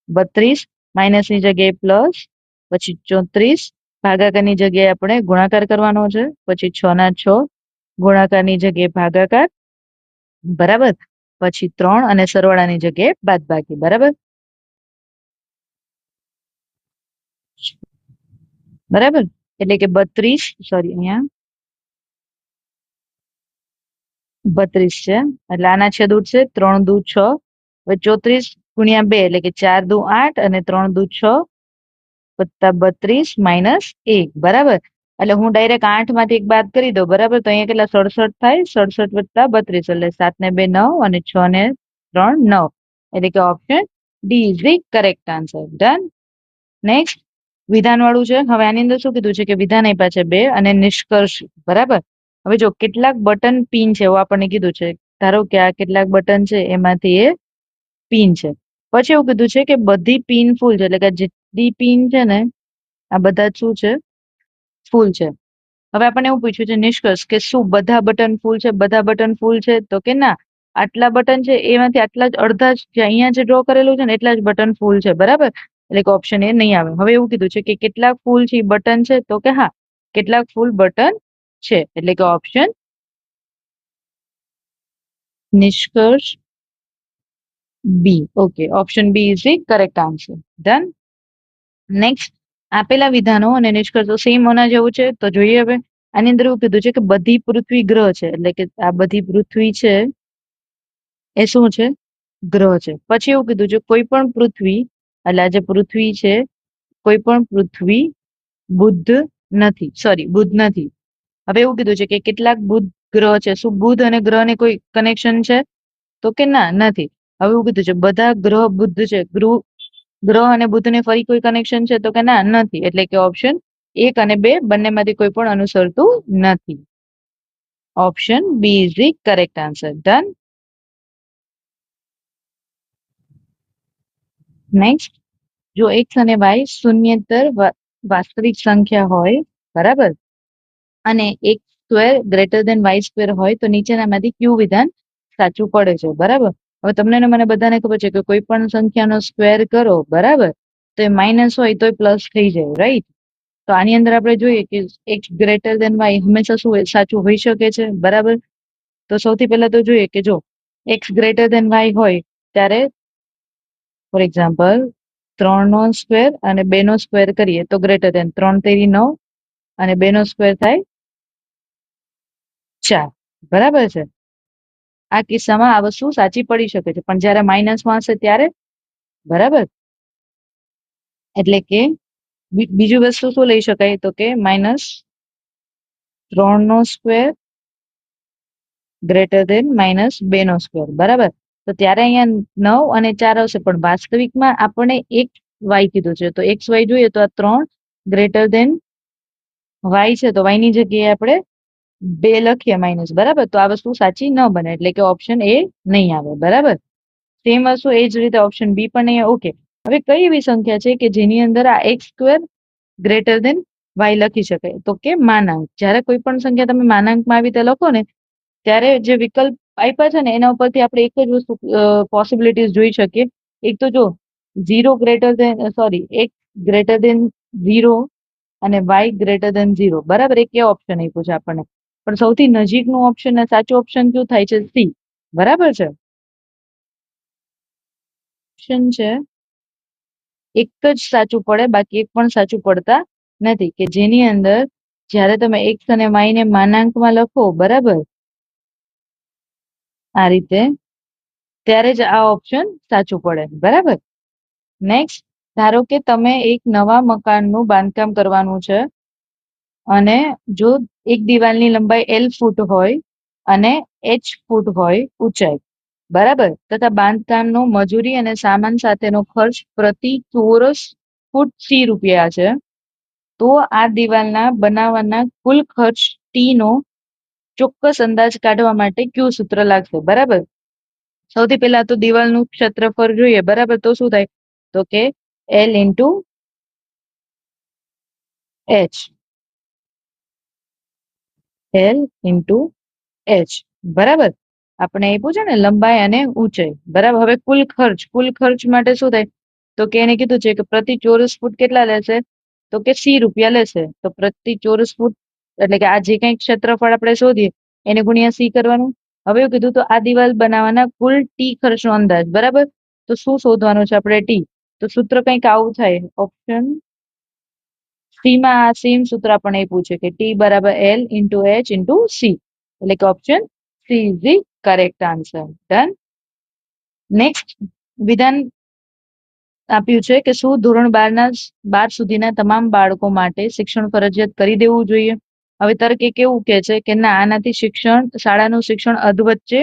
32 માઇનસની જગ્યાએ પ્લસ, પછી 34 ભાગાકારની જગ્યાએ આપણે ગુણાકાર કરવાનો છે, પછી 6 ના 6 ગુણાકારની જગ્યાએ ભાગાકાર. બરાબર. પછી 3 અને સરવાળાની જગ્યાએ બાદબાકી. બરાબર. બરાબર. એટલે કે 32 સોરી અહીંયા 32 છે એટલે આના છેદ ઉડશે 3 દુ 6 હવે 34 ગુણ્યા 2 એટલે કે 4 દુ 8 અને 3 દુ 6 વત્તા 32 માઇનસ 1. બરાબર. એટલે હું ડાયરેક્ટ 8 માંથી 1 બાદ કરી દઉં. બરાબર. તો અહીંયા કેટલા 67 થાય 67 વત્તા 32 એટલે 7 ને 2 9 અને 6 ને 3 9 એટલે કે option D is the correct answer. Done. Next વિધાન વાળું છે. હવે આની અંદર શું કીધું છે કે વિધાન આપ્યા છે 2 અને નિષ્કર્ષ. બરાબર. હવે જો કેટલાક બટન પિન છે એવું આપણને કીધું છે. ધારો કે આ કેટલાક બટન છે એમાંથી એ પિન છે. પછી એવું કીધું છે કે બધી પિન ફૂલ છે એટલે કે જેટલી પિન છે ને આ બધા શું છે ફૂલ છે. હવે આપણને એવું પૂછ્યું છે નિષ્કર્ષ કે શું બધા બટન ફૂલ છે. બધા બટન ફૂલ છે તો કે ના આટલા બટન છે એમાંથી આટલા જ અડધા જ અહીંયા જે ડ્રો કરેલું છે ને એટલા જ બટન ફૂલ છે. બરાબર. એટલે કે ઓપ્શન એ નહીં આવે. હવે એવું કીધું છે કે કેટલાક ફૂલ છે બટન છે તો કે હા કેટલાક ફૂલ બટન છે એટલે કે ઓપ્શન નિષ્કર્ષ B. Okay. Option B is the correct answer. Done. Next આપેલા વિધાનો અને નિષ્કર્ષો સેમ હોના જેવું છે તો જોઈએ. હવે આની અંદર એવું કીધું છે કે બધી પૃથ્વી ગ્રહ છે એટલે કે આ બધી પૃથ્વી છે એ શું છે ગ્રહ છે. પછી એવું કીધું છે કોઈ પણ પૃથ્વી એટલે આ જે પૃથ્વી છે કોઈ પણ પૃથ્વી બુદ્ધ નથી સોરી બુદ્ધ નથી. હવે એવું કીધું છે કે કેટલાક બુધ ગ્રહ છે શું બુધ અને ગ્રહ ને કોઈ કનેક્શન છે તો કે ના નથી. હવે એવું કીધું છે બધા ગ્રહ બુધ છે, ગ્રહ અને બુધને ફરી કોઈ કનેક્શન છે તો કે ના નથી, એટલે કે ઓપ્શન 1 અને 2 બંનેમાંથી કોઈ પણ અનુસરતું નથી. Option B is the correct answer. Done. Next, જો એક્સ અને વાય શૂન્યેતર વાસ્તવિક સંખ્યા હોય, બરાબર, અને X square greater than Y square હોય તો નીચેનામાંથી કયું વિધાન સાચું પડે છે, બરાબર. હવે તમને ને મને બધાને ખબર છે કે કોઈ પણ સંખ્યાનો સ્ક્વેર કરો, બરાબર, તો એ માઇનસ હોય તો પ્લસ થઈ જાય, રાઈટ. તો આની અંદર આપણે જોઈએ કે એક્સ ગ્રેટર દેન વાય હંમેશા શું સાચું હોઈ શકે છે, બરાબર. તો સૌથી પહેલા તો જોઈએ કે જો એક્સ ગ્રેટર દેન વાય હોય ત્યારે ફોર એક્ઝામ્પલ 3 નો સ્ક્વેર અને 2 નો સ્ક્વેર કરીએ તો ગ્રેટર દેન 3 તેરી 9 અને 2 નો સ્ક્વેર થાય 4, બરાબર છે. આ કિસ્સામાં આ વસ્તુ સાચી પડી શકે છે, પણ જયારે માઇનસમાં હશે ત્યારે, બરાબર. એટલે કે બીજું વસ્તુ શું લઈ શકાય તો કે -3 નો સ્ક્વેર ગ્રેટર દેન -2 નો સ્ક્વેર, બરાબર. તો ત્યારે અહીંયા 9 અને 4 આવશે, પણ વાસ્તવિકમાં આપણને એક વાય કીધું છે, તો એક્સ વાય જોઈએ તો આ 3 ગ્રેટર દેન વાય છે, તો વાય ની જગ્યાએ આપણે 2 લખીએ માઇનસ, બરાબર. તો આ વસ્તુ સાચી ન બને, એટલે કે ઓપ્શન એ નહીં આવે, બરાબર. સેમ વસ્તુ એ જ રીતે ઓપ્શન બી પણ નહીં. ઓકે, હવે કઈ એવી સંખ્યા છે કે જેની અંદર આ X square greater than Y લખી શકાય, તો કે માનાંક. જ્યારે કોઈ પણ સંખ્યા તમે માનાંકમાં આવી રીતે લખો ને ત્યારે જે વિકલ્પ આપ્યા છે ને એના ઉપરથી આપણે એક જ વસ્તુ પોસિબિલિટીઝ જોઈ શકીએ. એક તો જો 0 greater than x greater than 0 અને વાય ગ્રેટર દેન 0, બરાબર. એક એ ઓપ્શન આપ્યું છે આપણને, પણ સૌથી નજીકનું ઓપ્શન ને સાચું ઓપ્શન કયું થાય છે? સી, બરાબર છે. ઓપ્શન છે એક જ સાચું પડે, બાકી એક પણ સાચું પડતા નથી, કે જેની અંદર જ્યારે તમે એક્સ અને વાય ને માનાંકમાં લખો, બરાબર, આ રીતે, ત્યારે જ આ ઓપ્શન સાચું પડે, બરાબર. નેક્સ્ટ, ધારો કે તમે એક નવા મકાનનું બાંધકામ કરવાનું છે અને જો એક દિવાલની લંબાઈ L ફૂટ હોય અને H ફૂટ હોય ઊંચાઈ, બરાબર, તથા બાંધકામનો મજૂરી અને સામાન સાથેનો ખર્ચ પ્રતિ ચોરસ ફૂટ ₹C છે, તો આ દિવાલના બનાવવાના કુલ ખર્ચ T નો ચોક્કસ અંદાજ કાઢવા માટે કયું સૂત્ર લાગશે, બરાબર. સૌથી પહેલા તો દિવાલનું ક્ષેત્રફળ જોઈએ, બરાબર. તો શું થાય તો કે L into H, L into H, બરાબર. આપણે આપ્યું છે ને લંબાઈ અને ઊંચાઈ, બરાબર. હવે કુલ ખર્ચ માટે શું થાય તો કે એને કીધું છે કે પ્રતિ ચોરસ ફૂટ કેટલા લેશે તો કે ₹C લેશે. તો પ્રતિ ચોરસ ફૂટ એટલે કે આ જે કઈ ક્ષેત્રફળ આપણે શોધીએ એને ગુણ્યા C કરવાનું. હવે એવું કીધું તો આ દિવાલ બનાવવાના કુલ ટી ખર્ચનો અંદાજ, બરાબર. તો શું શોધવાનું છે આપણે? ટી. તો સૂત્ર કંઈક આવું થાય. ઓપ્શન સી માં આ સેમ સૂત્ર આપણને આપ્યું છે કે ટી બરાબર L into H into C, એટલે કે option she is the correct answer. Done. Next વિધાન આપ્યું છે કે શું ધોરણ 12 સુધીના તમામ બાળકો માટે શિક્ષણ ફરજિયાત કરી દેવું જોઈએ? હવે તર્ક એક એવું કે છે કે ના, આનાથી શાળાનું શિક્ષણ અધવચ્ચે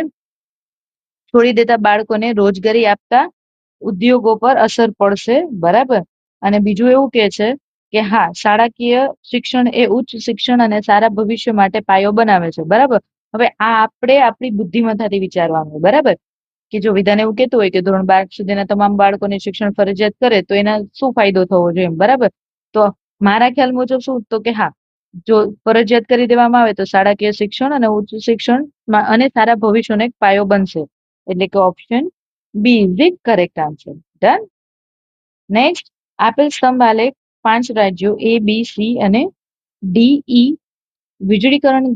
છોડી દેતા બાળકોને રોજગારી આપતા ઉદ્યોગો પર અસર પડશે, બરાબર. અને બીજું એવું કે છે કે હા, શાળાકીય શિક્ષણ એ ઉચ્ચ શિક્ષણ અને સારા ભવિષ્ય માટે પાયો બનાવે છે, બરાબર. હવે આ આપણે આપણી બુદ્ધિમત્તાથી વિચારવાનું, બરાબર. કે જો વિધાન એવું કહેતું હોય કે ધોરણ 12 સુધીના તમામ બાળકોને શિક્ષણ ફરજિયાત કરે તો એના શું ફાયદો થવો જોઈએ, બરાબર. તો મારા ખ્યાલ મુજબ શું તો કે હા, જો ફરજિયાત કરી દેવામાં આવે તો શાળાકીય શિક્ષણ અને ઉચ્ચ શિક્ષણ અને સારા ભવિષ્યનો એક પાયો બનશે, એટલે કે option B is the correct answer. Done. Next, આપેલ સ્તંભ આલેખ 5 રાજ્યો A, B, C અને D, E વીજળીકરણ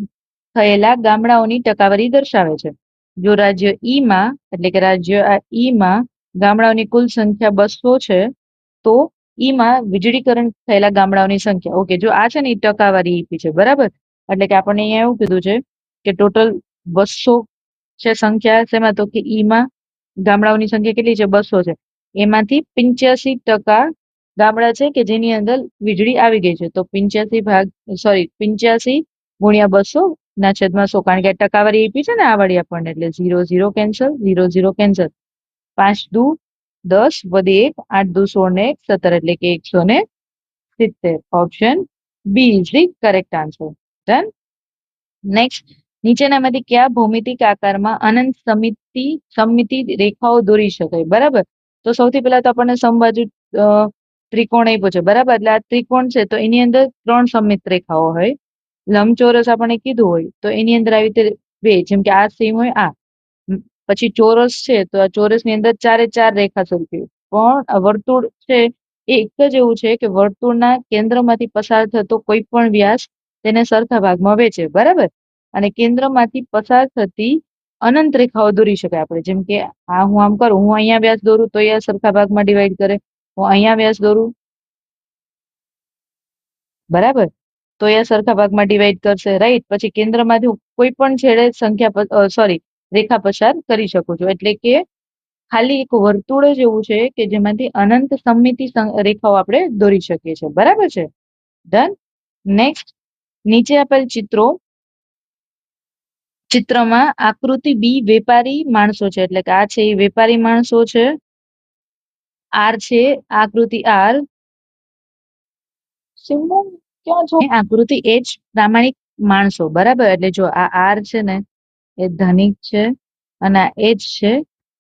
થયેલા ગામડાઓની ટકાવારી દર્શાવે છે. જો રાજ્ય ઈ માં એટલે કે રાજ્ય ઈ માં ગામડાઓની કુલ સંખ્યા 200 છે, તો ઈ માં વીજળીકરણ થયેલા ગામડાઓની સંખ્યા, ઓકે, જો આ છે ને એ ટકાવારી આપી છે, બરાબર. એટલે કે આપણને અહીંયા એવું કીધું છે કે ટોટલ 200 છે સંખ્યા, શેમાં તો કે ઈ માં ગામડાઓની સંખ્યા કેટલી છે? 200 છે. એમાંથી 85% ગામડા છે કે જેની અંદર વીજળી આવી ગઈ છે, તો 85 ગુણ્યા 200 ના છેદમાં 100, કારણ કે ટકાવારી આપી છે ને આ વાળી આપણને, એટલે 0 0 કેન્સલ, 0 0 કેન્સલ. 5 દુ 10 વધી 1 8 દુ 16 ને 1 17 એટલે કે 170. Option B is the correct answer. Done. Next, નીચેનામાંથી કયા ભૌમિતિક આકારમાં અનંત સમમિતિ રેખાઓ દોરી શકાય? બરાબર. તો સૌથી પહેલા તો આપણને સમબાજુ ત્રિકોણ આપ્યો છે. બરાબર. એટલે આ ત્રિકોણ છે તો એની અંદર 3 સમમિત રેખાઓ હોય. લંબચોરસ આપણે કીધું હોય તો એની અંદર આવી રીતે 2, જેમ કે આ સેમ હોય આ. પછી ચોરસ છે તો આ ચોરસની અંદર 4 4 રેખા સરખી. પણ વર્તુળ છે એ એક જ એવું છે કે વર્તુળના કેન્દ્રમાંથી પસાર થતો કોઈ પણ વ્યાસ તેને સરખા ભાગમાં વહેંચે. બરાબર. અને કેન્દ્રમાંથી પસાર થતી અનંત રેખાઓ દોરી શકાય આપણે. જેમ કે આ હું આમ કરું, હું અહીંયા વ્યાસ દોરું તો એ સરખા ભાગમાં ડિવાઈડ કરે. હું અહીંયા વ્યાસ દોરું, બરાબર, તો એ સરખા ભાગમાં ડિવાઈડ કરશે. રાઈટ. પછી કેન્દ્રમાંથી કોઈ પણ છેડે રેખા પસાર કરી શકું છું. એટલે કે ખાલી એક વર્તુળ જ એવું છે કે જેમાંથી અનંત સમમિતિ રેખાઓ આપણે દોરી શકીએ છીએ. બરાબર છે. ડન. નેક્સ્ટ, નીચે આપેલ ચિત્રમાં આકૃતિ બી વેપારી માણસો છે. એટલે કે આ છે એ વેપારી માણસો છે. આર છે આકૃતિ આર. આકૃતિ એચ પ્રામાણિક માણસો. બરાબર. એટલે જો આ આર છે ને એ ધનિક છે અને આ એચ છે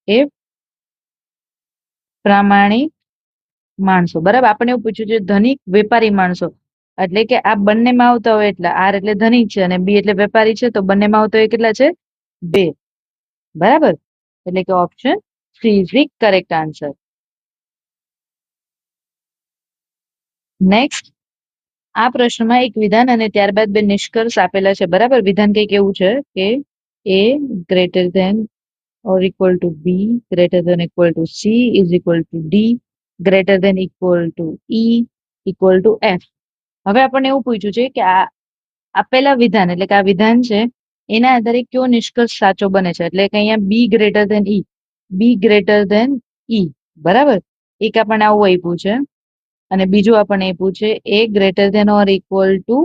એ પ્રામાણિક માણસો. બરાબર. આપણે એવું પૂછ્યું છે ધનિક વેપારી માણસો. એટલે કે આ બંનેમાં આવતા હોય એટલે આર એટલે ધનિક છે અને બી એટલે વેપારી છે, તો બંનેમાં આવતા હોય કેટલા છે? 2. બરાબર. એટલે કે option she is the correct answer. Next, આ પ્રશ્નમાં એક વિધાન અને ત્યારબાદ 2 નિષ્કર્ષ આપેલા છે. બરાબર. વિધાન કંઈક એવું છે કે a greater than or equal to b greater than equal to c is equal to d greater than equal to e equal to f. હવે આપણને એવું પૂછ્યું છે કે આ આપેલા વિધાન એટલે કે આ વિધાન છે એના આધારે કયો નિષ્કર્ષ સાચો બને છે. એટલે કે અહીંયા બી ગ્રેટર ધેન ઈ, બી ગ્રેટર ધેન ઈ. બરાબર. એક આપણને આવું આપ્યું છે અને બીજું આપણને આપ્યું છે A greater than or equal to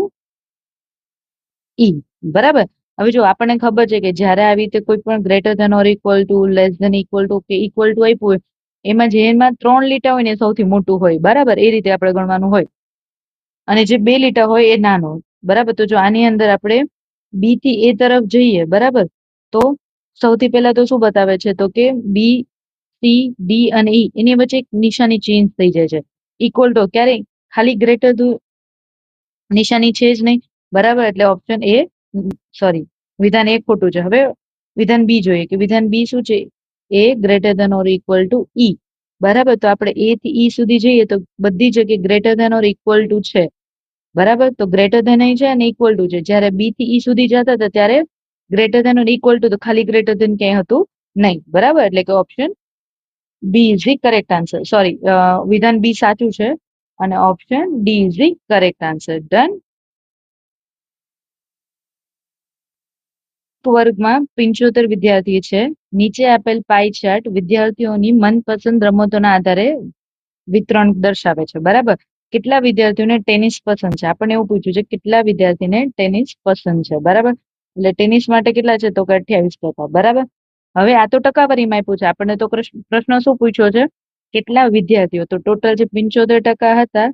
E. બરાબર. હવે જો આપણને ખબર છે કે જ્યારે આવી રીતે કોઈ પણ greater than or equal to, less than equal to કે ઇક્વલ ટુ આપ્યું હોય એમાં જેમાં 3 લીટા હોય ને એ સૌથી મોટું હોય. બરાબર. એ રીતે આપણે ગણવાનું હોય અને જે 2 લીટા હોય એ નાનો. બરાબર. તો જો આની અંદર આપણે બી થી એ તરફ જઈએ, બરાબર, તો સૌથી પહેલા તો શું બતાવે છે તો કે બી, સી, ડી અને ઈ એની વચ્ચે એક નિશાની ચેન્જ થઈ જાય છે. ઇક્વલ ટુ ક્યારે? ખાલી ગ્રેટર નિશાની છે જ નહીં. બરાબર. એટલે ઓપ્શન એ વિધાન એ ખોટું છે. હવે વિધાન બી જોઈએ કે વિધાન બી શું છે? A greater than or equal to E. બરાબર. તો આપણે એ થી ઈ સુધી જઈએ તો બધી જગ્યાએ greater than or equal to છે. બરાબર. તો ગ્રેટર ધેન અહીં છે અને ઇક્વલ ટુ છે. જ્યારે બી થી ઈ સુધી જતા હતા ત્યારે greater than or equal to, તો ખાલી ગ્રેટર ધેન ક્યાંય હતું નહીં. બરાબર. એટલે કે option B is the correct answer. વિધાન બી સાચું છે અને option D is the correct answer. Done. વર્ગમાં 75 વિદ્યાર્થીઓ છે. નીચે આપેલ પાઈ ચાર્ટ વિદ્યાર્થીઓની મનપસંદ રમતોના આધારે વિતરણ દર્શાવે છે. બરાબર. કેટલા વિદ્યાર્થીઓને ટેનિસ પસંદ છે? આપણને એવું પૂછ્યું છે કેટલા વિદ્યાર્થીને ટેનિસ પસંદ છે. બરાબર. એટલે ટેનિસ માટે કેટલા છે તો કે 28%. બરાબર. હવે આ તો ટકાવારીમાં આપ્યું છે. આપણને તો પ્રશ્ન શું પૂછ્યો છે? કેટલા વિદ્યાર્થીઓ? તો ટોટલ જે 75% હતા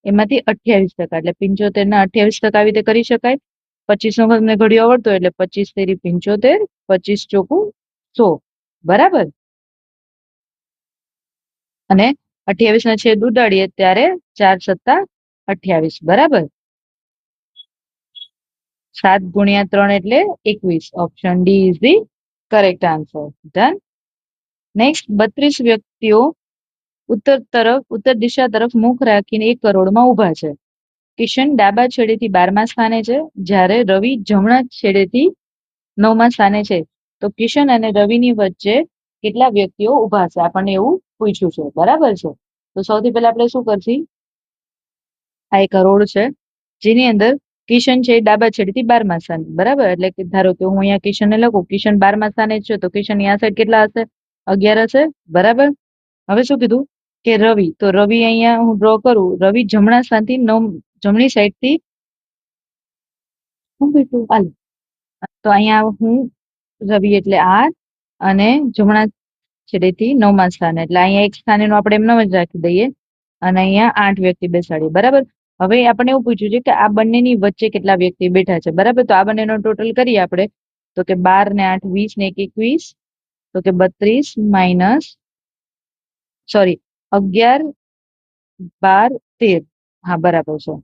એમાંથી 28%. એટલે 75 ના 28% આવી રીતે કરી શકાય. 25 નો તમને ઘડિયો આવડતો એટલે 25 તેરી 75, 25 ચોકું 100. બરાબર. અને 28 ના છેદ ઉડાડીએ ત્યારે 4 સત્તા 28. બરાબર. 7 ગુણ્યા 3 એટલે 21. Option D is the correct answer. Done. Next, 32 વ્યક્તિઓ ઉત્તર દિશા તરફ મુખ રાખીને એક કરોડમાં ઉભા છે. કિશન ડાબા છેડેથી 12મા સ્થાને છે, જ્યારે રવિ જમણા છેડેથી 9મા સ્થાને છે. તો કિશન અને રવિની વચ્ચે કેટલા વ્યક્તિઓ ઉભા છે? આપણને એવું પૂછ્યું છે. બરાબર છે. તો સૌથી પહેલા આપણે શું કરશું? આ એક કરોડ છે જેની અંદર કિશન છે ડાબા છેડેથી 12મા સ્થાને. બરાબર. એટલે કે ધારો કે હું અહીંયા કિશનને લખું, કિશન 12મા સ્થાને છે તો કિશન આ સાઈડ કેટલા હશે? 11 હશે. બરાબર. હવે શું કીધું કે રવિ, તો રવિ અહીંયા હું ડ્રો કરું. રવિ જમણા સ્થાનથી જમણી સાઈડ થી તો અહીંયા હું રવિ એટલે આર અને જમણા છેલ્લેથી 9મા સ્થાને, એટલે અહીંયા એક સ્થાને આપણે એમને જ રાખી દઈએ અને અહીંયા 8 વ્યક્તિ બેસાડીએ. બરાબર. હવે આપણને એવું પૂછ્યું છે કે આ બંનેની વચ્ચે કેટલા વ્યક્તિ બેઠા છે. બરાબર. તો આ બંનેનો ટોટલ કરીએ આપણે, તો કે 12 ને 8 20 ને 1 21, તો કે 32 માઇનસ 11 12 13. હા, બરાબર છે.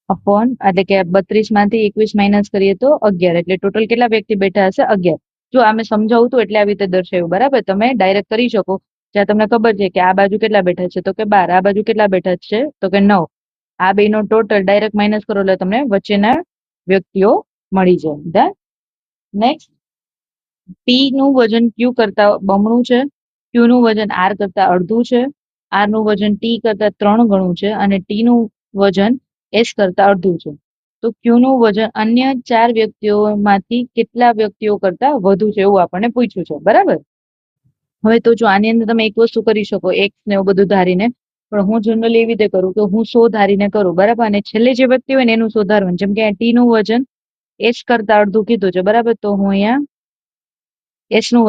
અપોન એટલે કે 32 માંથી 21 માઇનસ કરીએ તો 11, એટલે ટોટલ કેટલા વ્યક્તિ બેઠા હશે? 11. જો આમે સમજાવું તો એટલે આવી રીતે દર્શાવ્યું. બરાબર. તમે ડાયરેક્ટ કરી શકો, જ્યાં તમને ખબર છે કે આ બાજુ કેટલા બેઠા છે, તો કે 12, આ બાજુ કેટલા બેઠા છે, તો કે 9. આ બે નો ટોટલ ડાયરેક્ટ માઇનસ કરો એટલે તમને વચ્ચેના વ્યક્તિઓ મળી જાય. નેક્સ્ટ, પી નું વજન ક્યુ કરતા બમણું છે, ક્યુ નું વજન આર કરતા અડધું છે, આર નું વજન ટી કરતા 3 ગણું છે અને ટી નું વજન એસ કરતા અડધું છે. તો ક્યુ નું વજન અન્ય 4 વ્યક્તિઓમાંથી કેટલા વ્યક્તિઓ કરતા વધુ છે એવું આપણને પૂછ્યું છે. બરાબર. હવે તો જો આની અંદર તમે એક વસ્તુ કરી શકો, એક્સ ને એવું બધું ધારીને, પણ હું જનરલી એવી રીતે કરું કે હું 100 ધારીને કરું. બરાબર. અને છેલ્લે જે વ્યક્તિ હોય ને એનું 100 ધારવાનું. જેમ કે ટી નું વજન એચ કરતા અડધું કીધું છે. બરાબર. તો હું અહીંયા એચ નું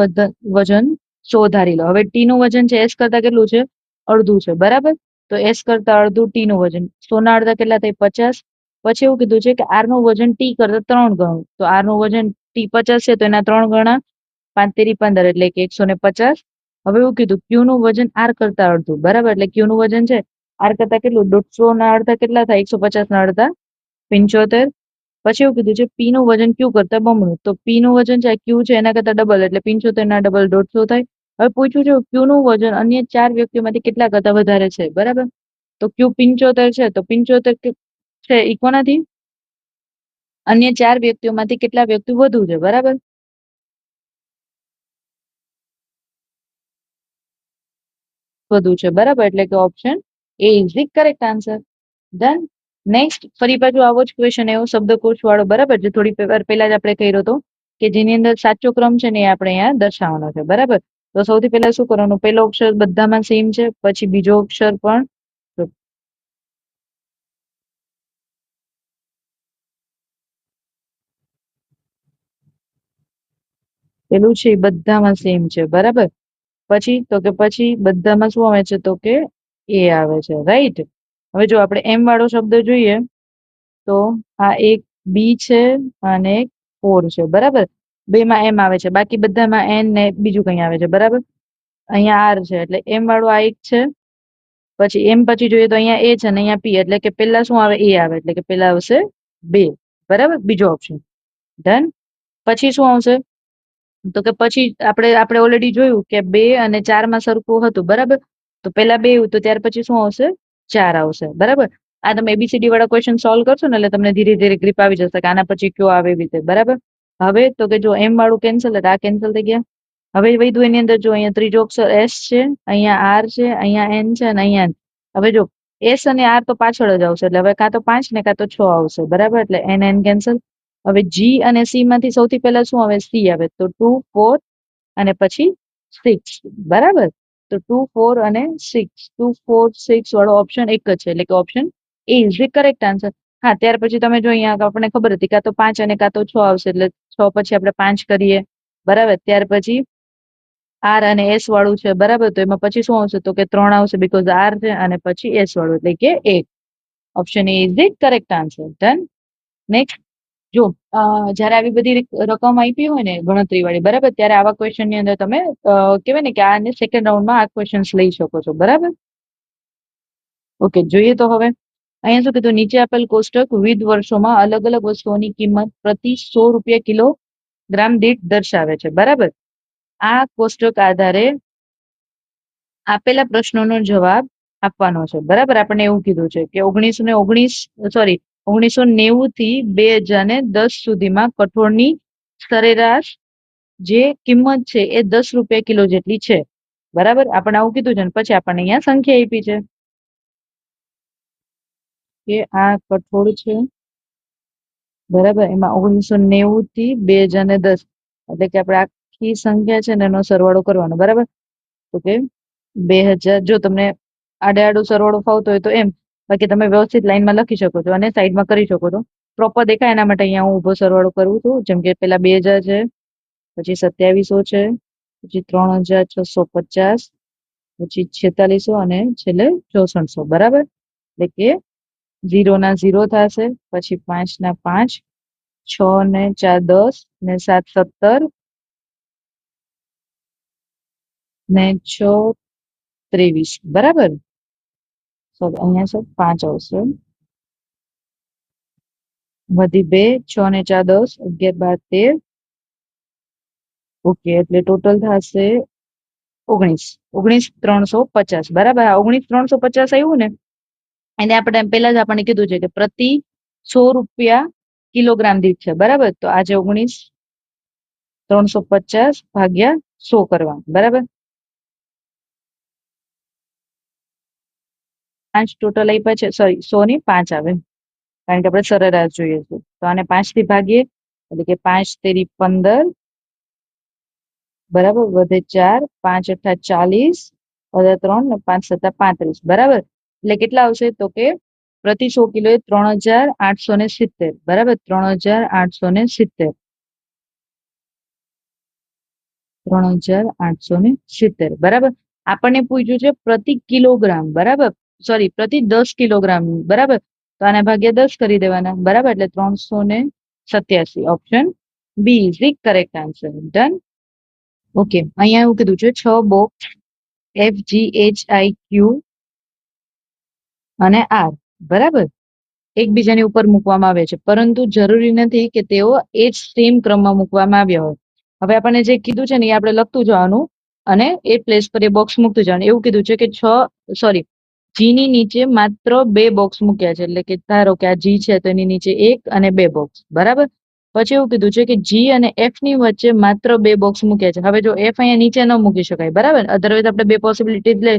વજન 100 ધારી લો. હવે ટી નું વજન છે એચ કરતા કેટલું છે? અડધું છે. બરાબર. તો એચ કરતા અડધું ટી નું વજન, 100 ના અડધા કેટલા થાય? 50. પછી એવું કીધું છે કે આર નું વજન ટી કરતા 3 ગણું. તો આર નું વજન ટી 50 છે તો એના 3 ગણા, 5 તેરી 15 એટલે કે 150. હવે એવું કીધું ક્યુ નું વજન આર કરતા અડધું. બરાબર. એટલે ક્યુ નું વજન છે આર કરતા કેટલું? 150 ના અડધા કેટલા થાય? 150 ના અડધા 75. પછી એવું કીધું છે પી નું વજન ક્યુ કરતા બમણું. તો પી નું વજન છે ક્યુ છે એના કરતા ડબલ, એટલે 75 ના ડબલ 150 થાય. હવે પૂછ્યું છે ક્યુ નું વજન અન્ય 4 વ્યક્તિઓમાંથી કેટલા કરતા વધારે છે. બરાબર. તો ક્યુ 75 છે, તો 75 છે ઈ કોનાથી? અન્ય 4 વ્યક્તિઓમાંથી કેટલા વ્યક્તિ વધુ છે. બરાબર. વધુ છે. બરાબર. એટલે કે option A is the correct answer. Done. Next, ફરી પાછું આવો જ ક્વેશ્ચન, એવો શબ્દકોશ વાળો. બરાબર. જે થોડી પહેલા જ આપણે કર્યો હતો, કે જેની અંદર સાચો ક્રમ છે ને એ આપણે અહીંયા દર્શાવવાનો છે. બરાબર. તો સૌથી પહેલા શું કરવાનું? પહેલો અક્ષર બધામાં સેમ છે, પછી બીજો અક્ષર પણ, પેલું છે એ બધામાં સેમ છે. બરાબર. પછી તો કે પછી બધામાં શું આવે છે? તો કે એ આવે છે. રાઈટ. હવે જો આપણે એમ વાળો શબ્દ જોઈએ, તો આ એક બી છે અને એક 4 છે. બરાબર. બે માં એમ આવે છે, બાકી બધામાં એન ને બીજું કઈ આવે છે. બરાબર. અહીંયા આર છે એટલે એમ વાળું આ એક છે. પછી એમ પછી જોઈએ તો અહીંયા એ છે ને અહીંયા પી, એટલે કે પેલા શું આવે? એ આવે, એટલે કે પેલા આવશે 2. બરાબર. બીજો ઓપ્શન. ડન. પછી શું આવશે? તો કે પછી આપણે ઓલરેડી જોયું કે 2 અને 4 માં સરખું હતું. બરાબર. તો પેલા 2 તો ત્યાર પછી શું આવશે? 4 આવશે. બરાબર. આ તમે એબીસીડી વાળા ક્વેશ્ચન સોલ્વ કરશો ને એટલે તમને ધીરે ધીરે ગ્રીપ આવી જશે કે આના પછી કયો આવે એવી રીતે. બરાબર. હવે તો કે જો એમ વાળું કેન્સલ, એટલે આ કેન્સલ થઈ ગયા. હવે વધ્યું એની અંદર જો અહીંયા ત્રીજો અક્ષર એસ છે, અહીંયા આર છે, અહીંયા એન છે અને અહીંયા એન. હવે જો એસ અને આર તો પાછળ જ આવશે, એટલે હવે કાં તો 5 ને કાં તો 6 આવશે. બરાબર. એટલે એન એન કેન્સલ. હવે જી અને સી માંથી સૌથી પહેલા શું આવે? સી આવે. તો 2 4 અને પછી 6. બરાબર. તો 2 4 અને 6, 2 4 6 વાળો ઓપ્શન એક જ છે, એટલે કે option A is the correct answer. હા, ત્યાર પછી તમે જો અહીંયા આપણને ખબર હતી કાં તો 5 અને કાં તો 6 આવશે, એટલે 6 પછી આપણે 5 કરીએ. બરાબર. ત્યાર પછી આર અને એસ વાળું છે. બરાબર. તો એમાં પછી શું આવશે? તો કે 3 આવશે, બીકોઝ આર છે, અને પછી એસ વાળું, એટલે કે 1. Option A is the correct answer. Done. Next, જો જયારે આવી બધી રકમ આપી હોય ને ગણતરી વાળી, બરાબર, ત્યારે આવા ક્વેશ્ચન ની અંદર તમે કહેવાય ને કે આને સેકન્ડ રાઉન્ડમાં આ ક્વેશ્ચન લઈ શકો છો. બરાબર. ઓકે, જોઈએ તો હવે અહીંયા શું કીધું? નીચે આપેલ કોષ્ટક વિવિધ વર્ષોમાં અલગ અલગ વસ્તુઓની કિંમત પ્રતિ 100 રૂપિયા કિલોગ્રામ દીઠ દર્શાવે છે. બરાબર. આ કોષ્ટક આધારે આપેલા પ્રશ્નોનો જવાબ આપવાનો છે. બરાબર. આપણને એવું કીધું છે કે 1990 થી 2010 સુધીમાં કઠોળની સરેરાશ જે કિંમત છે એ 10 રૂપિયા કિલો જેટલી છે. બરાબર. આપણે આવું કીધું છે ને પછી આપણને અહીંયા સંખ્યા આપી છે કે આ કઠોળ છે. બરાબર. એમાં 1990 થી 2010, એટલે કે આપણે આખી સંખ્યા છે ને એનો સરવાળો કરવાનો. બરાબર. તો કે 2000, જો તમને આડે આડું સરવાળો ફાવતો હોય તો એમ, બાકી તમે વ્યવસ્થિત લાઈનમાં લખી શકો છો અને સાઈડમાં કરી શકો છો. પ્રોપર દેખાય એના માટે અહીંયા હું ઊભો સરવાળો કરું છું. જેમ કે પેલા 2000 છે, પછી 2700 છે, પછી 3650, પછી 4600 અને છેલ્લે 6400. બરાબર. એટલે કે 0 ના 0 થશે, પછી 5 ના 5, 6 ને 4 10 ને 7 17 ને 6 23. બરાબર. અહીંયા છે 5 આવશે, વધી 2, 6 ને 4 10, 11 12 13. ઓકે, એટલે ટોટલ થશે 19,350. બરાબર. આ 19,350 આવ્યું ને, એને આપણે પેલા જ આપણને કીધું છે કે પ્રતિ 100 રૂપિયા કિલોગ્રામ દીઠ છે. બરાબર. તો આજે 19,350 ભાગ્યા 100 કરવા. બરાબર. 5 ટોટલ આપ્યા છે, સોરી 100 ની 5 આવે, કારણ કે આપણે સરેરાશ જોઈએ છે. તો આને 5 થી ભાગીએ, એટલે કે 5 તેરી 15, બરાબર, વધે 4, 5 અઠા 40, વધે 3 ને 5 સત્તા 35. બરાબર. એટલે કેટલા આવશે? તો કે પ્રતિ 100 કિલો 3,870. બરાબર. 3,870. 3,870. બરાબર. આપણને પૂછ્યું છે પ્રતિ કિલોગ્રામ. બરાબર. સોરી, પ્રતિ 10 કિલોગ્રામ. બરાબર. તો આને ભાગ્યા 10 કરી દેવાના. બરાબર. એટલે 387. Option B is the correct answer. Done. Okay, અહીંયા એવું કીધું છે 6 બોક્સ FGHIQ અને R, બરાબર, એકબીજાની ઉપર મૂકવામાં આવે છે, પરંતુ જરૂરી નથી કે તેઓ એ જ સેમ ક્રમમાં મૂકવામાં આવ્યા હોય. હવે આપણને જે કીધું છે ને એ આપણે લખતું જવાનું અને એ પ્લેસ પર એ બોક્સ મૂકતું જવાનું. એવું કીધું છે કે જી ની નીચે માત્ર 2 બોક્સ મૂક્યા છે, એટલે કે ધારો કે આ જી છે તો એની નીચે 1 અને 2 બોક્સ. બરાબર. પછી એવું કીધું છે કે જી અને એફ ની વચ્ચે માત્ર 2 બોક્સ મૂક્યા છે. હવે જો એફ અહીંયા નીચે ન મૂકી શકાય, બરાબર, અધરવાઇઝ આપણે 2 પોસિબિલિટીઝ લે,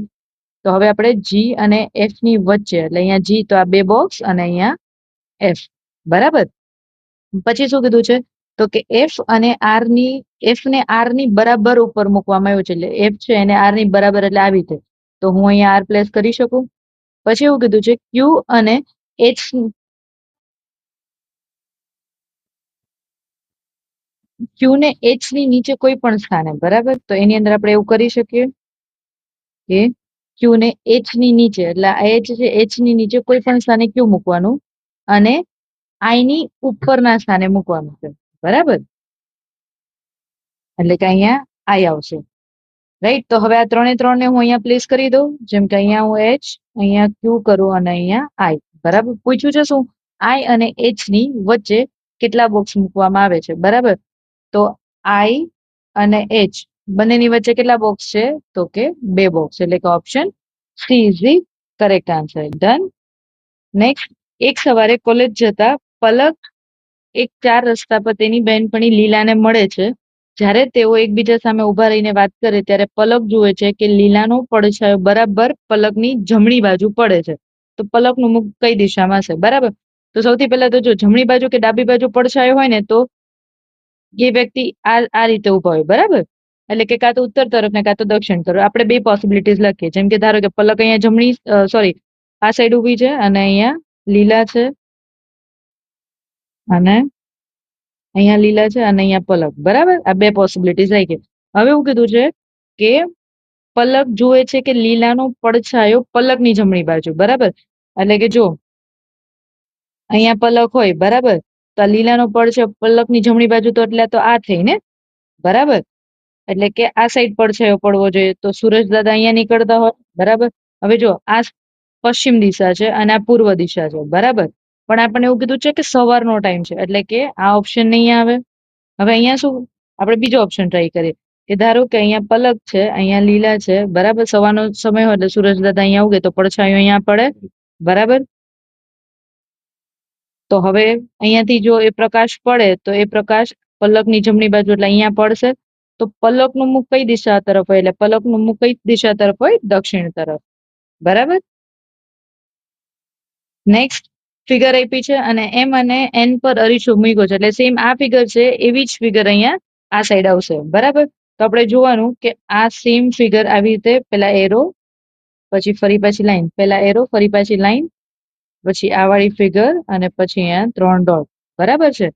તો હવે આપણે જી અને એફ ની વચ્ચે, એટલે અહીંયા જી તો આ 2 બોક્સ અને અહીંયા એફ. બરાબર. પછી શું કીધું છે? તો કે એફ ને આર ની બરાબર ઉપર મૂકવામાં આવ્યું છે, એટલે એફ છે એને આર ની બરાબર, એટલે આવી રીતે. તો હું અહીંયા આર પ્લેસ કરી શકું. પછી એવું કીધું છે ક્યુ અને એચ ને એચ ની નીચે કોઈ પણ સ્થાને. બરાબર. તો એની અંદર આપણે એવું કરી શકીએ કે ક્યુ ને એચ ની નીચે, એટલે એચ છે, એચ ની નીચે કોઈ પણ સ્થાને ક્યુ મૂકવાનું અને આઈ ની ઉપરના સ્થાને મૂકવાનું છે. બરાબર. એટલે કે અહીંયા આઈ આવશે. રાઈટ. તો હવે આ 3 ને હું અહીંયા પ્લેસ કરી દઉં. જેમ કે અહીંયા હું એચ, અહીંયા ક્યુ કરું અને અહીંયા આઈ. બરાબર. પૂછ્યું છે શું? આઈ અને એચ ની વચ્ચે કેટલા બોક્સ મૂકવામાં આવે છે. બરાબર. તો આઈ અને એચ બંનેની વચ્ચે કેટલા બોક્સ છે? તો કે 2 બોક્સ. એટલે કે option she is the correct answer. Done. Next. એક સવારે કોલેજ જતા પલક એક 4 રસ્તા પર તેની બહેનપણી લીલાને મળે છે. જ્યારે તેઓ એકબીજા સામે ઉભા રહીને વાત કરે ત્યારે પલક જુએ છે કે લીલાનો પડછાયો બરાબર પલકની જમણી બાજુ પડે છે. તો પલકનું મુખ કઈ દિશામાં છે? બરાબર. તો સૌથી પહેલા તો જો જમણી બાજુ કે ડાબી બાજુ પડછાયો હોય ને, તો એ વ્યક્તિ આ રીતે ઉભા હોય. બરાબર. એટલે કે કાં તો ઉત્તર તરફ ને કાં તો દક્ષિણ તરફ. આપણે 2 પોસિબિલિટીઝ લખીએ. જેમ કે ધારો કે પલક અહીંયા આ સાઈડ ઉભી છે અને અહીંયા લીલા છે, અને અહીંયા લીલા છે અને અહીંયા પલક. બરાબર. આ 2 પોસિબિલિટીઝ રાખી. હવે એવું કીધું છે કે પલક જુએ છે કે લીલાનો પડછાયો પલકની જમણી બાજુ. બરાબર. એટલે કે જો અહીંયા પલક હોય, બરાબર, તો આ લીલાનો પડછાયો પલકની જમણી બાજુ, તો એટલે તો આ થઈ ને. બરાબર. એટલે કે આ સાઈડ પડછાયો પડવો જોઈએ. તો સૂરજ દાદા અહીંયા નીકળતા હોય. બરાબર. હવે જો આ પશ્ચિમ દિશા છે અને આ પૂર્વ દિશા છે. બરાબર. પણ આપણને એવું કીધું છે કે સવારનો ટાઈમ છે, એટલે કે આ ઓપ્શન નહીં આવે. હવે અહીંયા શું, આપણે બીજો ઓપ્શન ટ્રાય કરીએ કે ધારો કે અહીંયા પલક છે, અહીંયા લીલા છે. બરાબર. સવારનો સમય હોય એટલે સૂરજ દાદા અહીંયા ઉગે તો પડછાયો અહીંયા પડે. બરાબર. તો હવે અહીંયાથી જો એ પ્રકાશ પડે તો એ પ્રકાશ પલકની જમણી બાજુ, એટલે અહીંયા પડશે. તો પલકનું મુખ કઈ દિશા તરફ હોય? એટલે પલકનું મુખ કઈ દિશા તરફ હોય? દક્ષિણ તરફ. બરાબર. નેક્સ્ટ. ફિગર આપી છે અને એમ અને એન પર અરીસો મૂક્યો છે, એટલે સેમ આ ફિગર છે એવી જ ફિગર અહીંયા આ સાઈડ આવશે. બરાબર. તો આપણે જોવાનું કે આ સેમ ફિગર આવી રીતે પેલા એરો, પછી ફરી પાછી લાઈન, પેલા એરો ફરી પાછી લાઈન, પછી આ વાળી ફિગર અને પછી અહીંયા 3 ડોટ, બરાબર છે.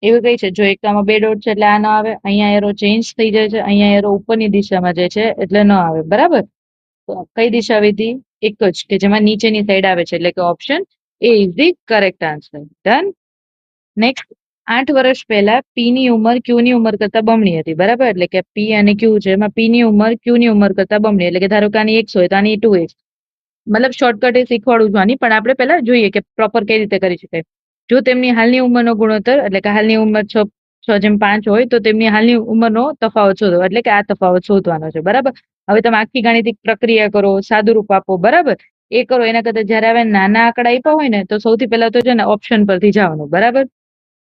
એવું કઈ છે, જો એકતામાં 2 ડોટ છે એટલે આ ન આવે, અહીંયા એરો ચેન્જ થઈ જાય છે, અહીંયા એરો ઉપરની દિશામાં જાય છે એટલે ન આવે, બરાબર. તો કઈ દિશા આવી હતી? એક જ, કે જેમાં નીચેની સાઈડ આવે છે, એટલે કે option A is the correct answer. Done. Next, 8 વર્ષ પહેલા પી ની ઉંમર ક્યુ ની ઉંમર કરતા બમણી હતી, બરાબર. એટલે કે પી અને ક્યુ છે, એમાં પી ની ઉંમર ક્યુ ની ઉંમર કરતા બમણી, એટલે કે ધારો કે આની 100 હોય તો આની 2x. મતલબ શોર્ટકટ એ શીખવાડું છું આની, પણ આપણે પહેલા જોઈએ કે પ્રોપર કઈ રીતે કરી શકાય. જો તેમની હાલની ઉંમરનો ગુણોત્તર, એટલે કે હાલની ઉંમર 6:5 હોય તો તેમની હાલની ઉંમરનો તફાવત શોધો, એટલે કે આ તફાવત શોધવાનો છે, બરાબર. હવે તમે આખી ગાણિતિક પ્રક્રિયા કરો, સાદું રૂપ આપો, બરાબર. એ કરો એના કરતા જયારે હવે નાના આંકડા આપ્યા હોય ને તો સૌથી પહેલા તો છે ને ઓપ્શન પરથી જવાનું, બરાબર.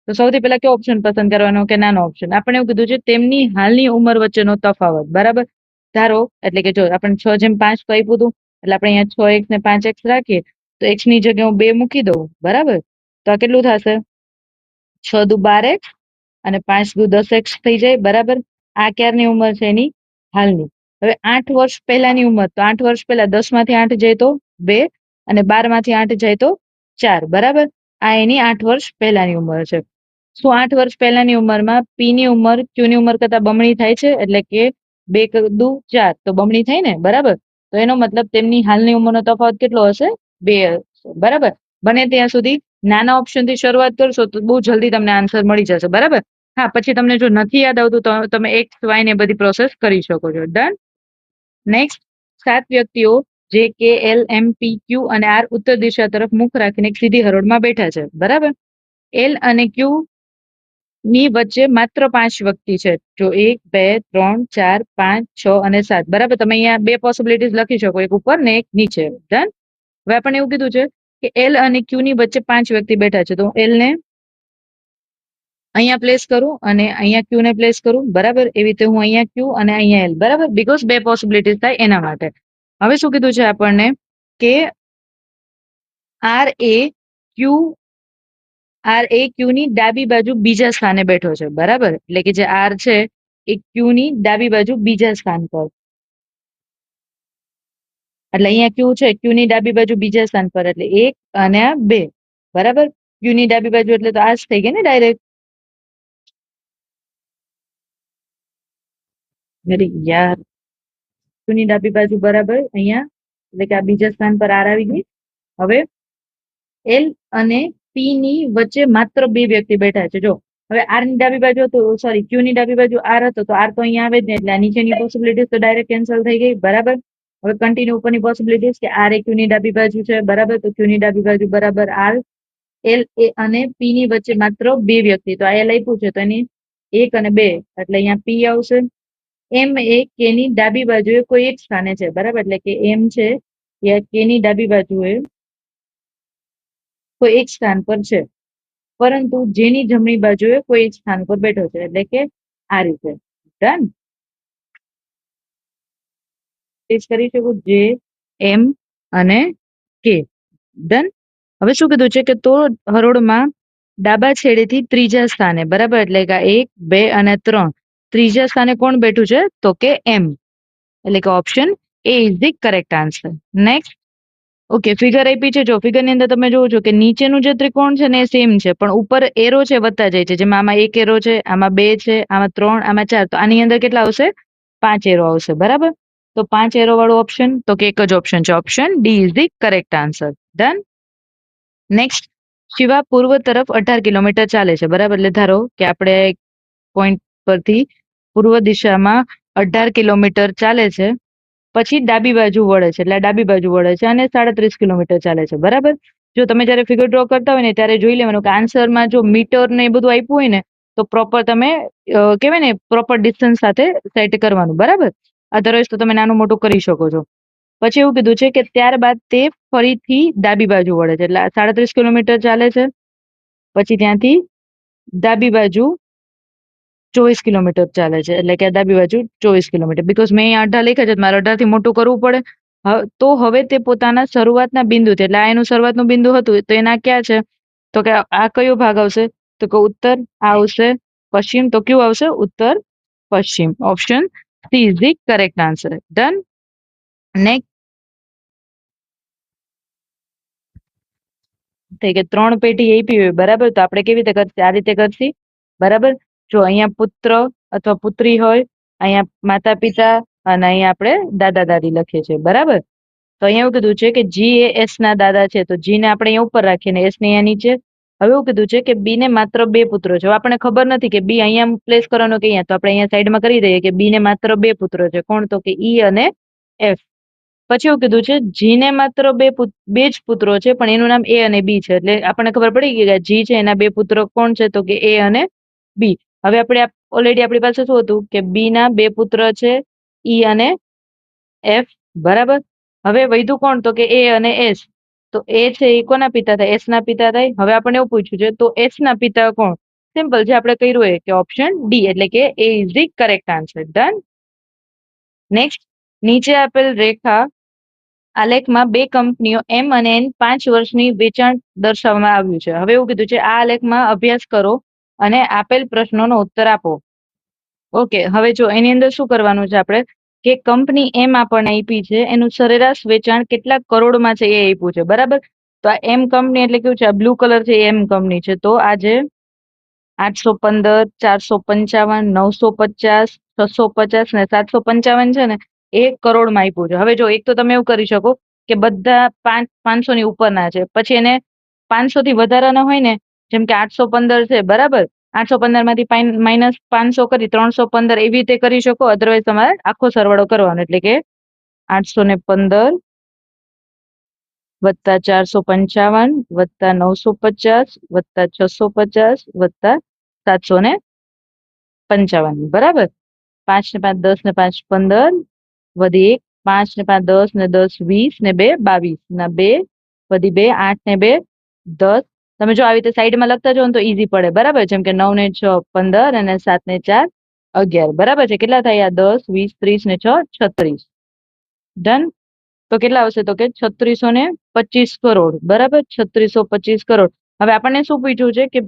તો સૌથી પહેલા કયો ઓપ્શન પસંદ કરવાનો? કે નાનો ઓપ્શન. આપણે એવું કીધું છે તેમની હાલની ઉંમર વચ્ચેનો તફાવત, બરાબર. ધારો, એટલે કે જો આપણે 6:5 તો આપ્યું હતું, એટલે આપણે અહીંયા 6x ને 5x રાખીએ તો x ની જગ્યાએ હું 2 મૂકી દઉં, બરાબર. તો આ કેટલું થશે? 6 દુ 12x અને 5 દુ 10x થઈ જાય, બરાબર. આ ક્યારની ઉંમર છે? એની હાલની. હવે 8 વર્ષ પહેલાની ઉંમર, તો 8 વર્ષ પહેલા 10 માંથી 8 જાય તો 2 અને 12 માંથી 8 જાય તો 4, બરાબર. આ એની 8 વર્ષ પહેલાની ઉંમર છે. શું 8 વર્ષ પહેલાની ઉંમરમાં પી ની ઉંમર ક્યુ ની ઉંમર કરતા બમણી થાય છે? એટલે કે 2 દુ 4 તો બમણી થઈ ને, બરાબર. તો એનો મતલબ તેમની હાલની ઉંમરનો તફાવત કેટલો હશે? 2 હશે, બરાબર. બને ત્યાં સુધી નાના ઓપ્શન થી શરૂઆત કરશો તો બહુ જલ્દી તમને આન્સર મળી જશે, બરાબર. હા, પછી તમને જો નથી યાદ આવતું તો તમે એક્સ વાય ને બધી પ્રોસેસ કરી શકો છો. ડન. નેક્સ્ટ, 7 વ્યક્તિઓ જે કે એલ એમ પી ક્યુ અને આર ઉત્તર દિશા તરફ મુખ રાખીને એક સીધી હરોળમાં બેઠા છે, બરાબર. એલ અને ક્યુ ની વચ્ચે માત્ર 5 વ્યક્તિ છે. જો 1, 2, 3, 4, 5, 6 અને 7, બરાબર. તમે અહીંયા 2 પોસિબિલિટીઝ લખી શકો, એક ઉપર ને એક નીચે. ડન. હવે આપણને એવું કીધું છે કે એલ અને ક્યુ ની વચ્ચે 5 વ્યક્તિ બેઠા છે, તો એલ ને અહીંયા પ્લેસ કરું અને અહીંયા ક્યુ ને પ્લેસ કરું, બરાબર. એવી રીતે હું અહીંયા ક્યુ અને અહીંયા એલ, બરાબર. બીકોઝ 2 પોસિબિલિટીઝ થાય એના માટે. હવે શું કીધું છે આપણને કે આર એ ક્યુ ની ડાબી બાજુ બીજા સ્થાને બેઠો છે, બરાબર. એટલે કે જે આર છે એ ક્યુ ની ડાબી બાજુ બીજા સ્થાન પર, એટલે અહીંયા ક્યુ છે, ક્યુ ની ડાબી બાજુ બીજા સ્થાન પર, એટલે 1 અને આ 2, બરાબર. ક્યુ ની ડાબી બાજુ એટલે તો આ જ થઈ ગઈ ને ડાયરેક્ટ. અરે યાર, ક્યુ ની ડાબી બાજુ બરાબર અહીંયા, એટલે કે આ બીજા સ્થાન પર આર આવી ગઈ. હવે એલ અને પી ની વચ્ચે માત્ર 2 વ્યક્તિ બેઠા છે. જો હવે આર ની ડાબી બાજુ હતું, સોરી ક્યુ ની ડાબી બાજુ આર હતો, તો આર તો અહીંયા આવે જ ને, એટલે આ નીચેની પોસિબિલિટીઝ તો ડાયરેક્ટ કેન્સલ થઈ ગઈ, બરાબર. હવે કન્ટિન્યુ ઉપરની પોસિબિલિટીઝ કે આર એ ક્યુ ની ડાબી બાજુ છે, બરાબર. તો ક્યુ ની ડાબી બાજુ બરાબર આર, એલ એ અને પી ની વચ્ચે માત્ર 2 વ્યક્તિ, તો આ એલ આપ્યું છે તો એની 1 અને 2, એટલે અહીંયા પી આવશે. એમ એ કે ની ડાબી બાજુએ કોઈ એક સ્થાને છે, બરાબર. એટલે કે એમ છે એ કે ની ડાબી બાજુએ કોઈ એક સ્થાન પર છે, પરંતુ જેની જમણી બાજુએ કોઈ એક સ્થાન પર બેઠો છે, એટલે કે આ રીતે. ડન. કરી શકું જે એમ અને કે. ડન. હવે શું કીધું છે કે તો હરોળમાં ડાબા છેડેથી ત્રીજા સ્થાને, બરાબર. એટલે કે 1, 2 અને 3 ત્રીજા સ્થાને કોણ બેઠું છે? તો કે એમ, એટલે કે option A is the correct answer. Next, okay, figure આપી છે. જો ફિગર ની અંદર તમે જોવો છો કે નીચેનું જે ત્રિકોણ છે ને એ સેમ છે, પણ ઉપર એરો છે વધતા જાય છે, જેમાં આમાં 1 એરો છે, આમાં 2 છે, આમાં 3, આમાં 4, તો આની અંદર કેટલા આવશે? 5 એરો આવશે, બરાબર. તો 5 એરો વાળો ઓપ્શન, તો કે એક જ ઓપ્શન છે, option D is the correct answer. Done. Next, Shiva પૂર્વ તરફ 18 કિલોમીટર ચાલે છે, બરાબર. એટલે ધારો કે આપણે પોઈન્ટ પરથી પૂર્વ દિશામાં 18 કિલોમીટર ચાલે છે, પછી ડાબી બાજુ વળે છે, એટલે ડાબી બાજુ વળે છે અને 37 કિલોમીટર ચાલે છે, બરાબર. જો તમે જયારે ફિગર ડ્રો કરતા હોય ને ત્યારે જોઈ લેવાનું કે આન્સરમાં જો મીટર ને એ બધું આપ્યું હોય ને તો પ્રોપર તમે કહેવાય ને પ્રોપર ડિસ્ટન્સ સાથે સેટ કરવાનું, બરાબર. અધરવાઇઝ તો તમે નાનું મોટું કરી શકો છો. પછી એવું કીધું છે કે ત્યારબાદ તે ફરીથી ડાબી બાજુ વળે છે, એટલે 37 કિલોમીટર ચાલે છે, પછી ત્યાંથી ડાબી બાજુ 24 કિલોમીટર ચાલે છે, એટલે કે ડાબી બાજુ 24 કિલોમીટર. બીકોઝ મેં અહીંયા 18 લખ્યા છે, મારે 18 થી મોટું કરવું પડે. તો હવે તે પોતાના શરૂઆતના બિંદુથી, એટલે આ એનું શરૂઆતનું બિંદુ હતું, તો એના ક્યાં છે? તો કે આ કયો ભાગ આવશે? તો કે ઉત્તર, આ આવશે પશ્ચિમ, તો કયું આવશે? ઉત્તર પશ્ચિમ. Option she is the correct answer. Done. Next, થઈ કે 3 પેટી આપી હોય બરાબર, તો આપણે કેવી રીતે કરશે? આ રીતે કરશી બરાબર. જો અહીંયા પુત્ર અથવા પુત્રી હોય, અહીંયા માતા પિતા અને અહીંયા આપણે દાદા દાદી લખીએ છીએ બરાબર. તો અહીંયા એવું કીધું છે કે જી એ એસ ના દાદા છે, તો જી ને આપણે અહીંયા ઉપર રાખીએ ને એસ ને અહીંયા નીચે. હવે એવું કીધું છે કે બી ને માત્ર 2 પુત્રો છે. આપણને ખબર નથી કે બી અહીંયા પ્લેસ કરવાનો કે અહીંયા, તો આપણે અહીંયા સાઈડમાં કરી દઈએ કે બી ને માત્ર 2 પુત્રો છે. કોણ? તો કે ઈ અને એફ. પછી એવું કીધું છે જી ને માત્ર બે જ પુત્રો છે, પણ એનું નામ એ અને બી છે. એટલે આપણને ખબર પડી ગઈ કે જી છે એના 2 પુત્રો કોણ છે? તો કે એ અને બી. હવે આપણે ઓલરેડી આપણી પાસે શું હતું કે બી ના 2 પુત્ર છે, ઈ અને એફ બરાબર. હવે વધ્યું કોણ? તો કે એ અને એસ. તો એ છે એ કોના પિતા થાય? એસ ના પિતા થાય. હવે આપણને એવું પૂછ્યું છે તો એસ ના પિતા કોણ? સિમ્પલ છે, આપણે કર્યું એ કે ઓપ્શન ડી, એટલે કે એ is the correct answer. Done. Next, નીચે આપેલ રેખા આલેખમાં 2 કંપનીઓ એમ અને એન 5 વર્ષની વેચાણ દર્શાવવામાં આવ્યું છે. હવે એવું કીધું છે આ આલેખમાં અભ્યાસ કરો અને આપેલ પ્રશ્નોનો ઉત્તર આપો. ઓકે, હવે જો એની અંદર શું કરવાનું છે આપણે કે કંપની એમ આપણને આપી છે, એનું સરેરાશ વેચાણ કેટલા કરોડમાં છે એ આપ્યું છે બરાબર. તો આ એમ કંપની એટલે કેવું છે? આ બ્લુ કલર છે એમ કંપની છે. તો આજે 815, 455, 950, 650 ને 755 છે ને એ કરોડમાં આપ્યું છે. હવે જો એક તો તમે એવું કરી શકો કે બધા 500 ની ઉપરના છે, પછી એને 500 થી વધારાના હોય ને, જેમ કે 815 છે બરાબર, 815 માંથી માઇનસ 500 કરી 315 એવી રીતે કરી શકો. અધરવાઇઝ તમારે આખો સરવાળો કરવાનો, એટલે કે 815 વત્તા 455 વત્તા 950 વત્તા 650 વત્તા 755 બરાબર. 5 ને 5 10 ને 5 15 વધી 1, 5 ને 5 10 ને 10 20 ને 2 22 ના 2 વધી 2, 8 ને 2 10. તમે જો આવી રીતે સાઈડમાં લખતા જાઓ ને તો ઈઝી પડે બરાબર. જેમ કે 9 ને 6 15 અને 7 ને 4 11 બરાબર છે. કેટલા થાય? 10 20 30 ને 6 36. ડન. તો કેટલા આવશે? તો કે 3625 કરોડ બરાબર. 3625 કરોડ. હવે આપણને શું પૂછ્યું છે કે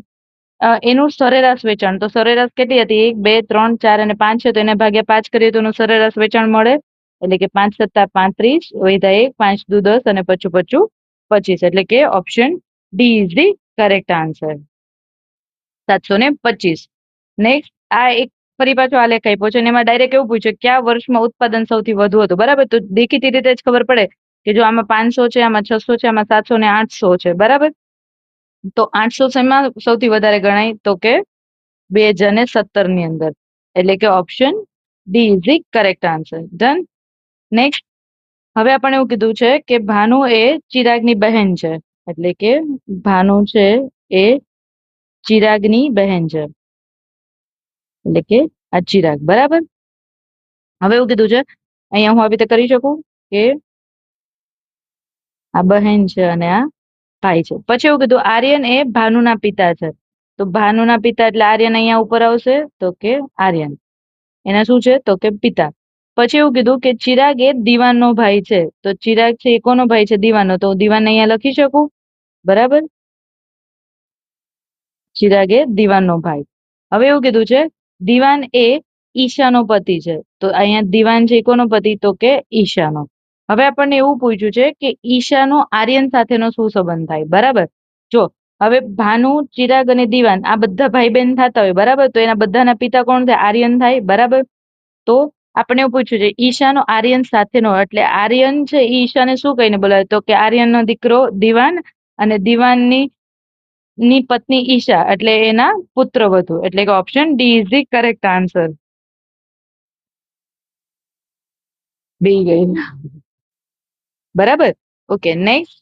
એનું સરેરાશ વેચાણ. તો સરેરાશ કેટલી હતી? 1 2 3 4 અને 5 છે, તો એને ભાગ્યા 5 કરીએ તો એનું સરેરાશ વેચાણ મળે, એટલે કે 5 + 35 વૈધા 1 5 દુ 10 અને પચું 25, એટલે કે option D is the correct answer, 725. Next, આ એક ફરી પાછો આલેખ આપ્યો છે અને એમાં ડાયરેક્ટ એવું પૂછ્યું કયા વર્ષમાં ઉત્પાદન સૌથી વધુ હતું બરાબર. તો દેખીતી રીતે જ ખબર પડે કે જો આમાં 500 છે, આમાં 600 છે, આમાં 700 ને 800 છે બરાબર. તો 800 શેમાં સૌથી વધારે ગણાય? તો કે 2017 ની અંદર, એટલે કે option D is the correct answer. Done. Next, હવે આપણને એવું કીધું છે કે ભાનુ એ ચિરાગની બહેન છે, એટલે કે ભાનુ છે એ ચિરાગની બહેન છે, એટલે કે આ ચિરાગ બરાબર. હવે એવું કીધું છે અહીંયા હું આવી રીતે કરી શકું કે આ બહેન છે અને આ ભાઈ છે. પછી એવું કીધું આર્યન એ ભાનુના પિતા છે. તો ભાનુના પિતા એટલે આર્યન અહીંયા ઉપર આવશે, તો કે આર્યન એના શું છે? તો કે પિતા. પછી એવું કીધું કે ચિરાગ એ દીવાનનો ભાઈ છે. તો ચિરાગ છે એ કોનો ભાઈ છે? દીવાનનો. તો દીવાન અહીંયા લખી શકું બરાબર. ચિરાગ એ દીવાનનો ભાઈ. હવે એવું કીધું છે દીવાન એ ઈશાનો પતિ છે. તો અહીંયા દીવાન છે એ કોનો પતિ? તો કે ઈશાનો. હવે આપણને એવું પૂછ્યું છે કે ઈશાનો આર્યન સાથેનો શું સંબંધ થાય બરાબર. જો હવે ભાનુ, ચિરાગ અને દીવાન આ બધા ભાઈ બહેન થતા હોય બરાબર, તો એના બધાના પિતા કોણ થાય? આર્યન થાય બરાબર. તો આપણે એવું પૂછ્યું છે ઈશાનો આર્યન સાથેનો, એટલે આર્યન છે એ ઈશાને શું કહીને બોલાવે? તો કે આર્યનનો દીકરો દીવાન અને દીવાનની પત્ની ઈશા, એટલે એના પુત્રવધુ, એટલે કે option D is the correct answer. બે ગઈ બરાબર. ઓકે, નેક્સ્ટ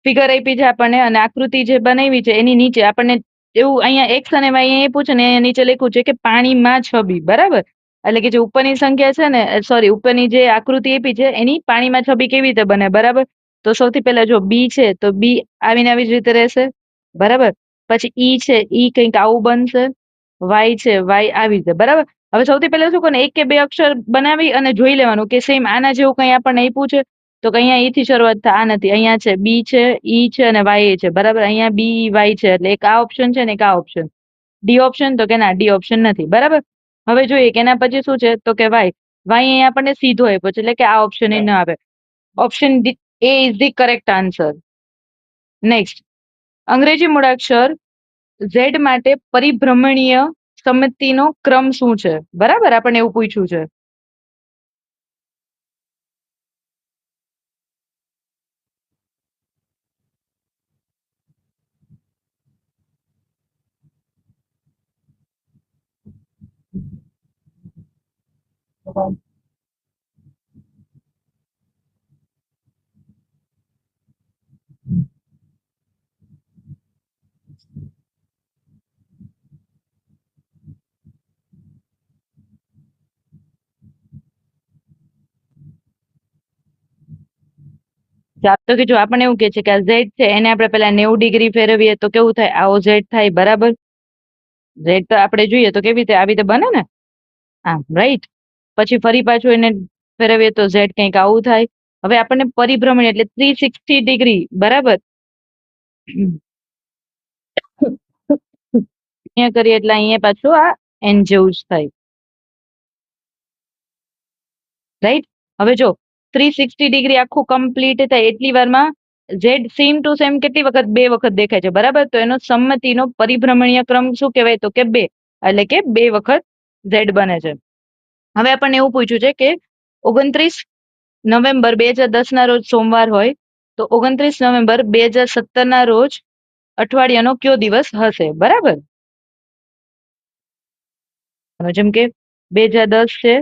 ફિગર આપી છે આપણને અને આકૃતિ જે બનાવી છે એની નીચે આપણને એવું અહીંયા એક્સ અને વાય અહીંયા પૂછે ને અહીંયા નીચે લખ્યું છે કે પાણીમાં છબી બરાબર. એટલે કે જે ઉપરની સંખ્યા છે ને, સોરી ઉપરની જે આકૃતિ આપી છે એની પાણીમાં છબી કેવી રીતે બને બરાબર. તો સૌથી પહેલા જો બી છે તો બી આવીને આવી જ રીતે રહેશે બરાબર. પછી ઈ છે ઈ કંઈક આવું બનશે, વાય છે વાય આવી રીતે બરાબર. હવે સૌથી પહેલા શું કરવાનું? 1 કે 2 અક્ષર બનાવી અને જોઈ લેવાનું કે સેમ આના જેવું કંઈ આપણને આપ્યું છે. તો કે અહીંયા ઈ થી શરૂઆત થાય, આ નથી. અહીંયા છે બી છે, ઈ છે અને વાય છે બરાબર. અહીંયા બી વાય છે, એટલે એક આ ઓપ્શન છે ને એક આ ઓપ્શન. D option? તો કે ના, ડી ઓપ્શન નથી બરાબર. હવે જોઈએ કે એના પછી શું છે? તો કે વાય. વાય અહીંયા આપણને સીધો આપ્યો છે, એટલે કે આ ઓપ્શન એ ન આવે. Option A is the correct answer. Next, અંગ્રેજી મૂળાક્ષર ઝેડ માટે પરિભ્રમણીય સમમિતિનો ક્રમ શું છે? બરાબર, આપણને એવું પૂછ્યું છે. તો કે જો આપણને એવું કે છે કે આ ઝેડ છે એને આપણે પેલા 90 ડિગ્રી ફેરવીએ તો કેવું થાય? આવો ઝેડ થાય. બરાબર, ઝેડ તો આપણે જોઈએ તો કેવી રીતે આવી રીતે બને ને, હા રાઈટ. પછી ફરી પાછું એને ફેરવીએ તો ઝેડ કંઈક આવું થાય. હવે આપણને પરિભ્રમણ એટલે 360 ડિગ્રી, બરાબર. અહીંયા કરીએ એટલે અહીંયા પાછું આ એન જેવું જ થાય, રાઈટ. હવે જો 360 ડિગ્રી આખું કમ્પ્લીટ થાય એટલી વારમાં ઝેડ સેમ ટુ સેમ કેટલી વખત? 2 વખત દેખાય છે. બરાબર, તો એનો સંમતિનો પરિભ્રમણીય ક્રમ શું કહેવાય? તો કે 2, એટલે કે 2 વખત ઝેડ બને છે. હવે આપણને એવું પૂછ્યું છે કે 29 નવેમ્બર 2010 ના રોજ સોમવાર હોય તો 29 નવેમ્બર 2017 ના રોજ અઠવાડિયાનો કયો દિવસ હશે? બરાબર, જેમ કે 2010 છે,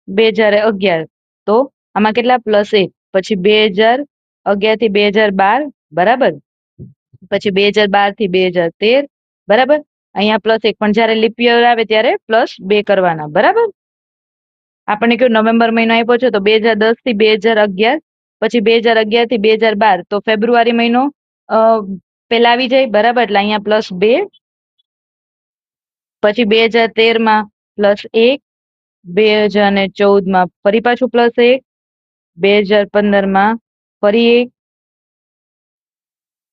2011, તો આમાં કેટલા? +1. પછી 2011 થી 2012, બરાબર. પછી 2012 થી 2013, બરાબર. અહીંયા +1, પણ જયારે લીપ યર આવે ત્યારે +2 કરવાના. બરાબર, આપણને કયો નવેમ્બર મહિનો આપ્યો છે તો 2010 થી 2011, પછી 2011 થી 2012, તો ફેબ્રુઆરી મહિનો પેલા આવી જાય. બરાબર, એટલે અહીંયા +2. પછી 2013 માં +1, 2014 માં ફરી પાછું +1, 2015 માં ફરી 1.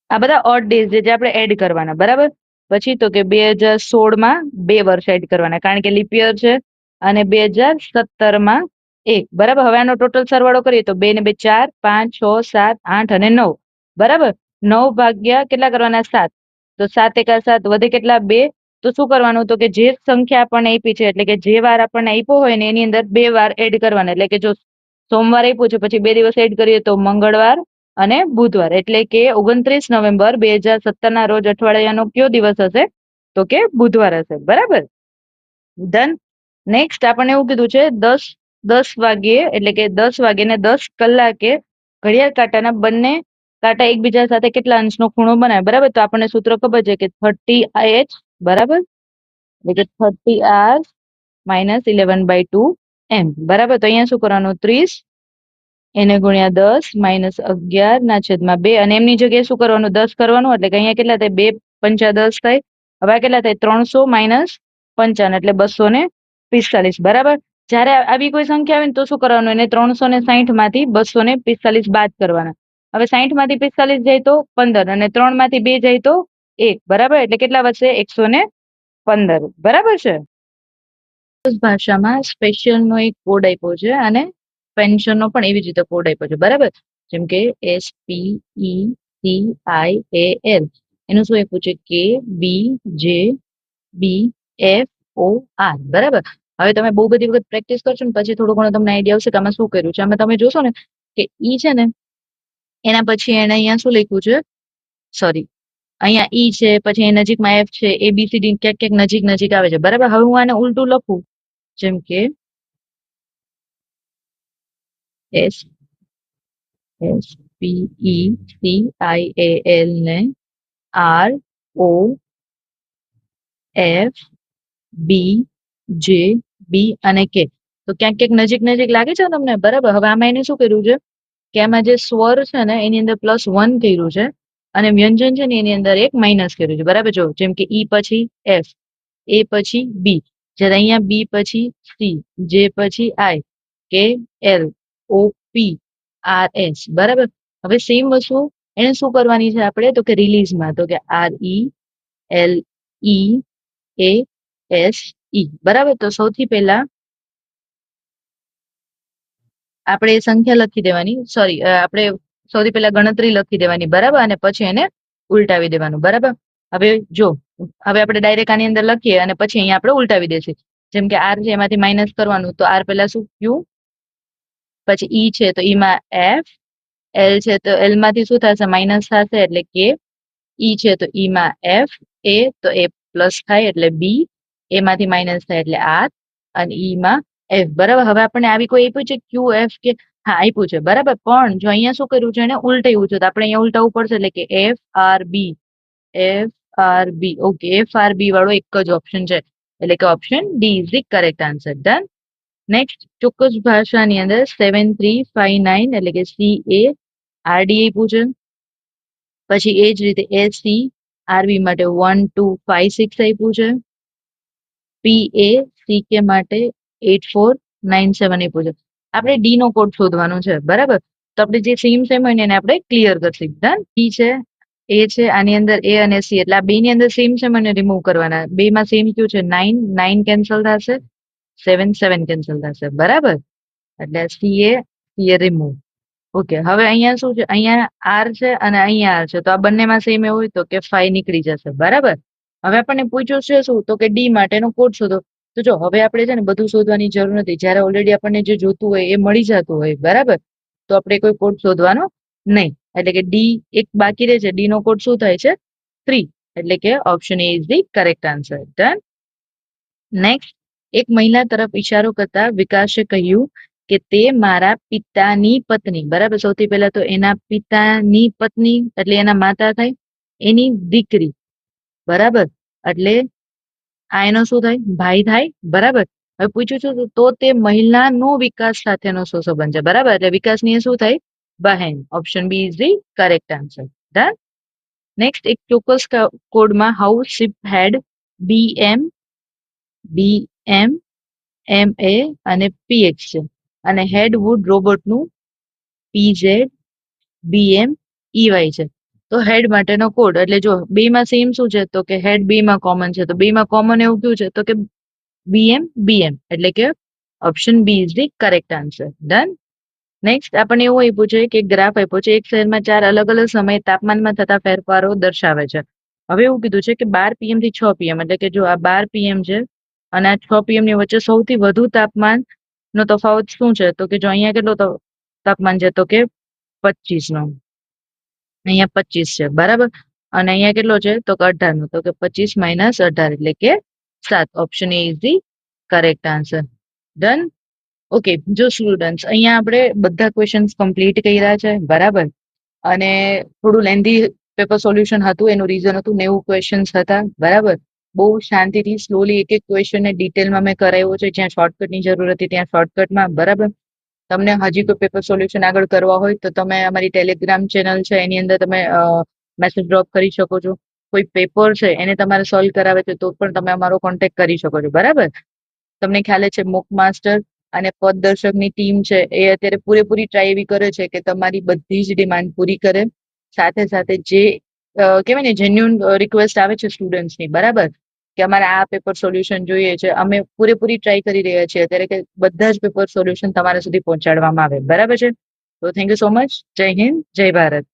આ બધા ઓડ ડેઝ જે આપણે એડ કરવાના. બરાબર, પછી તો કે 2016 માં 2 વર્ષ એડ કરવાના કારણ કે લીપ યર છે, અને 2017 માં 1. બરાબર, હવે આનો ટોટલ સરવાળો કરીએ તો 2 ને 2 4, 5, 6, 7, 8 અને 9. બરાબર, 9 ભાગ્યા કેટલા કરવાના? 7. તો 7 એકા 7 વધે કેટલા? 2. તો શું કરવાનું? તો કે જે સંખ્યા આપણને આપી છે એટલે કે જે વાર આપણને આપ્યો હોય ને એની અંદર 2 વાર એડ કરવાના. એટલે કે જો સોમવાર આપ્યું છે પછી 2 દિવસ એડ કરીએ તો મંગળવાર અને બુધવાર, એટલે કે 29 નવેમ્બર 2017 ના રોજ અઠવાડિયાનો કયો દિવસ હશે? તો કે બુધવાર હશે. બરાબર, ડન. નેક્સ્ટ આપણને એવું કીધું છે 10 વાગ્યે એટલે કે 10 વાગે ને 10 કલાકે ઘડિયાળ કાંટાના બંને કાંટા એકબીજા સાથે કેટલા અંશનો ખૂણો બનાવે? બરાબર, તો આપણને સૂત્ર ખબર છે કે 30H, બરાબર, એટલે કે 30R - 11/2 M. બરાબર, તો અહીંયા શું કરવાનું? 30 એને ગુણ્યા 10 - 11/2, અને એમની જગ્યાએ શું કરવાનું? 10 કરવાનું, એટલે કે અહીંયા કેટલા થાય? 2 પંચા 10 થાય. હવે આ કેટલા થાય? 300 - 55, એટલે 245. બરાબર, જયારે આવી કોઈ સંખ્યા આવે ને તો શું કરવાનું? એને 360 માંથી 245 બાદ કરવાના. હવે 60 માંથી 45 જાય તો 15, અને 3 માંથી 2 જાય તો 1. બરાબર, એટલે કેટલા વધશે? 115. બરાબર છે. ભાષામાં સ્પેશિયલ નો એક કોડ આપ્યો છે અને પેન્શન નો પણ એવી જ રીતે કોડ આપ્યો છે. બરાબર, જેમ કે SPECIAL, એનું શું આપ્યું છે? KBJBFOR. બરાબર, હવે તમે બહુ બધી વખત પ્રેક્ટિસ કરશો ને પછી થોડું ઘણું તમને આઈડિયા આવશે કે આમાં શું કર્યું છે. આમાં તમે જોશો ને કે ઈ છે ને એના પછી એને અહીંયા શું લખ્યું છે? સોરી, અહીંયા ઈ છે, પછી એ નજીકમાં F છે, ABCD ક્યાંક ક્યાંક નજીક નજીક આવે છે. બરાબર, હવે હું આને ઉલટું લખું, જેમ કે SPECIAL ને ROFBJB અને K, તો ક્યાંક ક્યાંક નજીક નજીક લાગે છે તમને? બરાબર, હવે આમાં એને શું કર્યું છે કે આમાં જે સ્વર છે ને એની અંદર +1 કર્યું છે, અને વ્યંજન છે ને એની અંદર એક માઇનસ કર્યું છે. બરાબર, જો જેમ કે ઈ પછી F, A પછી B, જ્યારે અહીંયા B પછી C, J પછી I, K L, O P R S. બરાબર, હવે સેમ વસ્તુ એને શું કરવાની છે આપણે? તો કે રિલીઝમાં, તો કે RELEASE. બરાબર, તો સૌથી પહેલા આપણે સંખ્યા લખી દેવાની, સોરી, આપણે સૌથી પહેલા ગણતરી લખી દેવાની. બરાબર, અને પછી એને ઉલટાવી દેવાનું, બરાબર. હવે જો હવે આપણે ડાયરેક્ટ આની અંદર લખીએ અને પછી અહીંયા આપણે ઉલટાવી દેશું. જેમ કે આર છે એમાંથી માઇનસ કરવાનું, તો આર પહેલા શું ક્યુ, પછી ઈ છે તો ઈમાં એફ, એલ છે તો એલ માંથી શું થશે માઇનસ થશે એટલે કે, ઈ છે તો ઈમાં એફ, એ તો એ પ્લસ થાય એટલે બી, એમાંથી માઇનસ થાય એટલે આર, અને ઈમાં એફ, બરાબર. હવે આપણને આવી કોઈ આપ્યું છે ક્યુ એફ કે, હા આપ્યું છે, બરાબર. પણ જો અહીંયા શું કર્યું છે એને ઉલટાવ્યું છે, તો આપણે અહીંયા ઉલટાવવું પડશે એટલે કે F R B, F R B. Okay, F R B વાળો એક જ ઓપ્શન છે, એટલે કે option D is the correct answer. Done. Next, ચોક્કસ ભાષાની અંદર 7359 એટલે કે સી એ આરડી આપ્યું છે. પછી એ જ રીતે એસસી આરબી માટે 1256 આપ્યું છે. પી એ સી કે માટે 8497 આપ્યું છે. આપણે ડી નો કોડ શોધવાનો છે, બરાબર. તો આપણે જે સેમ હોય ને એને આપણે ક્લિયર કરશું. ડન. ઈ છે, એ છે, આની અંદર એ અને સી, એટલે આ બે ની અંદર સેમ અને રિમૂવ કરવાના. બે માં સેમ કયું છે 9, 9 કેન્સલ થશે, 7, 7 કેન્સલ થશે, બરાબર. એટલે સી એ રિમૂવ. ઓકે, હવે અહીંયા શું છે, અહીંયા આર છે અને અહીંયા આર છે, તો આ બંનેમાં સેમ એવું હોય તો કે 5 નીકળી જશે, બરાબર. હવે આપણને પૂછ્યું છે શું, તો કે ડી માટેનો કોડ શોધો. તો જો હવે આપણે છે ને બધું શોધવાની જરૂર નથી, જ્યારે ઓલરેડી આપણને જે જોતું હોય એ મળી જતું હોય, બરાબર. તો આપણે કોઈ કોડ શોધવાનો નહીં, એટલે કે ડી એક બાકી રહે છે. ડી નો કોડ શું થાય છે 3, એટલે કે option A is the correct answer. Done. Next, એક મહિલા તરફ ઈશારો કરતા વિકાસે કહ્યું કે તે મારા પિતાની પત્ની, બરાબર. સૌથી પહેલા તો એના પિતાની પત્ની એટલે એના માતા થાય, એની દીકરી, બરાબર. એટલે આ એનો શું થાય ભાઈ થાય, બરાબર. હવે પૂછ્યું છું તો તે મહિલાનો વિકાસ સાથેનો શું સંબંધ છે, બરાબર. એટલે વિકાસની એ શું થાય બહેન. Option B is the correct answer. Done. Next, એક ચોક્કસ કોડમાં house ship head BM MA અને PX છે, અને હેડવુડ રોબોટનું PZ BM EY છે. તો હેડ માટેનો કોડ, એટલે જો બે માં સેમ શું છે તો કે હેડ બે માં કોમન છે, તો બે માં કોમન એવું કયું છે તો કે BM, એટલે કે option B is the correct answer. Done. Next, આપણને એવું આપ્યું છે કે ગ્રાફ આપ્યો છે, એક શહેરમાં 4 અલગ અલગ સમયે તાપમાનમાં થતા ફેરફારો દર્શાવે છે. હવે એવું કીધું છે કે 12 PM થી 6 PM, એટલે કે જો આ 12 PM છે અને આ 6 PM ની વચ્ચે સૌથી વધુ તાપમાન નો તફાવત શું છે, તો કે જો અહીંયા કેટલો તાપમાન છે તો કે 25 નો, અહીંયા 25 છે, બરાબર. અને અહીંયા કેટલો છે તો કે 18 નો, તો કે 25 - 18 એટલે કે 7. Option A is the correct answer. Done. Okay, જો સ્ટુડન્ટ્સ અહીંયા આપણે બધા ક્વેશ્ચન્સ કમ્પ્લીટ કર્યા છે, બરાબર. અને થોડું લેન્ધી પેપર સોલ્યુશન હતું, એનું રીઝન હતું 90 ક્વેશ્ચન્સ હતા, બરાબર. બહુ શાંતિથી સ્લોલી એક એક ક્વેશ્ચન ને ડિટેલમાં મેં કરાવ્યો છે, જ્યાં શોર્ટકટની જરૂર હતી ત્યાં શોર્ટકટમાં, બરાબર. તમને હજી કોઈ પેપર સોલ્યુશન આગળ કરવા હોય તો તમે અમારી ટેલિગ્રામ ચેનલ છે એની અંદર તમે મેસેજ ડ્રોપ કરી શકો છો. કોઈ પેપર છે એને તમારે સોલ્વ કરાવે છે તો પણ તમે અમારો કોન્ટેક્ટ કરી શકો છો, બરાબર. તમને ખ્યાલ છે મોક માસ્ટર અને પદદર્શકની ટીમ છે એ અત્યારે પૂરેપૂરી ટ્રાય એવી કરે છે કે તમારી બધી જ ડિમાન્ડ પૂરી કરે. સાથે સાથે જે કહેવાય ને જેન્યુન રિક્વેસ્ટ આવે છે સ્ટુડન્ટ્સની, બરાબર, કે અમારે આ પેપર સોલ્યુશન જોઈએ છે, અમે પૂરેપૂરી ટ્રાય કરી રહ્યા છીએ અત્યારે કે બધા જ પેપર સોલ્યુશન તમારા સુધી પહોંચાડવામાં આવે, બરાબર છે. તો થેન્ક યુ સો મચ. જય હિન્દ, જય ભારત.